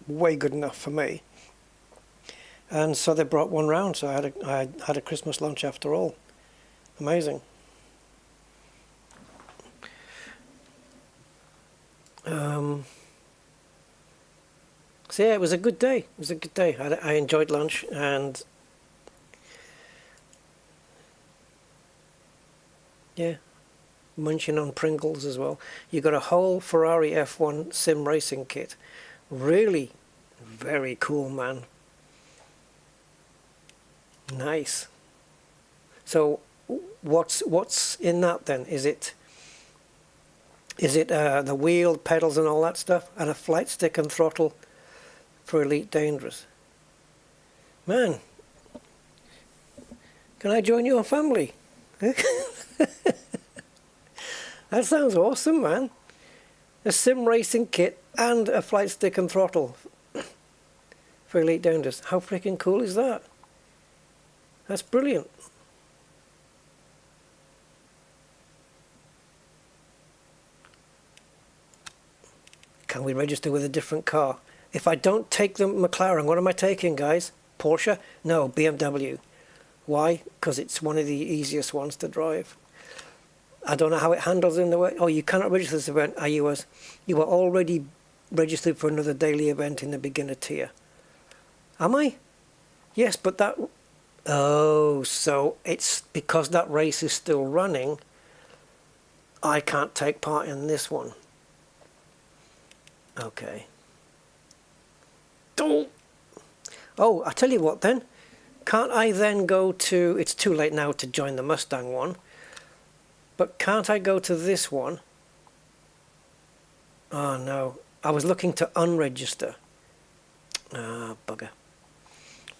way good enough for me. And so they brought one round, so I had a Christmas lunch after all. Amazing. So yeah, it was a good day. It was a good day. I enjoyed lunch and yeah, munching on Pringles as well. You got a whole Ferrari F1 sim racing kit. Really, very cool, man. Nice. So, what's in that then? Is it the wheel, pedals, and all that stuff, and a flight stick and throttle for Elite Dangerous? Man, can I join your family? That sounds awesome, man. A sim racing kit and a flight stick and throttle for Elite Dangerous. How freaking cool is that? That's brilliant. Can we register with a different car? If I don't take the McLaren, what am I taking, guys? Porsche? No, BMW. Why? Because it's one of the easiest ones to drive. I don't know how it handles in the way. Oh, you cannot register this event. You are already registered for another daily event in the beginner tier. Am I? Yes, but that... Oh, so it's because that race is still running, I can't take part in this one. Okay. Oh, I tell you what then. Can't I then go to... It's too late now to join the Mustang one. But can't I go to this one? Oh, no. I was looking to unregister. Ah, bugger.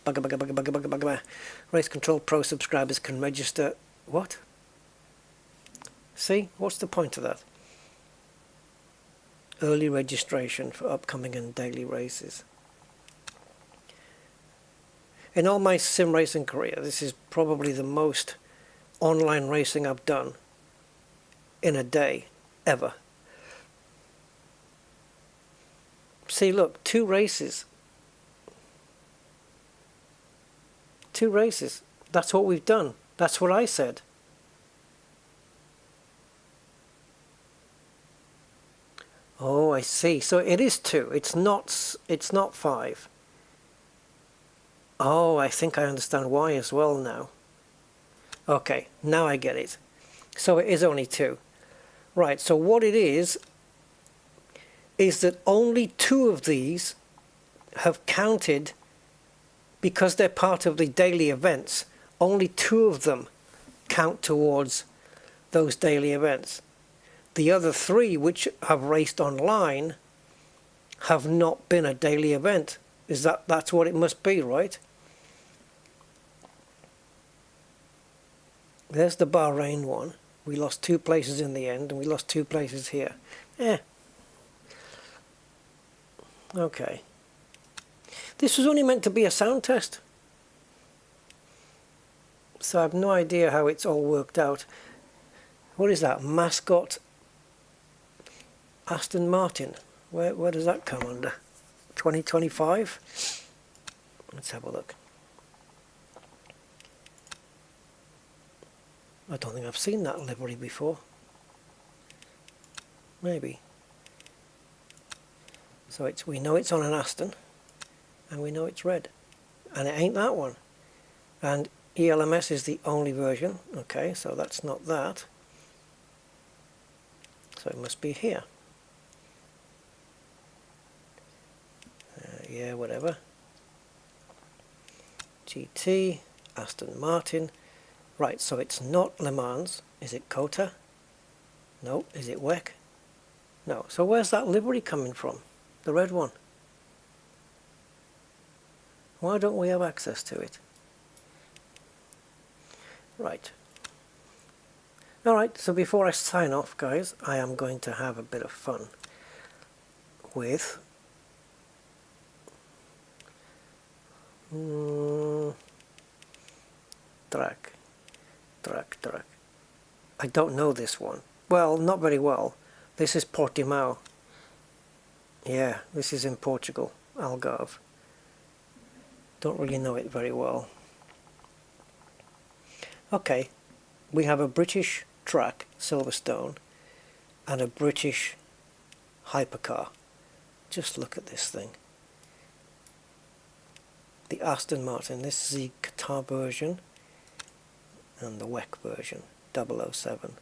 Bugger. Race Control Pro subscribers can register... What? See? What's the point of that? Early registration for upcoming and daily races. In all my sim racing career, this is probably the most online racing I've done in a day, ever. See, look, 2 races. 2 races. That's what we've done. That's what I said. Oh, I see. So it is 2. It's not 5. Oh, I think I understand why as well now. Okay, now I get it. So it is only 2. Right, so what it is that only 2 of these have counted, because they're part of the daily events. Only 2 of them count towards those daily events. The other 3 which have raced online have not been a daily event. That's what it must be, right? There's the Bahrain one. We lost 2 places in the end, and we lost 2 places here. Okay. This was only meant to be a sound test. So I have no idea how it's all worked out. What is that? Mascot Aston Martin. Where does that come under? 2025? Let's have a look. I don't think I've seen that livery before. Maybe. So we know it's on an Aston, and we know it's red. And it ain't that one. And ELMS is the only version. Okay, so that's not that. So it must be here. Yeah, whatever. GT, Aston Martin. Right, so it's not Le Mans. Is it Cota? No, is it WEC? No. So where's that livery coming from? The red one. Why don't we have access to it? Right. Alright, so before I sign off, guys, I am going to have a bit of fun with track. I don't know this one. Well, not very well. This is Portimao. Yeah, this is in Portugal, Algarve. Don't really know it very well. Okay, we have a British track, Silverstone, and a British hypercar. Just look at this thing. The Aston Martin, this is the Qatar version, and the WEC version, 007.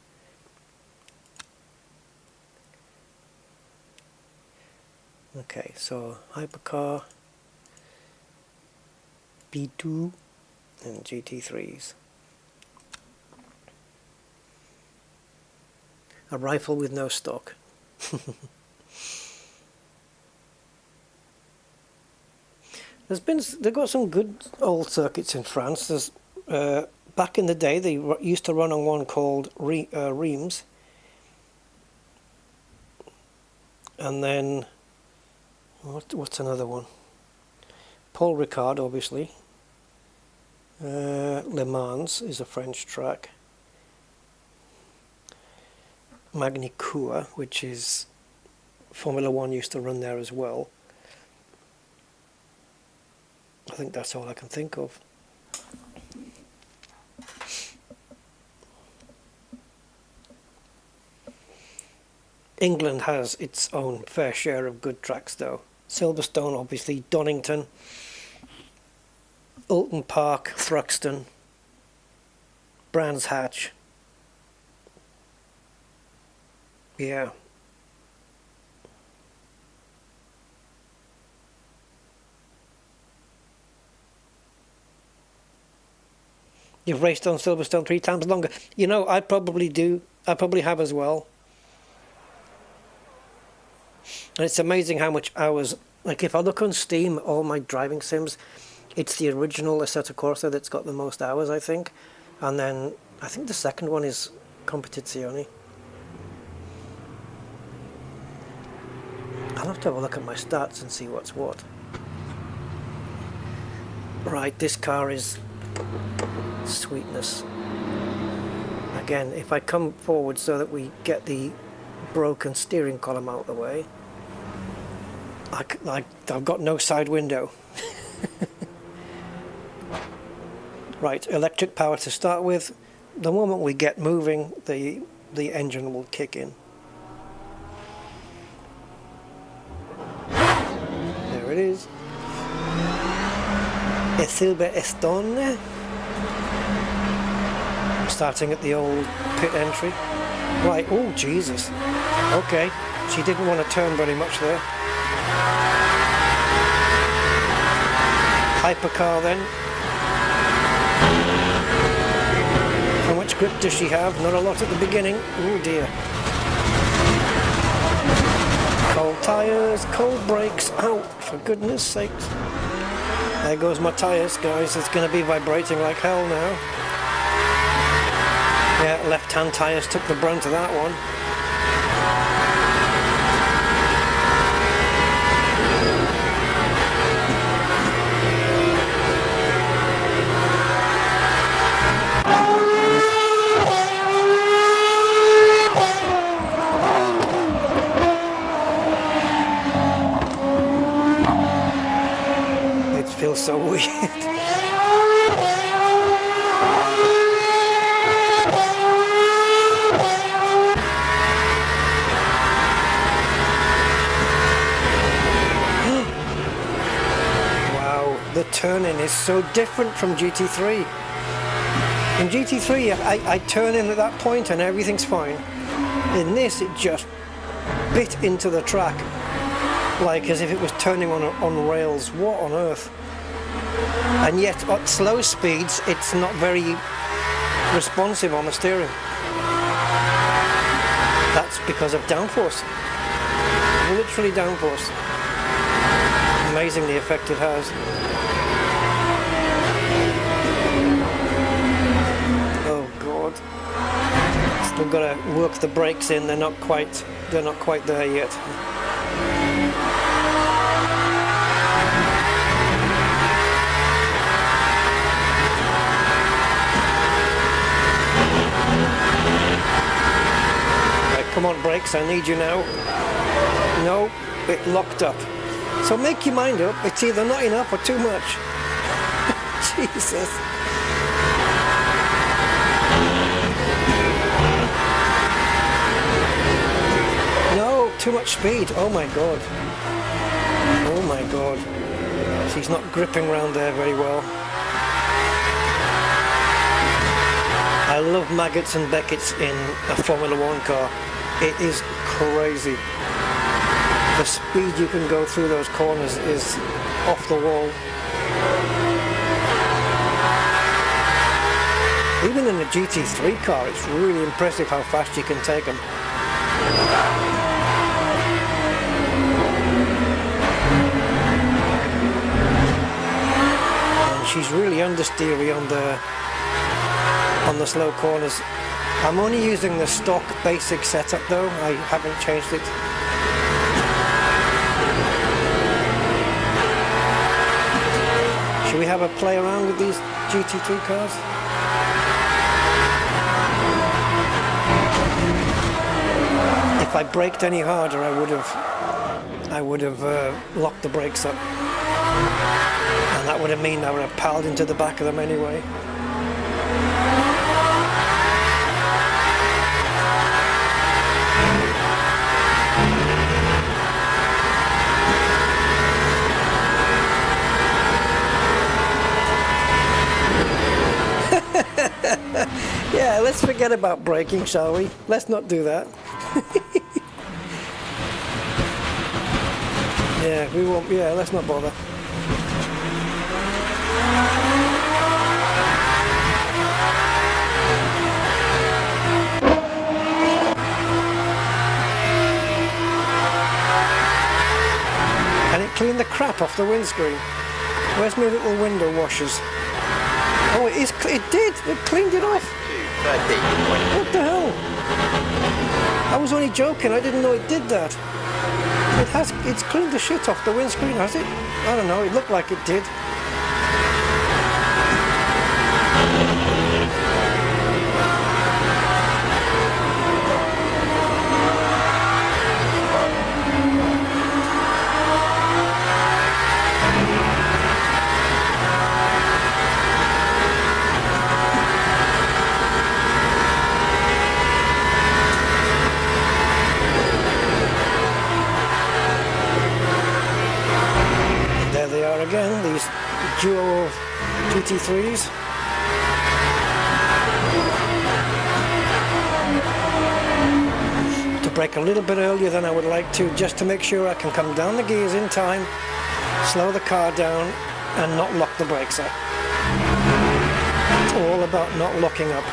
Okay, so hypercar, V2 and GT3s. A rifle with no stock. They've got some good old circuits in France. There's back in the day they used to run on one called Reims, and then what's another one? Paul Ricard, obviously. Le Mans is a French track. Magny-Cours, which is Formula 1, used to run there as well. I think that's all I can think of. England has its own fair share of good tracks though. Silverstone, obviously, Donington, Alton Park, Thruxton, Brands Hatch. Yeah. You've raced on Silverstone 3 times longer. You know, I probably do. I probably have as well. And it's amazing how much hours, like if I look on Steam, all my driving sims, it's the original Assetto Corsa that's got the most hours, I think. And then I think the second one is Competizione. I'll have to have a look at my stats and see what's what. Right, this car is sweetness. Again, if I come forward so that we get the broken steering column out of the way, I've got no side window. Right, electric power to start with. The moment we get moving, the engine will kick in. There it is. E Silverstone. Starting at the old pit entry. Right, oh Jesus. Okay, she didn't want to turn very much there. Hypercar then. How much grip does she have? Not a lot at the beginning. Oh dear. Cold tyres, cold brakes. Ow, for goodness sakes. There goes my tyres, guys. It's going to be vibrating like hell now. Yeah, left-hand tyres took the brunt of that one. It feels so weird. The turning is so different from GT3. In GT3 I turn in at that point and everything's fine. In this it just bit into the track like as if it was turning on rails. What on earth? And yet at slow speeds it's not very responsive on the steering. That's because of downforce. Literally downforce. Amazing the effect it has. Oh god. Still gotta work the brakes in, they're not quite there yet. Right, come on brakes, I need you now. No, it locked up. So make your mind up, it's either not enough or too much. Jesus. No, too much speed. Oh my god. Oh my god. She's not gripping around there very well. I love maggots and Beckett's in a Formula 1 car. It is crazy. The speed you can go through those corners is off the wall. Even in a GT3 car, it's really impressive how fast you can take them. And she's really understeery on the slow corners. I'm only using the stock basic setup though, I haven't changed it. Should we have a play around with these GT3 cars? If I braked any harder, I would have locked the brakes up, and that would have meant I would have palled into the back of them anyway. Yeah, let's forget about braking, shall we? Let's not do that. Yeah, we won't. Yeah, let's not bother. And it cleaned the crap off the windscreen. Where's my little window washers? Oh, it did! It cleaned it off! What the hell? I was only joking, I didn't know it did that. It's cleaned the shit off the windscreen, has it? I don't know, it looked like it did. Again, these duo of GT3s. To brake a little bit earlier than I would like to, just to make sure I can come down the gears in time, slow the car down, and not lock the brakes up. It's all about not locking up.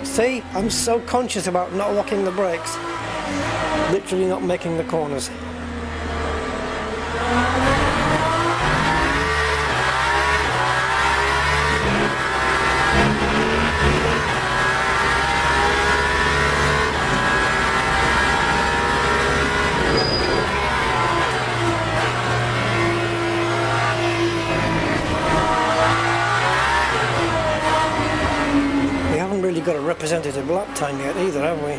See, I'm so conscious about not locking the brakes, literally not making the corners. Got a representative lap time yet either, have we?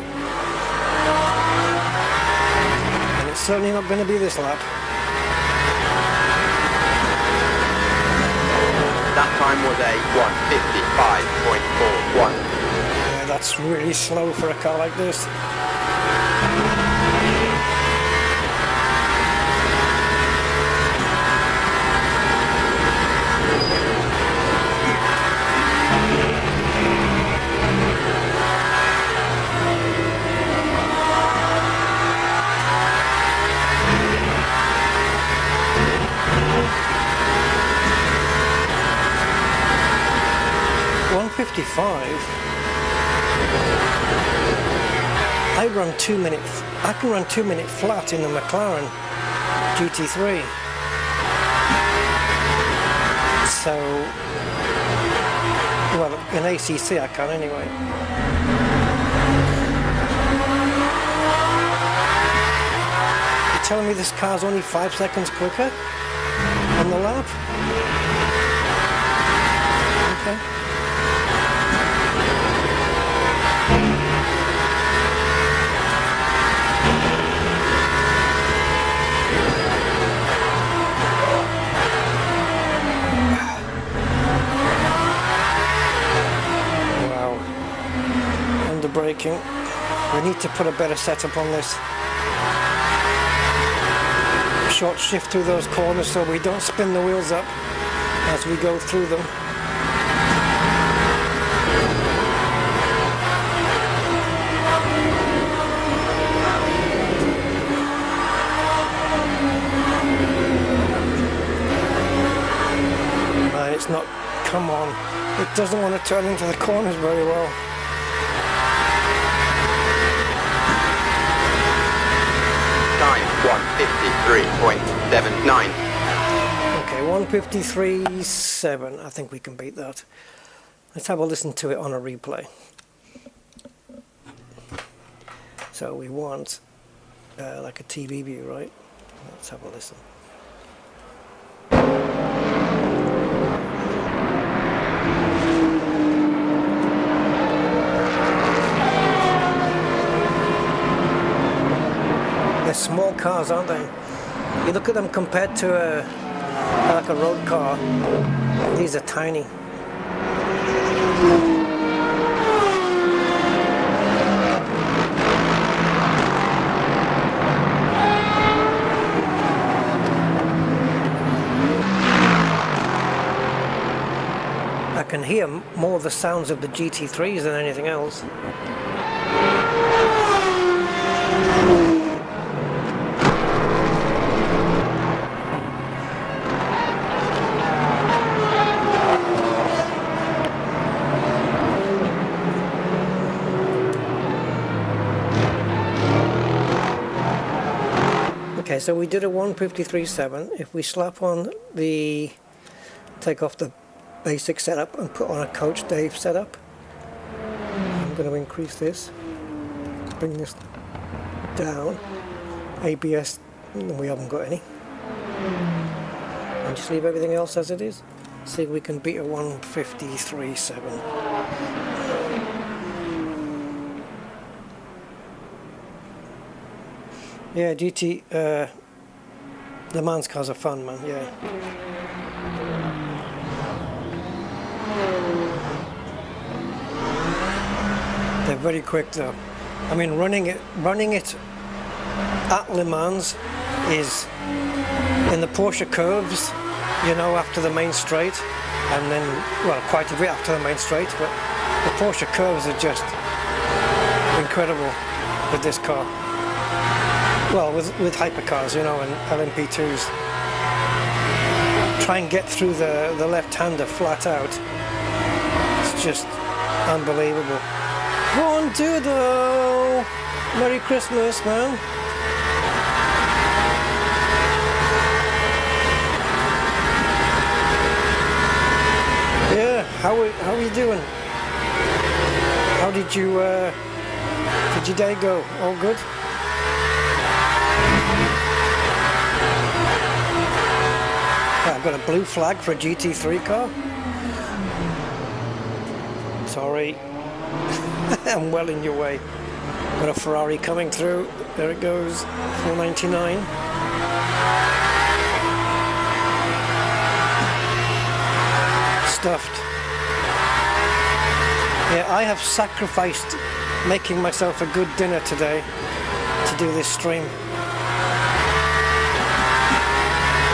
And it's certainly not going to be this lap. That time was a 1:55.41. Yeah, that's really slow for a car like this. I run 2 minute. I can run 2 minute flat in the McLaren GT3. So, well, in ACC I can anyway. You're telling me this car's only 5 seconds quicker on the lap? Okay. Braking. We need to put a better setup on this. Short shift through those corners so we don't spin the wheels up as we go through them. It's not, come on, it doesn't want to turn into the corners very well. Time 1:53.79. Okay, 1:53.7. I think we can beat that. Let's have a listen to it on a replay. So we want like a TV view, right? Let's have a listen. They're small cars, aren't they? You look at them compared to like a road car. These are tiny. I can hear more of the sounds of the GT3s than anything else. Okay, so we did a 1:53.7. If we slap on the, take off the basic setup and put on a Coach Dave setup, I'm going to increase this, bring this down. ABS, we haven't got any. And just leave everything else as it is. See if we can beat a 1:53.7. Yeah, GT, Le Mans cars are fun, man, yeah. They're very quick though. I mean, running it at Le Mans is in the Porsche curves, you know, after the main straight, and then, well, quite a bit after the main straight, but the Porsche curves are just incredible with this car. Well, with hypercars, you know, and LMP2s. Try and get through the left-hander flat out. It's just unbelievable. One, two, though. Merry Christmas, man. Yeah, how are you doing? How did your day go? All good? I've got a blue flag for a GT3 car. Sorry. I'm well in your way. Got a Ferrari coming through. There it goes. 499. Stuffed. Yeah, I have sacrificed making myself a good dinner today to do this stream.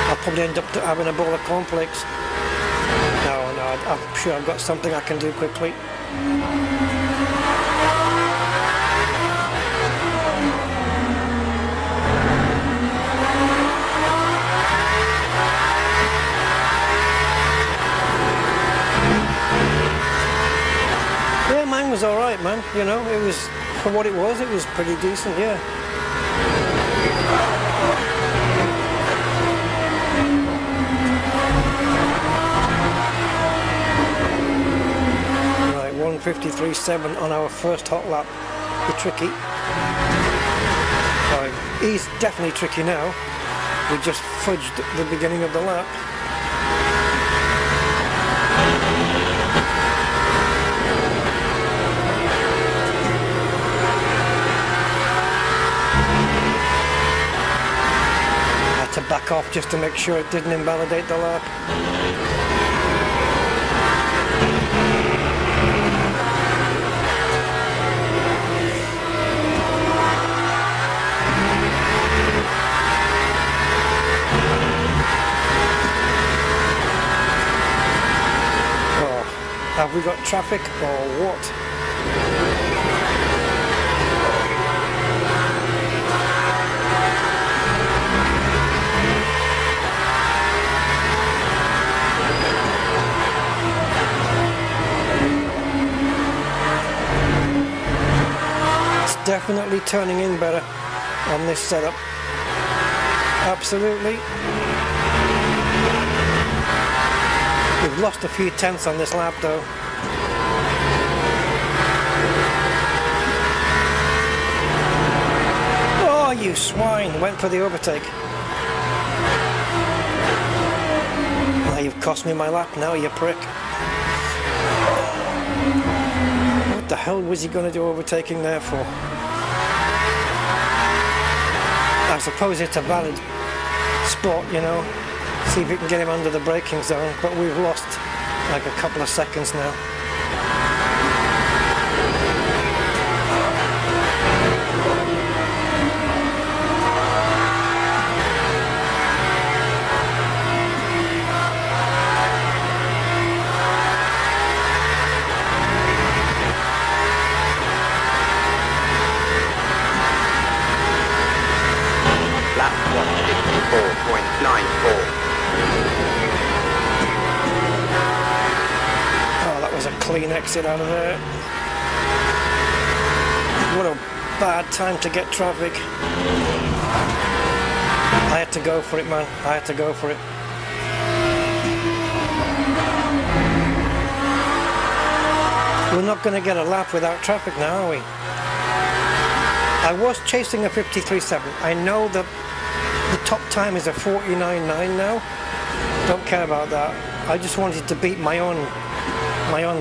I'll probably end up having a bowl of cornflakes. No, I'm sure I've got something I can do quickly. was alright, man. You know, it was, for what it was pretty decent, yeah. Right, 1:53.7 on our first hot lap. The tricky. Right, he's definitely tricky now. We just fudged the beginning of the lap. To back off just to make sure it didn't invalidate the lap. Oh, have we got traffic or what? Definitely turning in better on this setup. Absolutely. We've lost a few tenths on this lap though. Oh, you swine! Went for the overtake. Oh, you've cost me my lap now, you prick. What the hell was he going to do overtaking there for? I suppose it's a valid spot, you know. See if we can get him under the braking zone, but we've lost like a couple of seconds now. Oh, that was a clean exit out of there. What a bad time to get traffic. I had to go for it, man. I had to go for it. We're not going to get a lap without traffic now, are we? I was chasing a 53.7. I know that the top time is a 49.9 now. Don't care about that. I just wanted to beat my own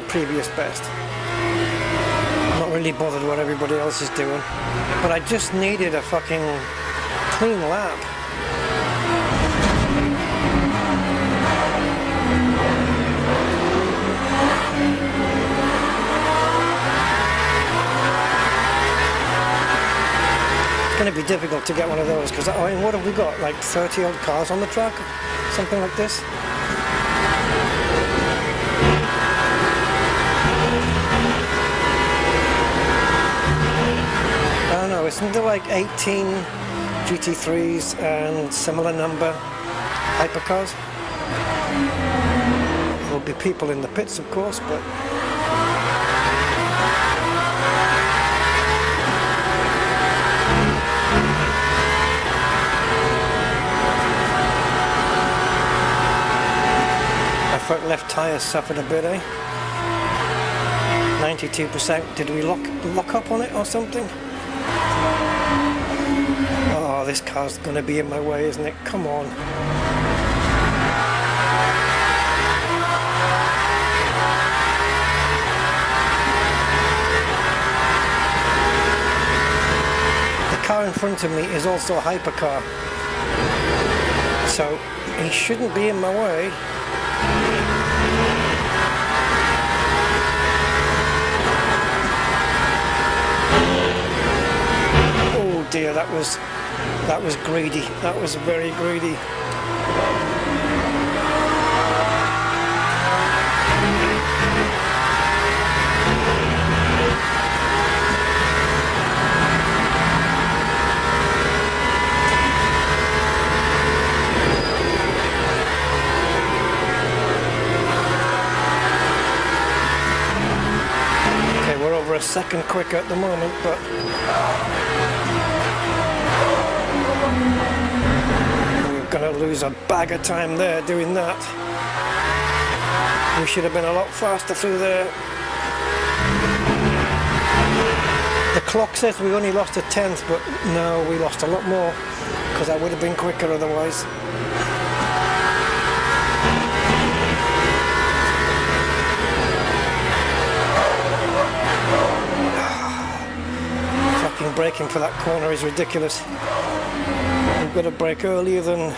previous best. I'm not really bothered what everybody else is doing. But I just needed a fucking clean lap. It's going to be difficult to get one of those because, I mean, what have we got? Like 30 odd cars on the track? Something like this? I don't know, isn't there like 18 GT3s and similar number hypercars? There'll be people in the pits, of course, but... Front left tyre suffered a bit, eh? 92%. Did we lock up on it or something? Oh, this car's going to be in my way, isn't it? Come on. The car in front of me is also a hypercar, so he shouldn't be in my way. Oh dear, that was greedy. That was very greedy. second quicker at the moment, but we're going to lose a bag of time there doing that. We should have been a lot faster through there. The clock says we only lost a tenth, but no, we lost a lot more because I would have been quicker otherwise. Fucking braking for that corner is ridiculous. We've got to brake earlier than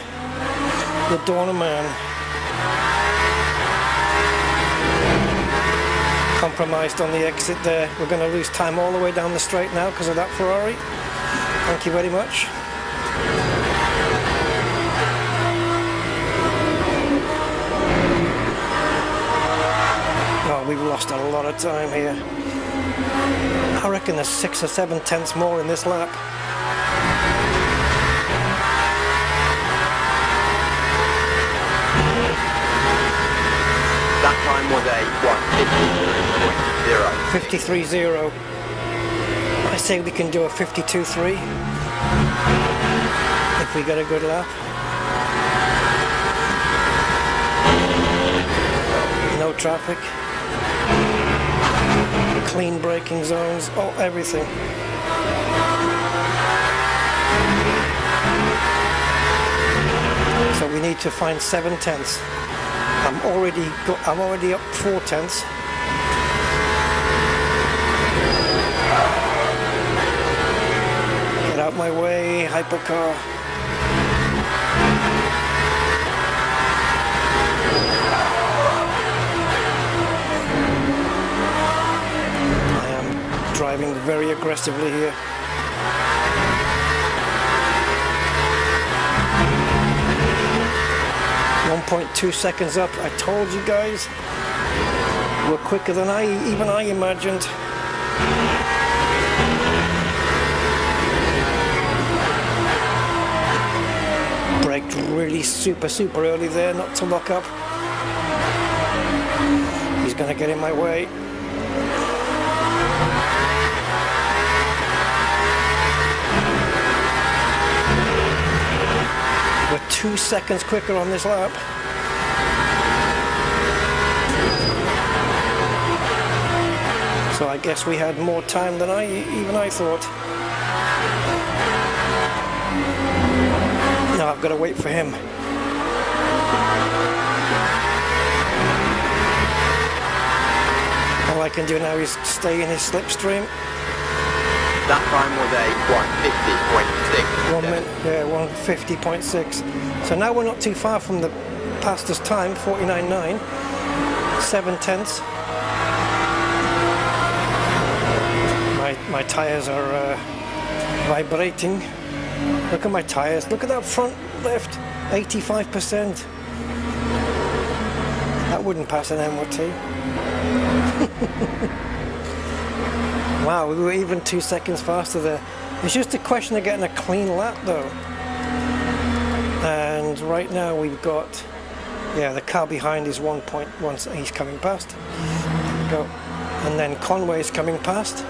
the dawn of man. Compromised on the exit there. We're going to lose time all the way down the straight now because of that Ferrari. Thank you very much. Oh, we've lost a lot of time here. I reckon there's 6 or 7 tenths more in this lap. That time was a 53.0. 1:53.0. I say we can do a 52.3 if we get a good lap. No traffic. Clean braking zones, oh, everything. So we need to find 7 tenths. I'm already up 4 tenths. Get out my way, hypercar. I am driving very aggressively here. 1.2 seconds up. I told you guys, we're quicker than even I imagined. Braked really super early there, not to lock up. He's gonna get in my way. We're 2 seconds quicker on this lap. So I guess we had more time than even I thought. Now I've got to wait for him. All I can do now is stay in his slipstream. That time was a 1:50.6. 1 minute, yeah, 1:50.6. So now we're not too far from the fastest time, 49.9, 7 tenths. My tires are vibrating. Look at my tires. Look at that front left, 85%. That wouldn't pass an MOT. Wow, we were even 2 seconds faster there. It's just a question of getting a clean lap though. And right now we've got, yeah, the car behind is 1.1, he's coming past. There we go. And then Conway's coming past.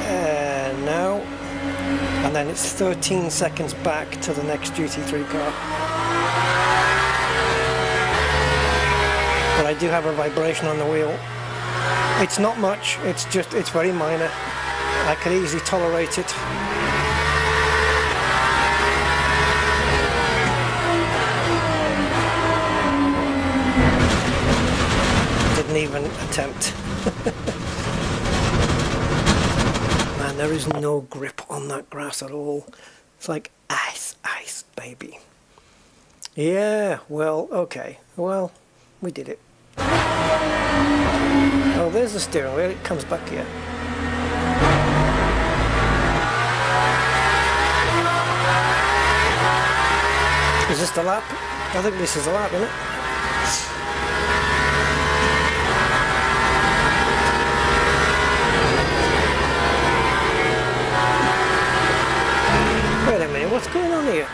And now, and then it's 13 seconds back to the next GT3 car. But I do have a vibration on the wheel. It's not much, it's very minor. I can easily tolerate it. Didn't even attempt. Man, there is no grip on that grass at all. It's like ice, baby. Yeah, well, okay. Well, we did it. Oh, there's the steering wheel. It comes back here. Is this the lap? I think this is the lap, isn't it? Wait a minute, what's going on here?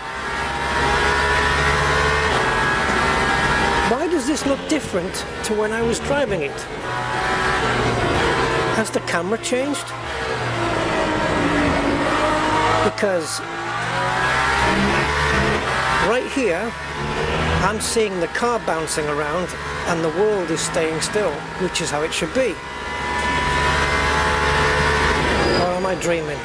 Why does this look different to when I was driving it? Has the camera changed? Because right here, I'm seeing the car bouncing around and the world is staying still, which is how it should be. Or am I dreaming?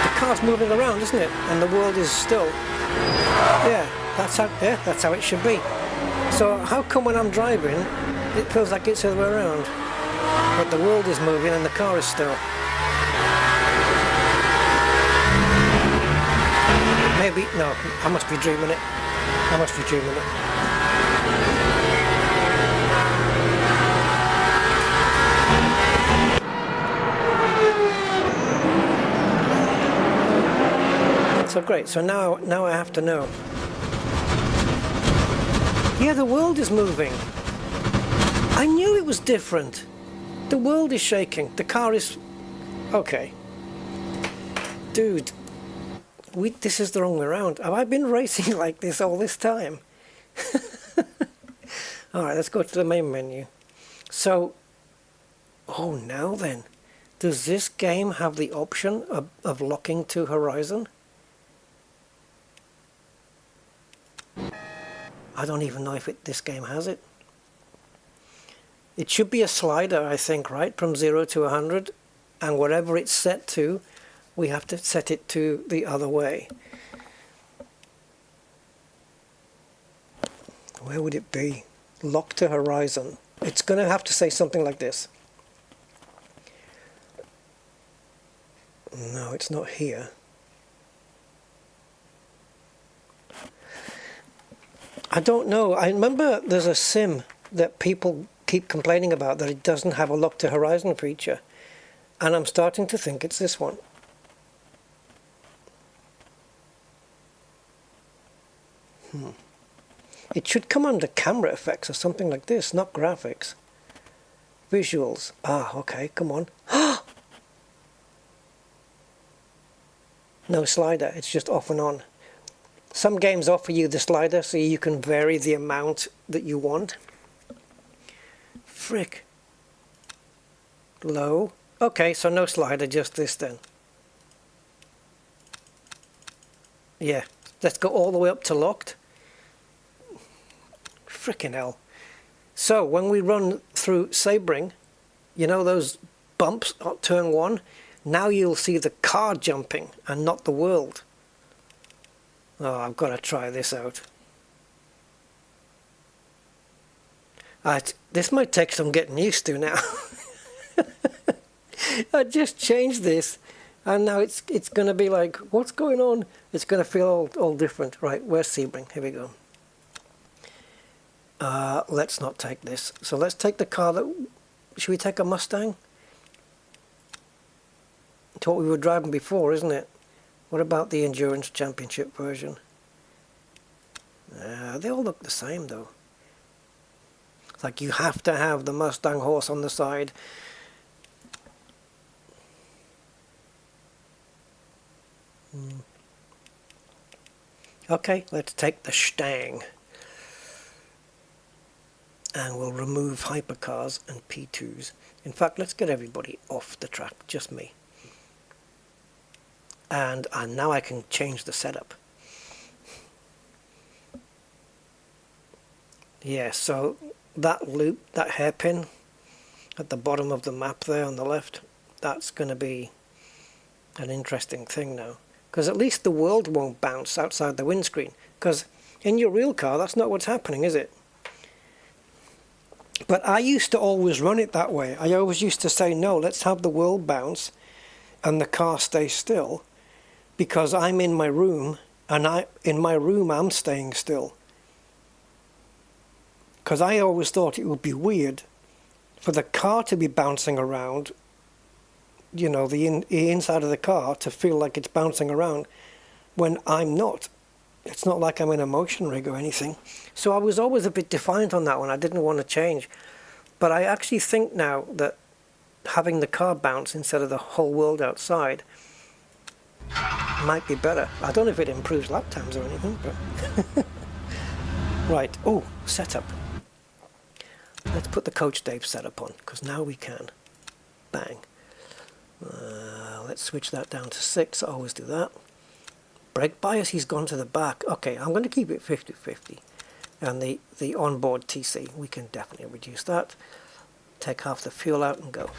The car's moving around, isn't it? And the world is still. Yeah, that's how it should be. So how come when I'm driving, it feels like it's the other way around? But the world is moving and the car is still. Maybe, no, I must be dreaming it. I must be dreaming it. So great, so now I have to know. Yeah, the world is moving. I knew it was different. The world is shaking. The car is... Okay. Dude. This is the wrong way around. Have I been racing like this all this time? Alright, let's go to the main menu. So... Oh, now then. Does this game have the option of locking to Horizon? I don't even know if this game has it. It should be a slider, I think, right? From 0 to 100. And whatever it's set to, we have to set it to the other way. Where would it be? Lock to Horizon. It's going to have to say something like this. No, it's not here. I don't know. I remember there's a sim that people keep complaining about that it doesn't have a lock to Horizon feature. And I'm starting to think it's this one. It should come under camera effects or something like this, not graphics. Visuals. Ah, okay, come on. No slider, it's just off and on. Some games offer you the slider so you can vary the amount that you want. Frick. Low. Okay, so no slider, just this then. Yeah, let's go all the way up to locked. Frickin' hell. So when we run through Sebring, you know those bumps at turn 1? Now you'll see the car jumping and not the world. Oh, I've got to try this out. This might take some getting used to now. I just changed this and now it's going to be like, what's going on? It's going to feel all different. Right, where's Sebring? Here we go. Let's not take this. So let's take the car that... Should we take a Mustang? It's what we were driving before, isn't it? What about the Endurance Championship version? They all look the same though. It's like you have to have the Mustang horse on the side. Okay, let's take the Stang. And we'll remove hypercars and P2s. In fact, let's get everybody off the track, just me. And now I can change the setup. Yeah, so that loop, that hairpin at the bottom of the map there on the left, that's going to be an interesting thing now. Because at least the world won't bounce outside the windscreen. Because in your real car, that's not what's happening, is it? But I used to always run it that way. I always used to say, no, let's have the world bounce and the car stay still. Because I'm in my room, and in my room I'm staying still. Because I always thought it would be weird for the car to be bouncing around, you know, the inside of the car to feel like it's bouncing around when I'm not. It's not like I'm in a motion rig or anything. So I was always a bit defiant on that one. I didn't want to change. But I actually think now that having the car bounce instead of the whole world outside might be better. I don't know if it improves lap times or anything, but... Right, oh, setup. Let's put the Coach Dave setup on, because now we can. Bang. Let's switch that down to 6. I always do that. Brake bias, he's gone to the back. Okay, I'm going to keep it 50-50. And the onboard TC, we can definitely reduce that. Take half the fuel out and go.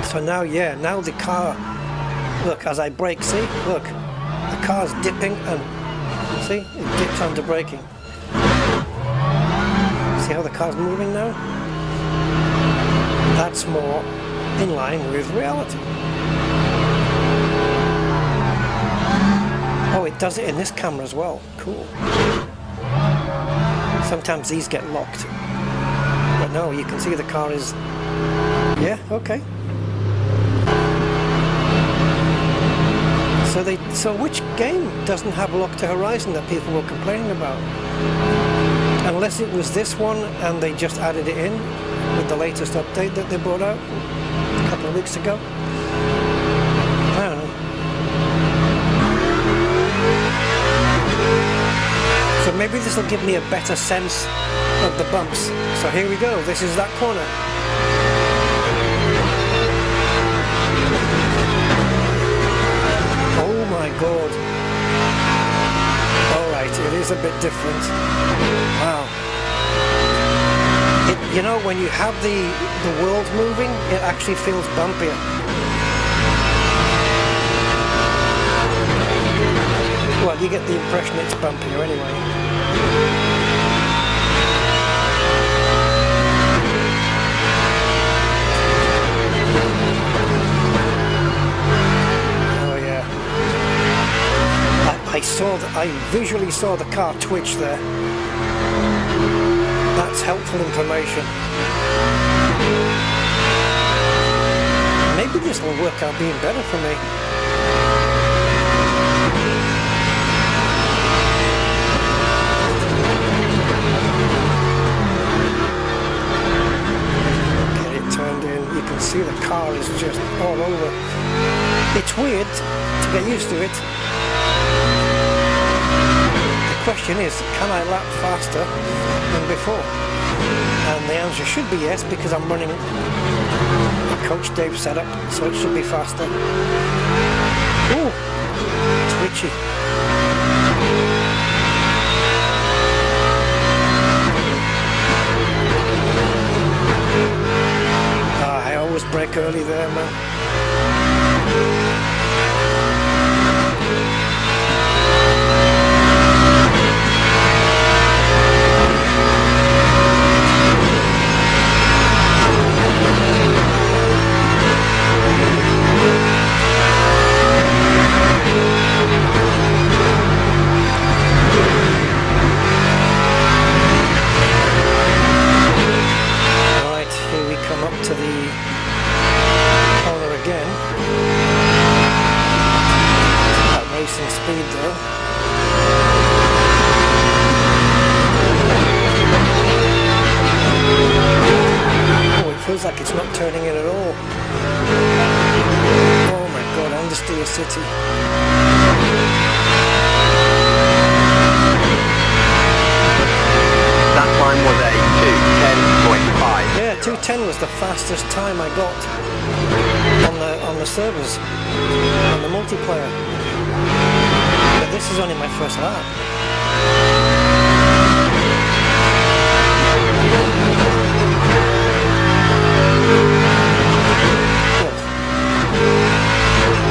So now, yeah, now the car, look, as I brake, see, look, the car's dipping and, see, it dips under braking. See how the car's moving now? That's more in line with reality. Oh, it does it in this camera as well. Cool. Sometimes these get locked. But no, you can see the car is... Yeah, okay. So which game doesn't have lock to horizon that people were complaining about? Unless it was this one and they just added it in with the latest update that they brought out a couple of weeks ago. I don't know. So maybe this will give me a better sense of the bumps. So here we go, this is that corner. Oh my god. Alright, it is a bit different. Wow. You know, when you have the world moving, it actually feels bumpier. Well, you get the impression it's bumpier anyway. Oh yeah. I visually saw the car twitch there. That's helpful information. Maybe this will work out being better for me. Get it turned in. You can see the car is just all over. It's weird to get used to it. The question is, can I lap faster than before? And the answer should be yes, because I'm running a Coach Dave setup, so it should be faster. Ooh, twitchy. I always brake early there, man. To the corner again. At racing speed though. Oh, it feels like it's not turning in at all. Oh my god, Understeer City. That time was a 2:10.5. Yeah, 2:10 was the fastest time I got on the servers, on the multiplayer. But this is only my first lap.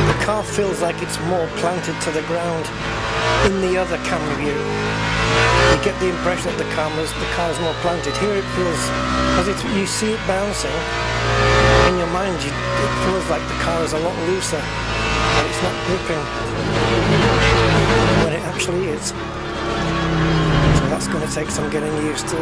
The car feels like it's more planted to the ground in the other camera view. You get the impression that the car is more planted. Here it feels, as you see it bouncing, in your mind it feels like the car is a lot looser, and it's not gripping when it actually is. So that's going to take some getting used to.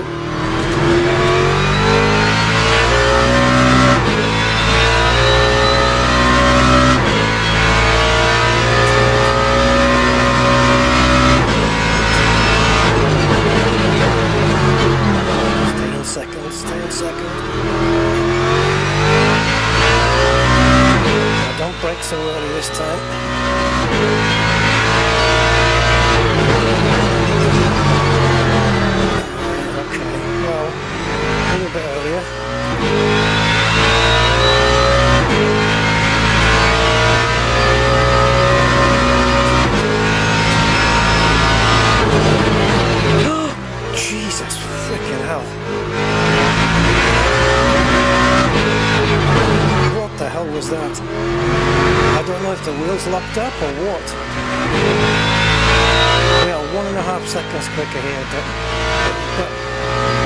Stay in second. Now don't brake so early this time. earth, the wheels locked up or what? We are 1.5 seconds quicker here, but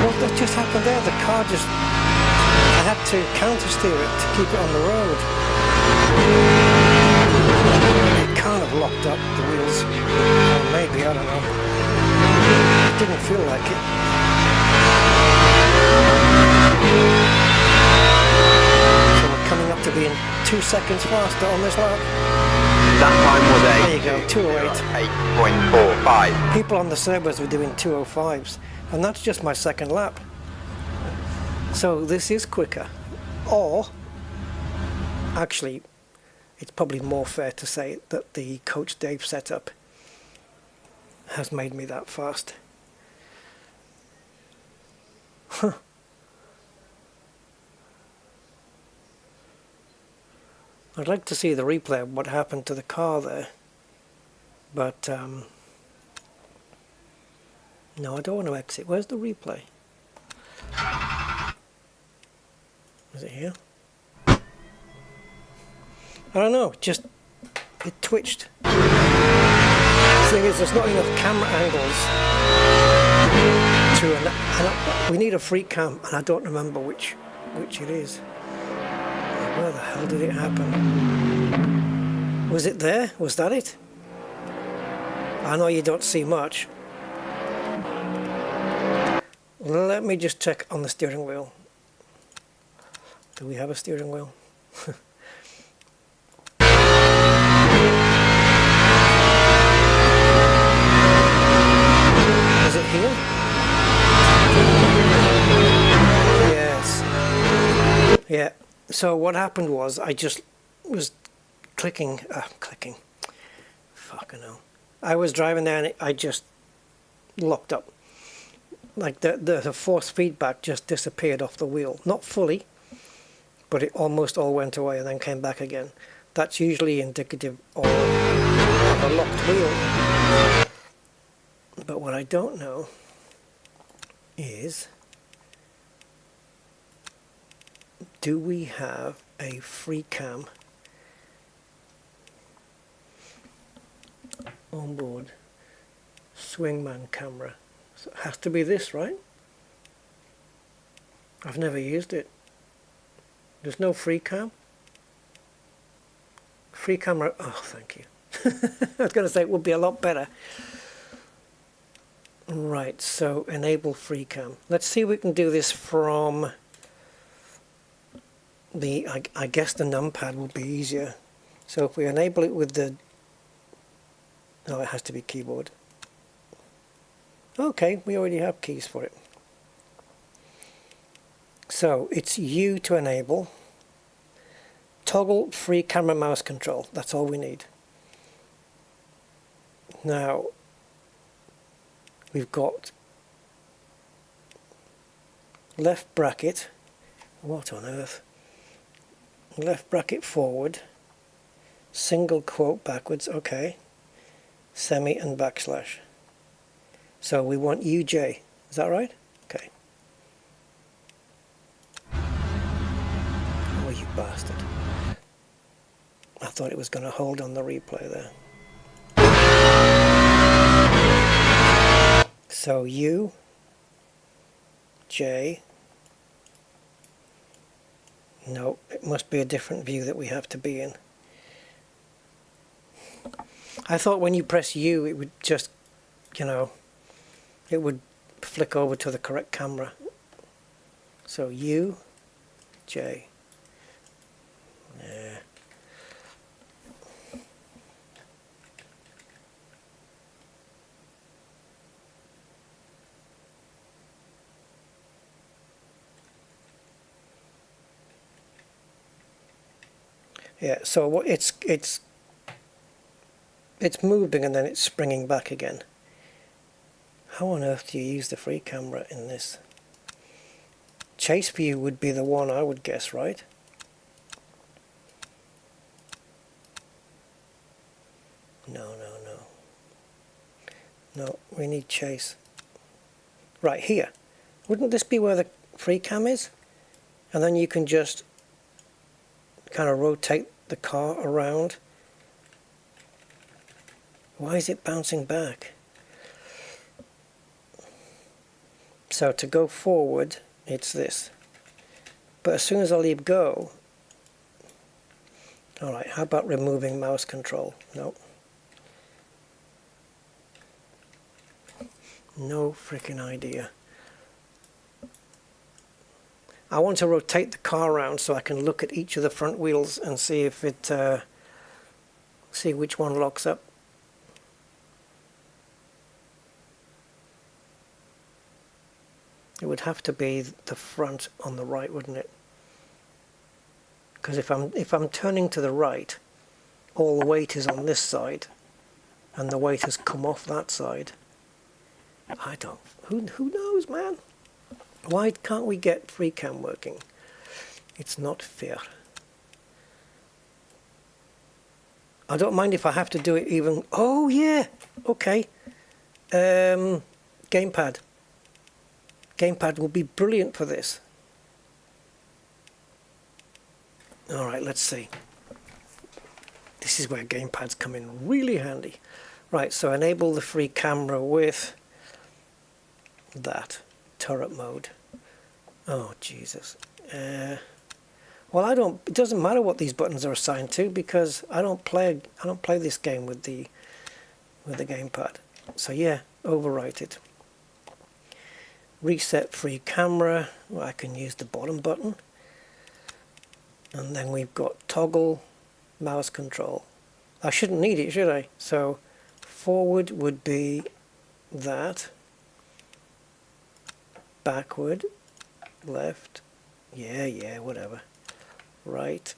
what just happened there? The car just, I had to counter steer it to keep it on the road. It kind of locked up the wheels, or maybe, I don't know. It didn't feel like it. So we're coming up to being 2 seconds faster on this lap. That time was a There you go, 208. 8.45. People on the servers were doing 205s, and that's just my second lap. So this is quicker. Or, actually, it's probably more fair to say that the Coach Dave setup has made me that fast. Huh. I'd like to see the replay of what happened to the car there, but no, I don't want to exit. Where's the replay? Is it here? I don't know, just it twitched. The thing is, there's not enough camera angles to we need a free cam, and I don't remember which it is. Where the hell did it happen? Was it there? Was that it? I know you don't see much. Let me just check on the steering wheel. Do we have a steering wheel? Is it here? Yes. Yeah. So what happened was I just was clicking. Fucking hell. I was driving there and I just locked up. Like the force feedback just disappeared off the wheel. Not fully, but it almost all went away and then came back again. That's usually indicative of a locked wheel. But what I don't know is, do we have a free cam onboard swingman camera? So it has to be this, right? I've never used it. There's no free cam? Free camera, oh thank you. I was going to say it would be a lot better. Right, so enable free cam. Let's see if we can do this from the, I guess the numpad will be easier. So if we enable it with the, no, it has to be keyboard. Okay, we already have keys for it. So it's U to enable. Toggle free camera mouse control. That's all we need. Now we've got left bracket. What on earth? Left bracket forward. Single quote backwards. Okay. Semi and backslash. So we want UJ. Is that right? Okay. Oh, you bastard. I thought it was going to hold on the replay there. So U, J. No, it must be a different view that we have to be in. I thought when you press U it would just, you know, it would flick over to the correct camera. So U, J. Yeah. Yeah, so what it's moving and then it's springing back again. How on earth do you use the free camera in this? Chase view would be the one I would guess, right? No. No, we need chase. Right, here. Wouldn't this be where the free cam is? And then you can just kind of rotate the car around Why is it bouncing back? So to go forward, it's this. But as soon as I leave go, alright, how about removing mouse control? No. No freaking idea. I want to rotate the car around so I can look at each of the front wheels and see if it, see which one locks up. It would have to be the front on the right, wouldn't it? Because if I'm turning to the right, all the weight is on this side, and the weight has come off that side. I don't. Who knows, man? Why can't we get FreeCam working? It's not fair. I don't mind if I have to do it even. Oh yeah. Okay. Gamepad. Gamepad will be brilliant for this. Alright, let's see. This is where gamepads come in really handy. Right, so enable the free camera with that turret mode. Oh Jesus. Well, it doesn't matter what these buttons are assigned to because I don't play this game with the gamepad. So yeah, overwrite it. Reset free camera. Well, I can use the bottom button. And then we've got toggle mouse control. I shouldn't need it, should I? So forward would be that. Backward, left, yeah, whatever. Right.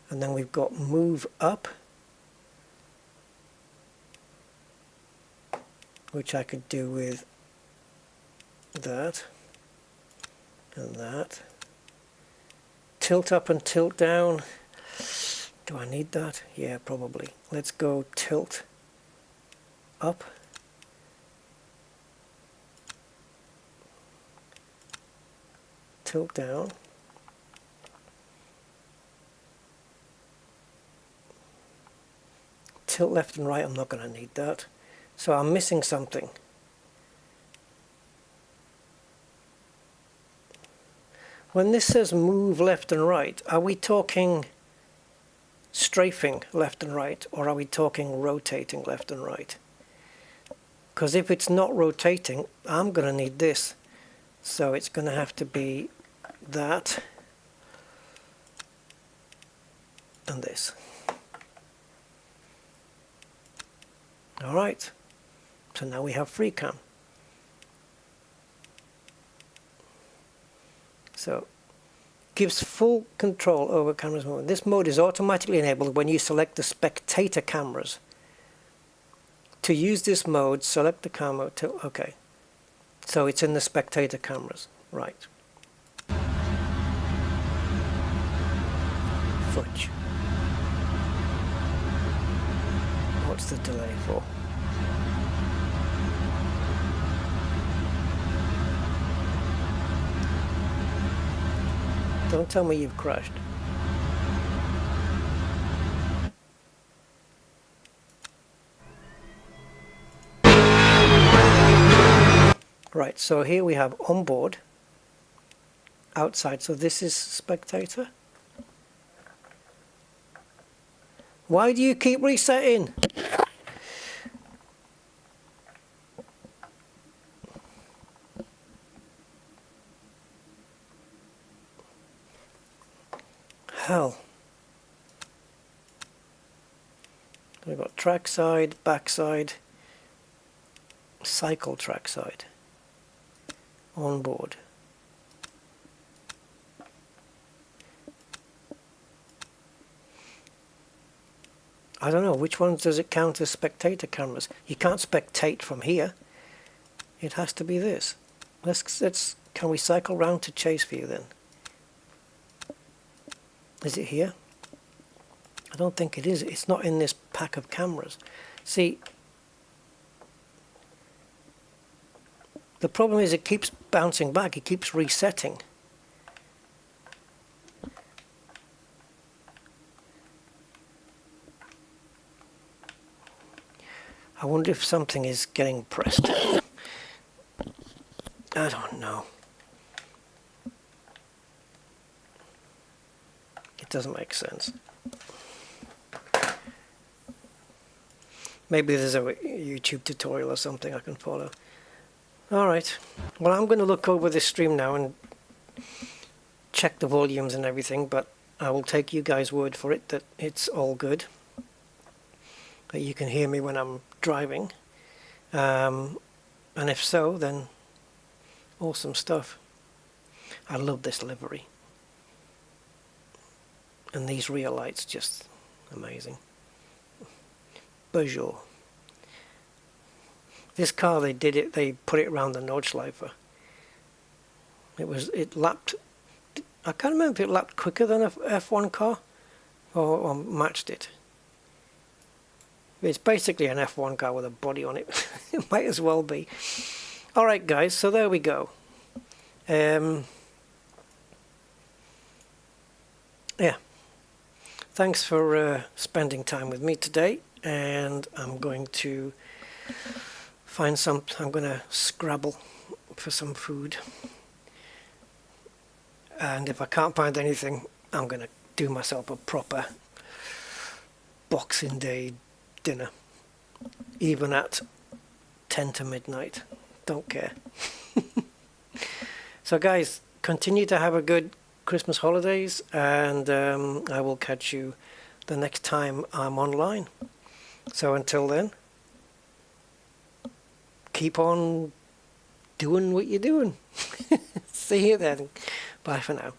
And then we've got move up, which I could do with that and that. Tilt up and tilt down. Do I need that? Yeah, probably. Let's go tilt up. Tilt down. Tilt left and right, I'm not going to need that. So I'm missing something. When this says move left and right, are we talking strafing left and right, or are we talking rotating left and right? Because if it's not rotating, I'm going to need this. So it's going to have to be that and this. Alright, so now we have FreeCam. So, gives full control over cameras movement. This mode is automatically enabled when you select the spectator cameras. To use this mode, select the camera to, okay. So it's in the spectator cameras, right. Fudge. What's the delay for? Don't tell me you've crashed. Right, so here we have onboard, outside, so this is spectator. Why do you keep resetting? Hell. We've got trackside, backside, cycle trackside, onboard. I don't know, which ones does it count as spectator cameras? You can't spectate from here. It has to be this. Can we cycle round to chase view then? Is it here? I don't think it is. It's not in this pack of cameras. See, the problem is it keeps bouncing back. It keeps resetting. I wonder if something is getting pressed. I don't know. It doesn't make sense. Maybe there's a YouTube tutorial or something I can follow. Alright, well I'm going to look over this stream now and check the volumes and everything, but I will take you guys' word for it that it's all good. That you can hear me when I'm driving. And if so, then awesome stuff. I love this livery. And these rear lights, just amazing. Peugeot. This car, they put it around the Nordschleifer. It lapped, I can't remember if it lapped quicker than a F1 car or matched it. It's basically an F1 car with a body on it. It might as well be. Alright guys, so there we go. Yeah. Thanks for spending time with me today, and I'm going to find I'm going to scrabble for some food. And if I can't find anything, I'm going to do myself a proper Boxing Day dinner, even at 10 to midnight. Don't care. So guys, continue to have a good Christmas holidays, and I will catch you the next time I'm online. So until then, keep on doing what you're doing. See you then. Bye for now.